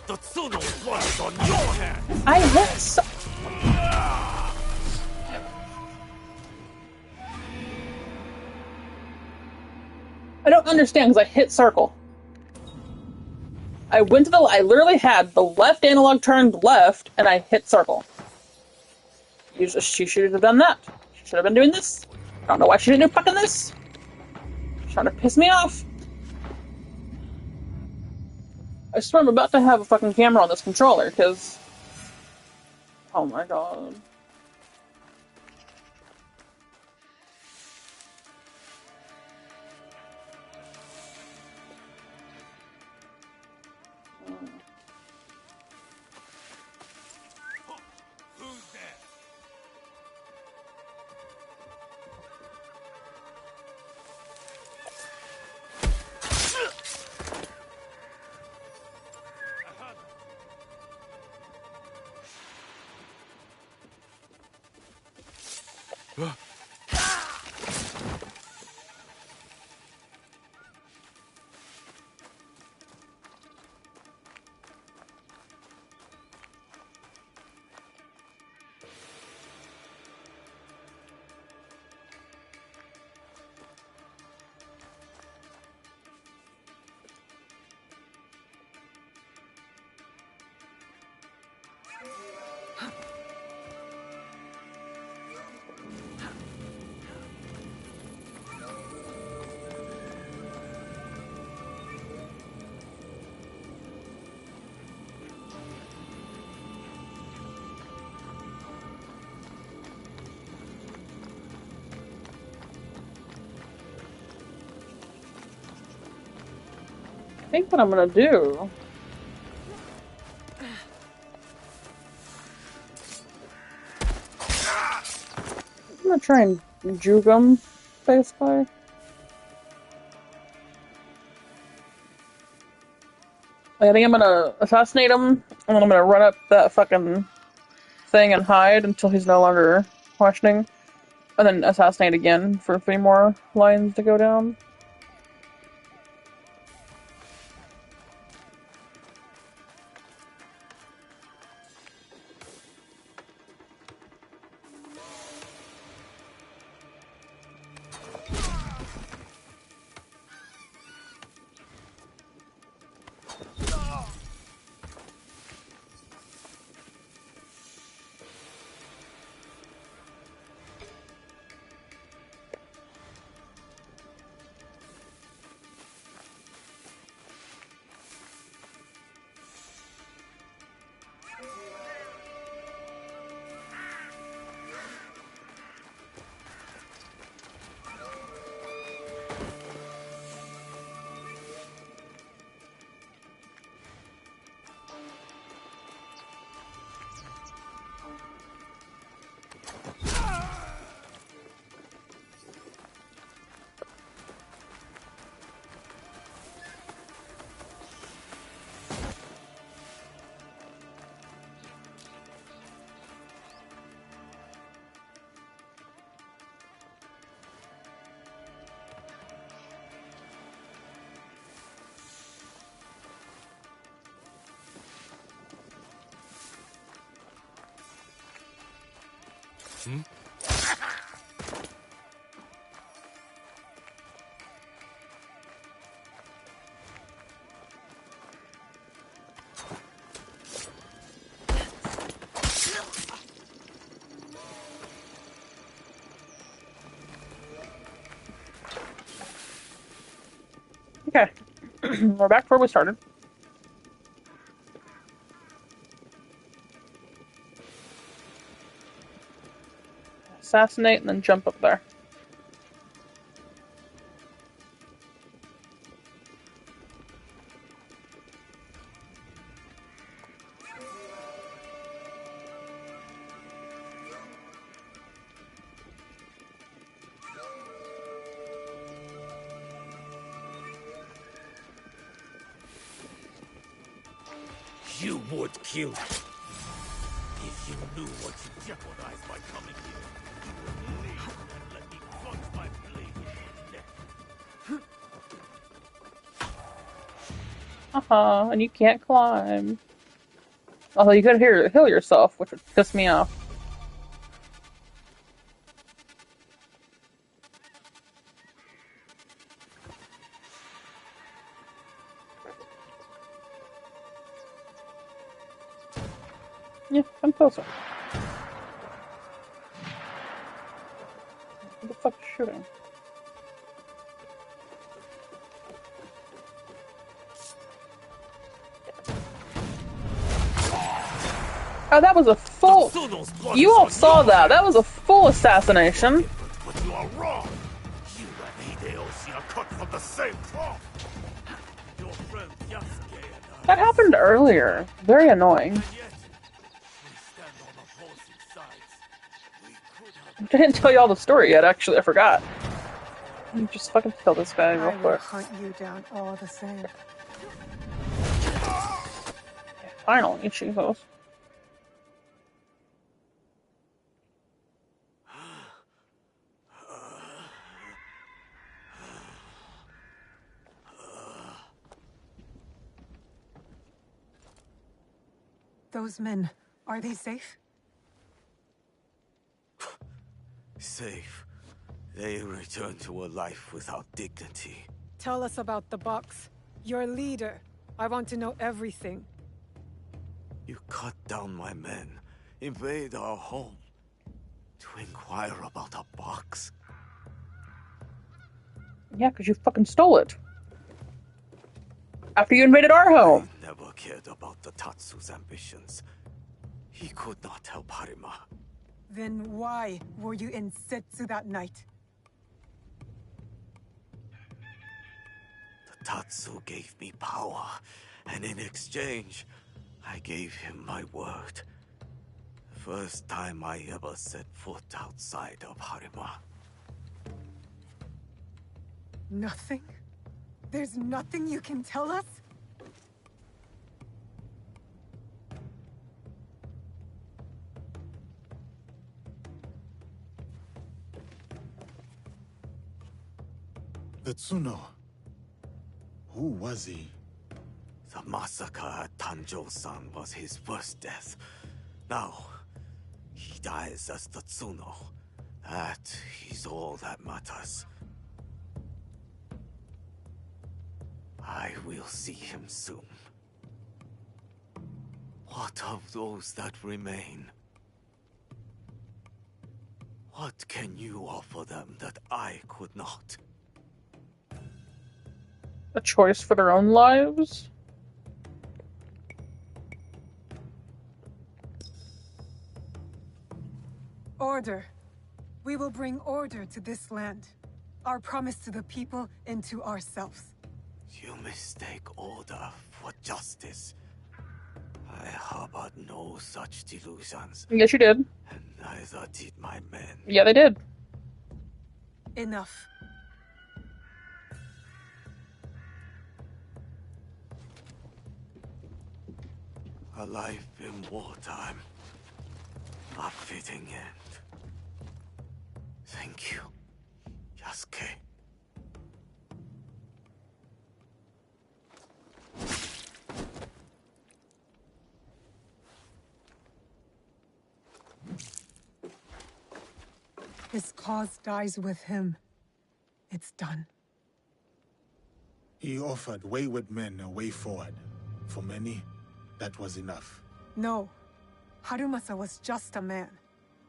The Tsuno's blood is on your hands! I hit so I don't understand because I hit circle. I went to the. I literally had the left analog turned left, and I hit circle. She should have done that. She should have been doing this. I don't know why she didn't do fucking this. She's trying to piss me off. I swear I'm about to have a fucking camera on this controller, because... Oh my god. think what I'm gonna do. I'm gonna try and juke him, basically. I think I'm gonna assassinate him, and then I'm gonna run up that fucking thing and hide until he's no longer questioning, and then assassinate again for 3 more lines to go down. Hmm? Okay. We're back where we started. Assassinate and then jump up there. You would kill me. If you knew what you jeopardized by coming here, you would leave and let me plunge my blade in your neck. And you can't climb. Although you could heal yourself, which would piss me off. Yeah, I'm closer. What the fuck is shooting? Oh, that was a full... You all saw that. That was a full assassination. But you are wrong. You and Hideyoshi are cut from the same cloth. Your friend Yasuke and I... That happened earlier. Very annoying. I didn't tell you all the story yet, actually. I forgot. You just fucking kill this guy real quick. I will hunt you down all the same. Finally, Jesus. Those men, are they safe? Safe. They return to a life without dignity. Tell us about the box. Your leader. I want to know everything. You cut down my men, invade our home, to inquire about a box. Yeah, because you fucking stole it. After you invaded our home. I never cared about the Tatsu's ambitions. He could not help Harima. Then why were you in Setsu that night? The Tatsu gave me power, and in exchange, I gave him my word. First time I ever set foot outside of Harima. Nothing? There's nothing you can tell us? The Tsuno. Who was he? The massacre at Tanjo-san was his worst death. Now, he dies as the Tsuno. That is all that matters. I will see him soon. What of those that remain? What can you offer them that I could not? A choice for their own lives? Order. We will bring order to this land. Our promise to the people and to ourselves. You mistake order for justice. I harbored no such delusions. Yes, you did. And neither did my men. Yeah, they did. Enough. A life in wartime. A fitting end. Thank you, Yasuke. His cause dies with him. It's done. He offered wayward men a way forward. For many, that was enough. No. Harumasa was just a man.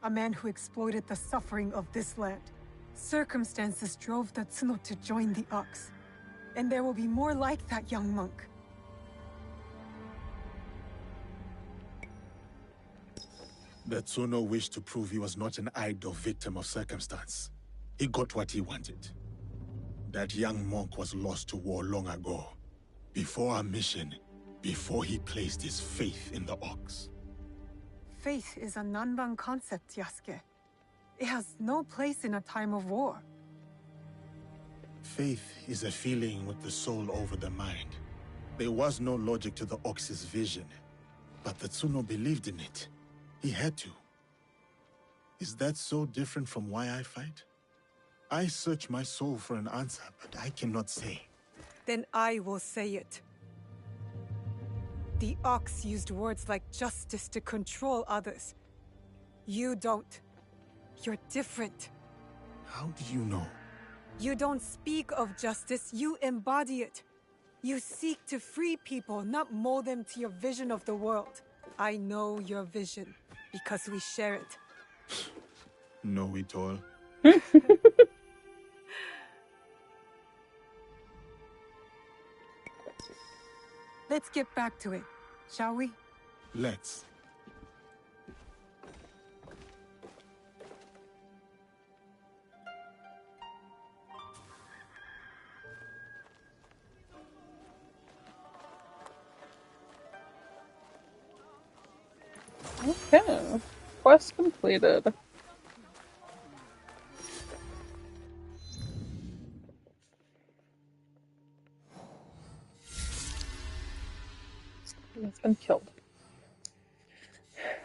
A man who exploited the suffering of this land. Circumstances drove the Tsuno to join the Ox. And there will be more like that young monk. The Tsuno wished to prove he was not an idle victim of circumstance. He got what he wanted. That young monk was lost to war long ago. Before our mission, before he placed his faith in the Ox. Faith is a Nanban concept, Yasuke. It has no place in a time of war. Faith is a feeling with the soul over the mind. There was no logic to the Ox's vision, but the Tsuno believed in it. He had to. Is that so different from why I fight? I search my soul for an answer, but I cannot say. Then I will say it. The Ox used words like justice to control others. You don't. You're different. How do you know? You don't speak of justice, you embody it. You seek to free people, not mold them to your vision of the world. I know your vision, because we share it. Know it all. Let's get back to it, shall we? Let's. Okay. Quest completed. It's been killed.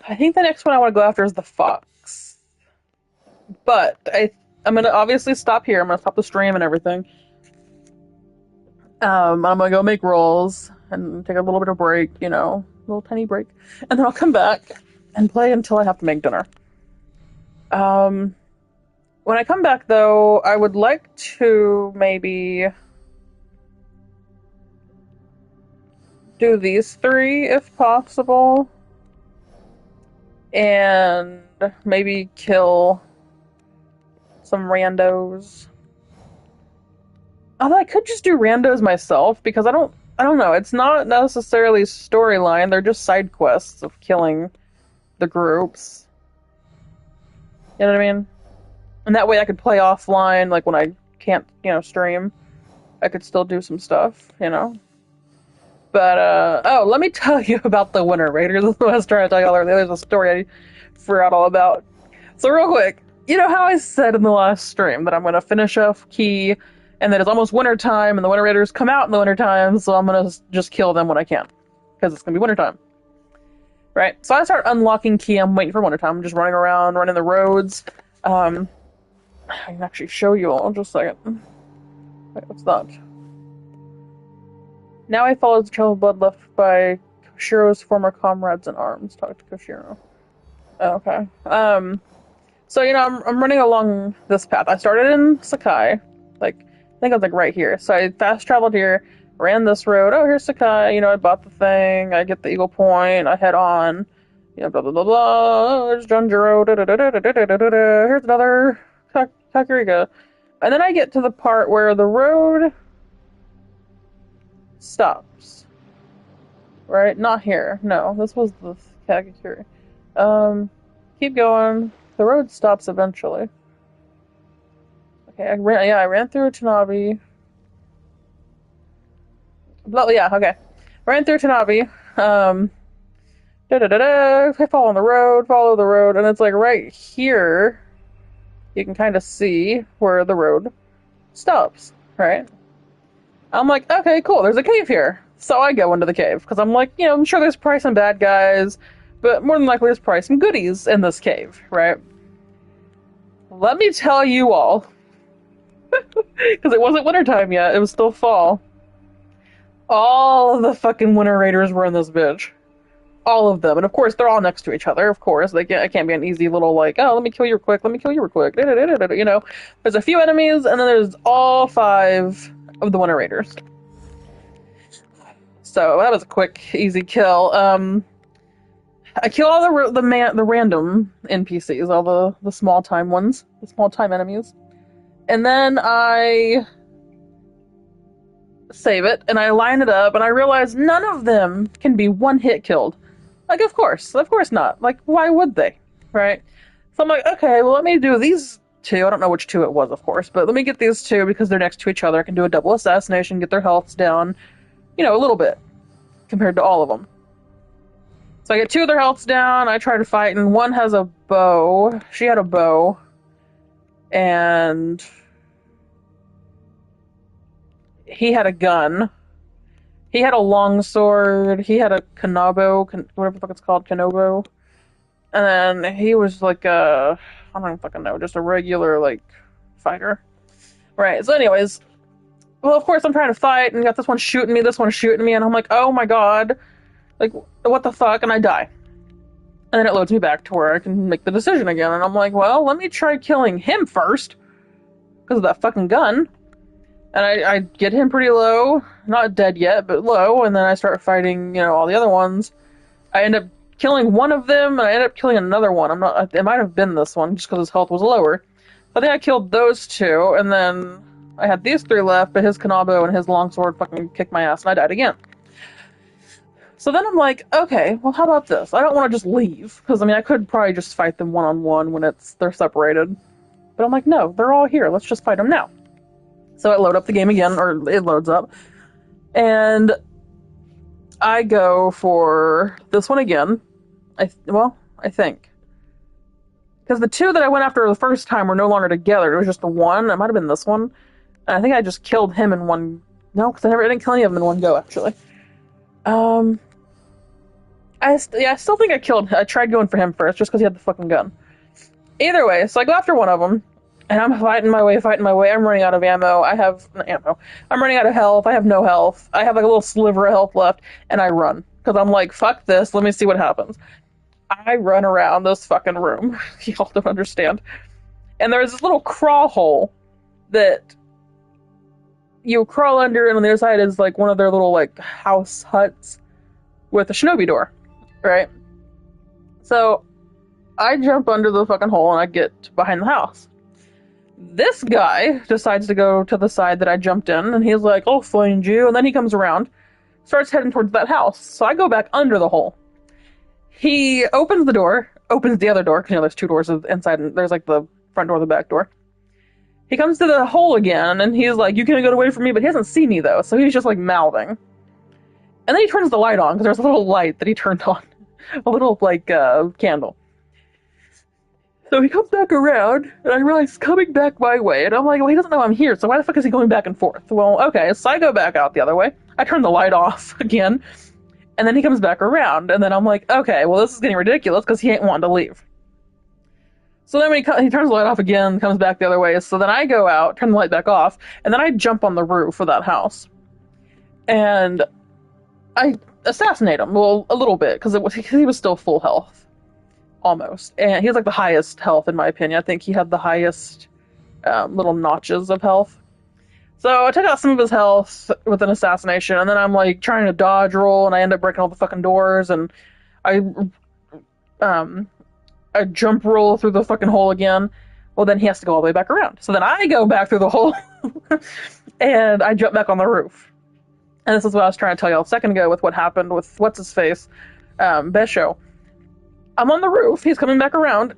I think the next one I want to go after is the fox. But I'm going to obviously stop here. I'm going to stop the stream and everything. I'm going to go make rolls and take a little bit of break, a little tiny break. And then I'll come back and play until I have to make dinner. When I come back, though, I would like to maybe do these 3 if possible. And maybe kill some randos. Although I could just do randos myself, because I don't know, it's not necessarily storyline, they're just side quests of killing the groups. You know what I mean? And that way I could play offline, like when I can't, stream. I could still do some stuff, you know. But, oh, let me tell you about the Winter Raiders. This is what I was trying to tell you all earlier. There's a story I forgot all about. So real quick, you know how I said in the last stream that I'm going to finish off Key, and that it's almost wintertime, and the Winter Raiders come out in the wintertime, so I'm going to just kill them when I can, because it's going to be wintertime. Right? So I start unlocking Key, I'm waiting for wintertime, I'm just running around, running the roads. I can actually show you all, just a second. Wait, what's that? Now I follow the trail of blood left by Koshiro's former comrades in arms. Talk to Koshiro. Oh, okay. So, you know, I'm running along this path. I started in Sakai. Like, I think I was like right here. So I fast traveled here, ran this road. Oh, here's Sakai. You know, I bought the thing. I get the Eagle Point. I head on. You know, blah, blah, blah, blah. There's Junjiro. Here's another Kakarika. And then I get to the part where the road stops. Right? Not here. No, this was the Kakarika. Keep going. The road stops eventually. Okay, I ran through Tanabe. Yeah, okay. Ran through Tanabe. I follow the road, and it's like right here, you can kind of see where the road stops, right? I'm like, okay, cool, there's a cave here. So I go into the cave, because I'm like, you know, I'm sure there's probably some bad guys, but more than likely there's probably some goodies in this cave, right? Let me tell you all, because it wasn't wintertime yet, it was still fall. All of the fucking Winter Raiders were in this bitch. All of them. And of course, they're all next to each other, of course. It can't be an easy little, like, oh, let me kill you real quick, You know, there's a few enemies, and then there's all 5 of the Winter Raiders. So, that was a quick, easy kill. I kill all the random NPCs, all the small-time ones, the small-time enemies. And then I save it, and I line it up, and I realize none of them can be one-hit killed. Like, of course not. Like, why would they? Right? So I'm like, okay, well, let me do these 2. I don't know which 2 it was, of course, but let me get these 2 because they're next to each other. I can do a double assassination, get their healths down, you know, a little bit compared to all of them. So I get 2 of their healths down, I try to fight, and one has a bow. She had a bow. And he had a gun. He had a longsword. He had a kanabo, whatever the fuck it's called, kanobo. And then he was like I don't fucking know, just a regular, like, fighter. Right, so anyways, well, of course I'm trying to fight, and got this one shooting me, and I'm like, oh my god. Like, what the fuck? And I die. And then it loads me back to where I can make the decision again. And I'm like, well, let me try killing him first. Because of that fucking gun. And I get him pretty low. Not dead yet, but low. And then I start fighting, you know, all the other ones. I end up killing one of them, and I end up killing another one. It might have been this one, just because his health was lower. I think I killed those 2, and then I had these 3 left, but his kanabo and his longsword fucking kicked my ass, and I died again. So then I'm like, okay, well, how about this? I don't want to just leave, because, I mean, I could probably just fight them one-on-one when they're separated. But I'm like, no, they're all here. Let's just fight them now. So I load up the game again, or it loads up, and I go for this one again. I think. Because the 2 that I went after the first time were no longer together. It was just the one. It might have been this one. And I think I just killed him in one... No, because I didn't kill any of them in one go, actually. I still think I tried going for him first, just because he had the fucking gun. Either way, so I go after one of them, and I'm fighting my way. I'm running out of ammo. I'm running out of health. I have no health. I have like a little sliver of health left, and I run. Because I'm like, fuck this, let me see what happens. I run around this fucking room. Y'all don't understand. And there's this little crawl hole that you crawl under, and on the other side is like one of their little like house huts with a shinobi door, right? So I jump under the fucking hole and I get behind the house. This guy decides to go to the side that I jumped in, and he's like, I'll find you, and then he comes around, starts heading towards that house. So I go back under the hole. He opens the door, opens the other door, because, you know, there's 2 doors inside, and there's like the front door and the back door. he comes to the hole again, and he's like, you can't get away from me, but he doesn't see me, though, so he's just, like, mouthing. And then he turns the light on, because there's a little light that he turned on. A little, like, candle. So he comes back around, and I realize he's coming back my way, and I'm like, well, he doesn't know I'm here, so why the fuck is he going back and forth? Well, okay, so I go back out the other way. I turn the light off again, and then he comes back around, and then I'm like, okay, well, this is getting ridiculous, because he ain't wanting to leave. So then when he turns the light off again, comes back the other way, so then I go out, turn the light back off, and then I jump on the roof of that house. And I assassinate him, well, a little bit, because he was still full health. Almost. And he has, like, the highest health, in my opinion. I think he had the highest little notches of health. So I took out some of his health with an assassination, and then I'm, like, trying to dodge roll, and I end up breaking all the fucking doors, and I jump roll through the fucking hole again. Well, then he has to go all the way back around. So then I go back through the hole, and I jump back on the roof. And this is what I was trying to tell you a second ago with what happened with what's-his-face, Besho. I'm on the roof, he's coming back around,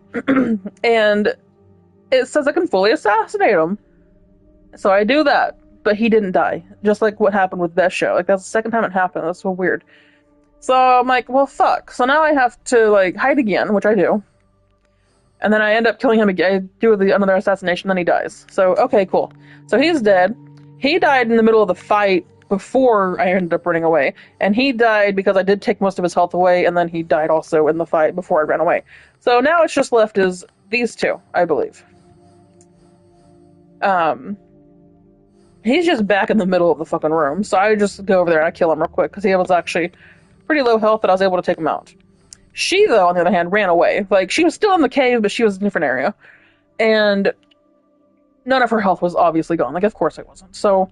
and it says I can fully assassinate him. So I do that, but he didn't die. Just like what happened with Besho. Like, that's the second time it happened. That's so weird. So I'm like, well, fuck. So now I have to, like, hide again, which I do. And then I end up killing him again. I do another assassination, then he dies. So, okay, cool. So he's dead. He died in the middle of the fight before I ended up running away. And he died because I did take most of his health away, and then he died also in the fight before I ran away. So now it's just left as these two, I believe. He's just back in the middle of the fucking room, so I just go over there and I kill him real quick, because he was actually pretty low health that I was able to take him out. She, though, on the other hand, ran away. Like, she was still in the cave, but she was in a different area. And none of her health was obviously gone. Like, of course it wasn't. So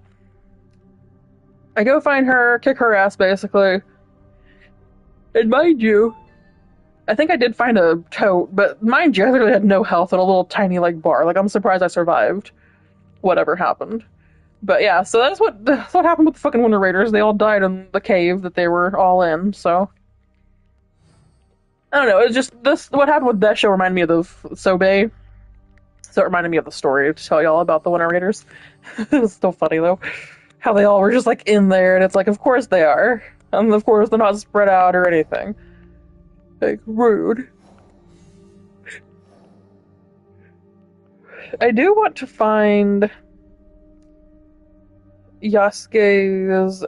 I go find her, kick her ass, basically. And mind you, I think I did find a tote, but mind you, I literally had no health and a little tiny, like, bar. Like, I'm surprised I survived whatever happened. But yeah, so that's what happened with the fucking Winter Raiders. They all died in the cave that they were all in, so I don't know, it's just what happened with Besho reminded me of the Sobe. So it reminded me of the story to tell y'all about the Winter Raiders. It's still funny though. How they all were just like in there, and it's like, of course they are. And of course they're not spread out or anything. Like, rude. I do want to find Yasuke's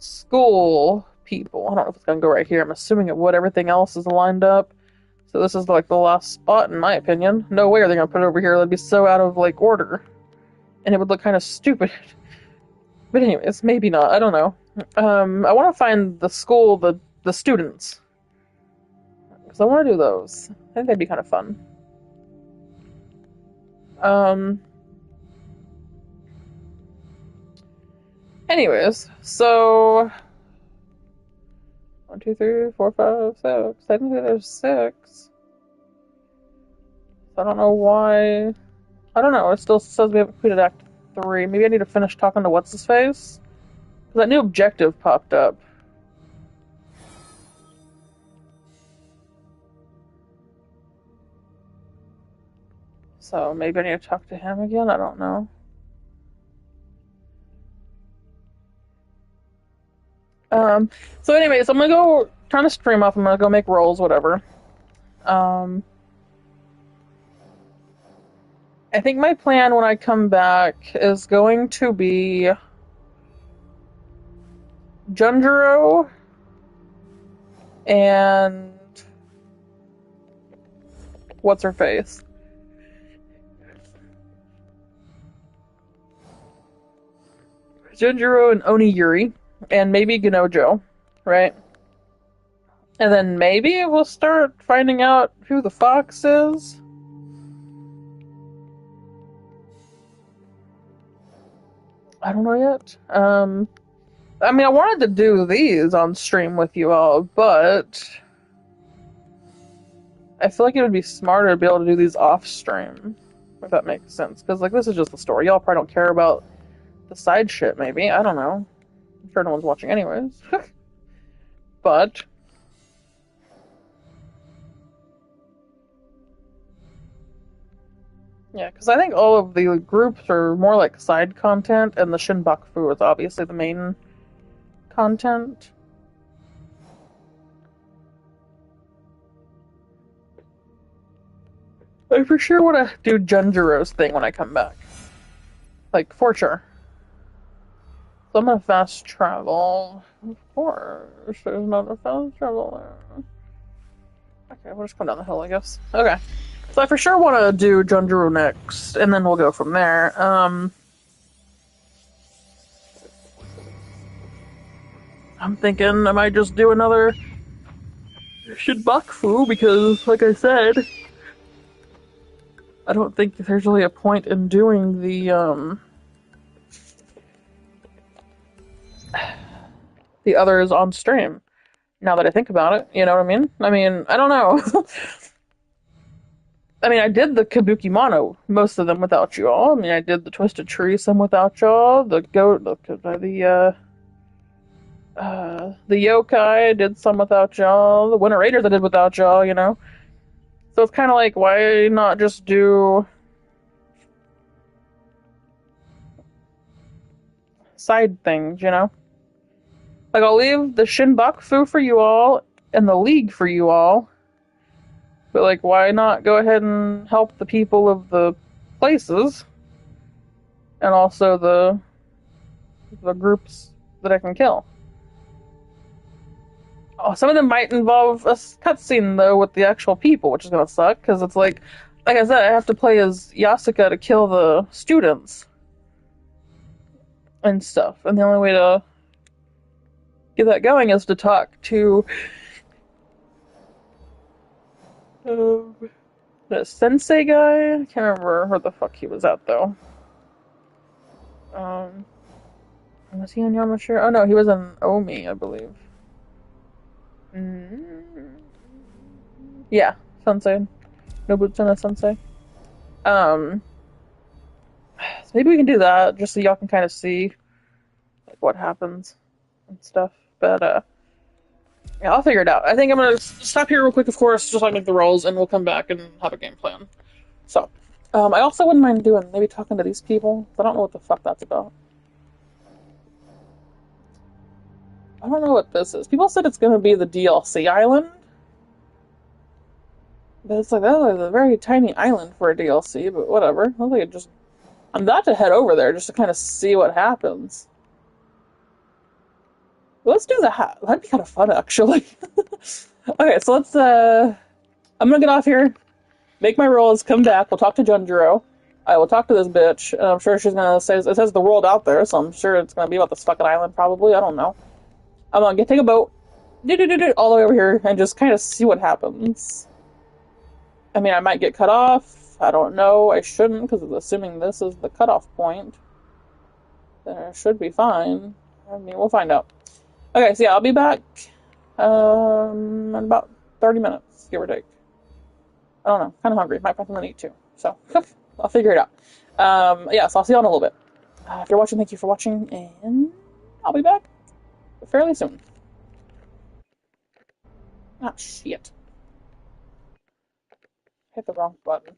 school people. I don't know if it's gonna go right here. I'm assuming it would. Everything else is lined up. So this is like the last spot in my opinion. No way are they gonna put it over here. That'd be so out of like order. And it would look kind of stupid. But anyways, maybe not. I don't know. I want to find the school, the students. Because I want to do those. I think that'd be kind of fun. Anyways, so 1, 2, 3, 4, 5, 6. Technically there's 6. I don't know why. I don't know, it still says we haven't completed Act 3. Maybe I need to finish talking to what's-his-face? Because that new objective popped up. So maybe I need to talk to him again? I don't know. So anyways, I'm gonna go turn the stream off. I'm gonna go make rolls, whatever. I think my plan when I come back is going to be Junjiro and what's her face? Junjiro and Onigiri. And maybe Genojo, right? And then maybe we'll start finding out who the fox is. I don't know yet. I mean, I wanted to do these on stream with you all, but I feel like it would be smarter to be able to do these off stream, if that makes sense. Because, like, this is just the story. Y'all probably don't care about the side shit, maybe. I don't know. I'm sure no one's watching anyways. But Yeah, because I think all of the groups are more like side content, and the Shinbakufu is obviously the main content. I for sure want to do Junjiro's thing when I come back. Like, for sure. So I'm gonna fast travel. Of course, there's not a fast travel there. Okay, we'll just come down the hill, I guess. Okay. So I for sure want to do Junjiro next, and then we'll go from there. I'm thinking I might just do another Shinbakufu, because, like I said, I don't think there's really a point in doing the others on stream. Now that I think about it, you know what I mean? I mean, I don't know. I mean, I did the Kabuki Mono, most of them without you all. I mean, I did the Twisted Tree, some without y'all. The Yokai, I did some without y'all. The Winter Raiders, I did without y'all, you know? So it's kind of like, why not just do side things, you know? Like, I'll leave the Shinbakufu for you all, and the League for you all. But, like, why not go ahead and help the people of the places? And also the groups that I can kill. Oh, some of them might involve a cutscene, though, with the actual people, which is gonna suck, because it's like I said, I have to play as Yasuka to kill the students. And stuff. And the only way to get that going is to talk to the sensei guy. I can't remember where the fuck he was at, though. Was he in Yamashiro? Oh no, he was in Omi, I believe. Yeah, Sensei. Nobutsuna Sensei. So maybe we can do that, just so y'all can kind of see like what happens and stuff. But yeah, I'll figure it out. I think I'm gonna stop here real quick, of course, just so I make the rolls, and we'll come back and have a game plan. So, I also wouldn't mind doing maybe talking to these people. I don't know what the fuck that's about. I don't know what this is. People said it's gonna be the DLC island. But it's like, that is a very tiny island for a DLC, but whatever. I think it just... I'm about to head over there just to kind of see what happens. Let's do that. That'd be kind of fun, actually. Okay, so let's, I'm gonna get off here, make my rolls, come back, we'll talk to Junjiro. I will talk to this bitch, and I'm sure she's gonna say, it says the world out there, so I'm sure it's gonna be about this fucking island, probably, I don't know. I'm gonna take a boat, all the way over here, and just kind of see what happens. I mean, I might get cut off. I don't know. I shouldn't, because assuming this is the cutoff point, then it should be fine. I mean, we'll find out. Okay, so yeah, I'll be back in about 30 minutes, give or take. I don't know. Kind of hungry. Might find something to eat, too. So, I'll figure it out. Yeah, so I'll see you all in a little bit. If you're watching, thank you for watching, and I'll be back fairly soon. Ah, shit. Hit the wrong button.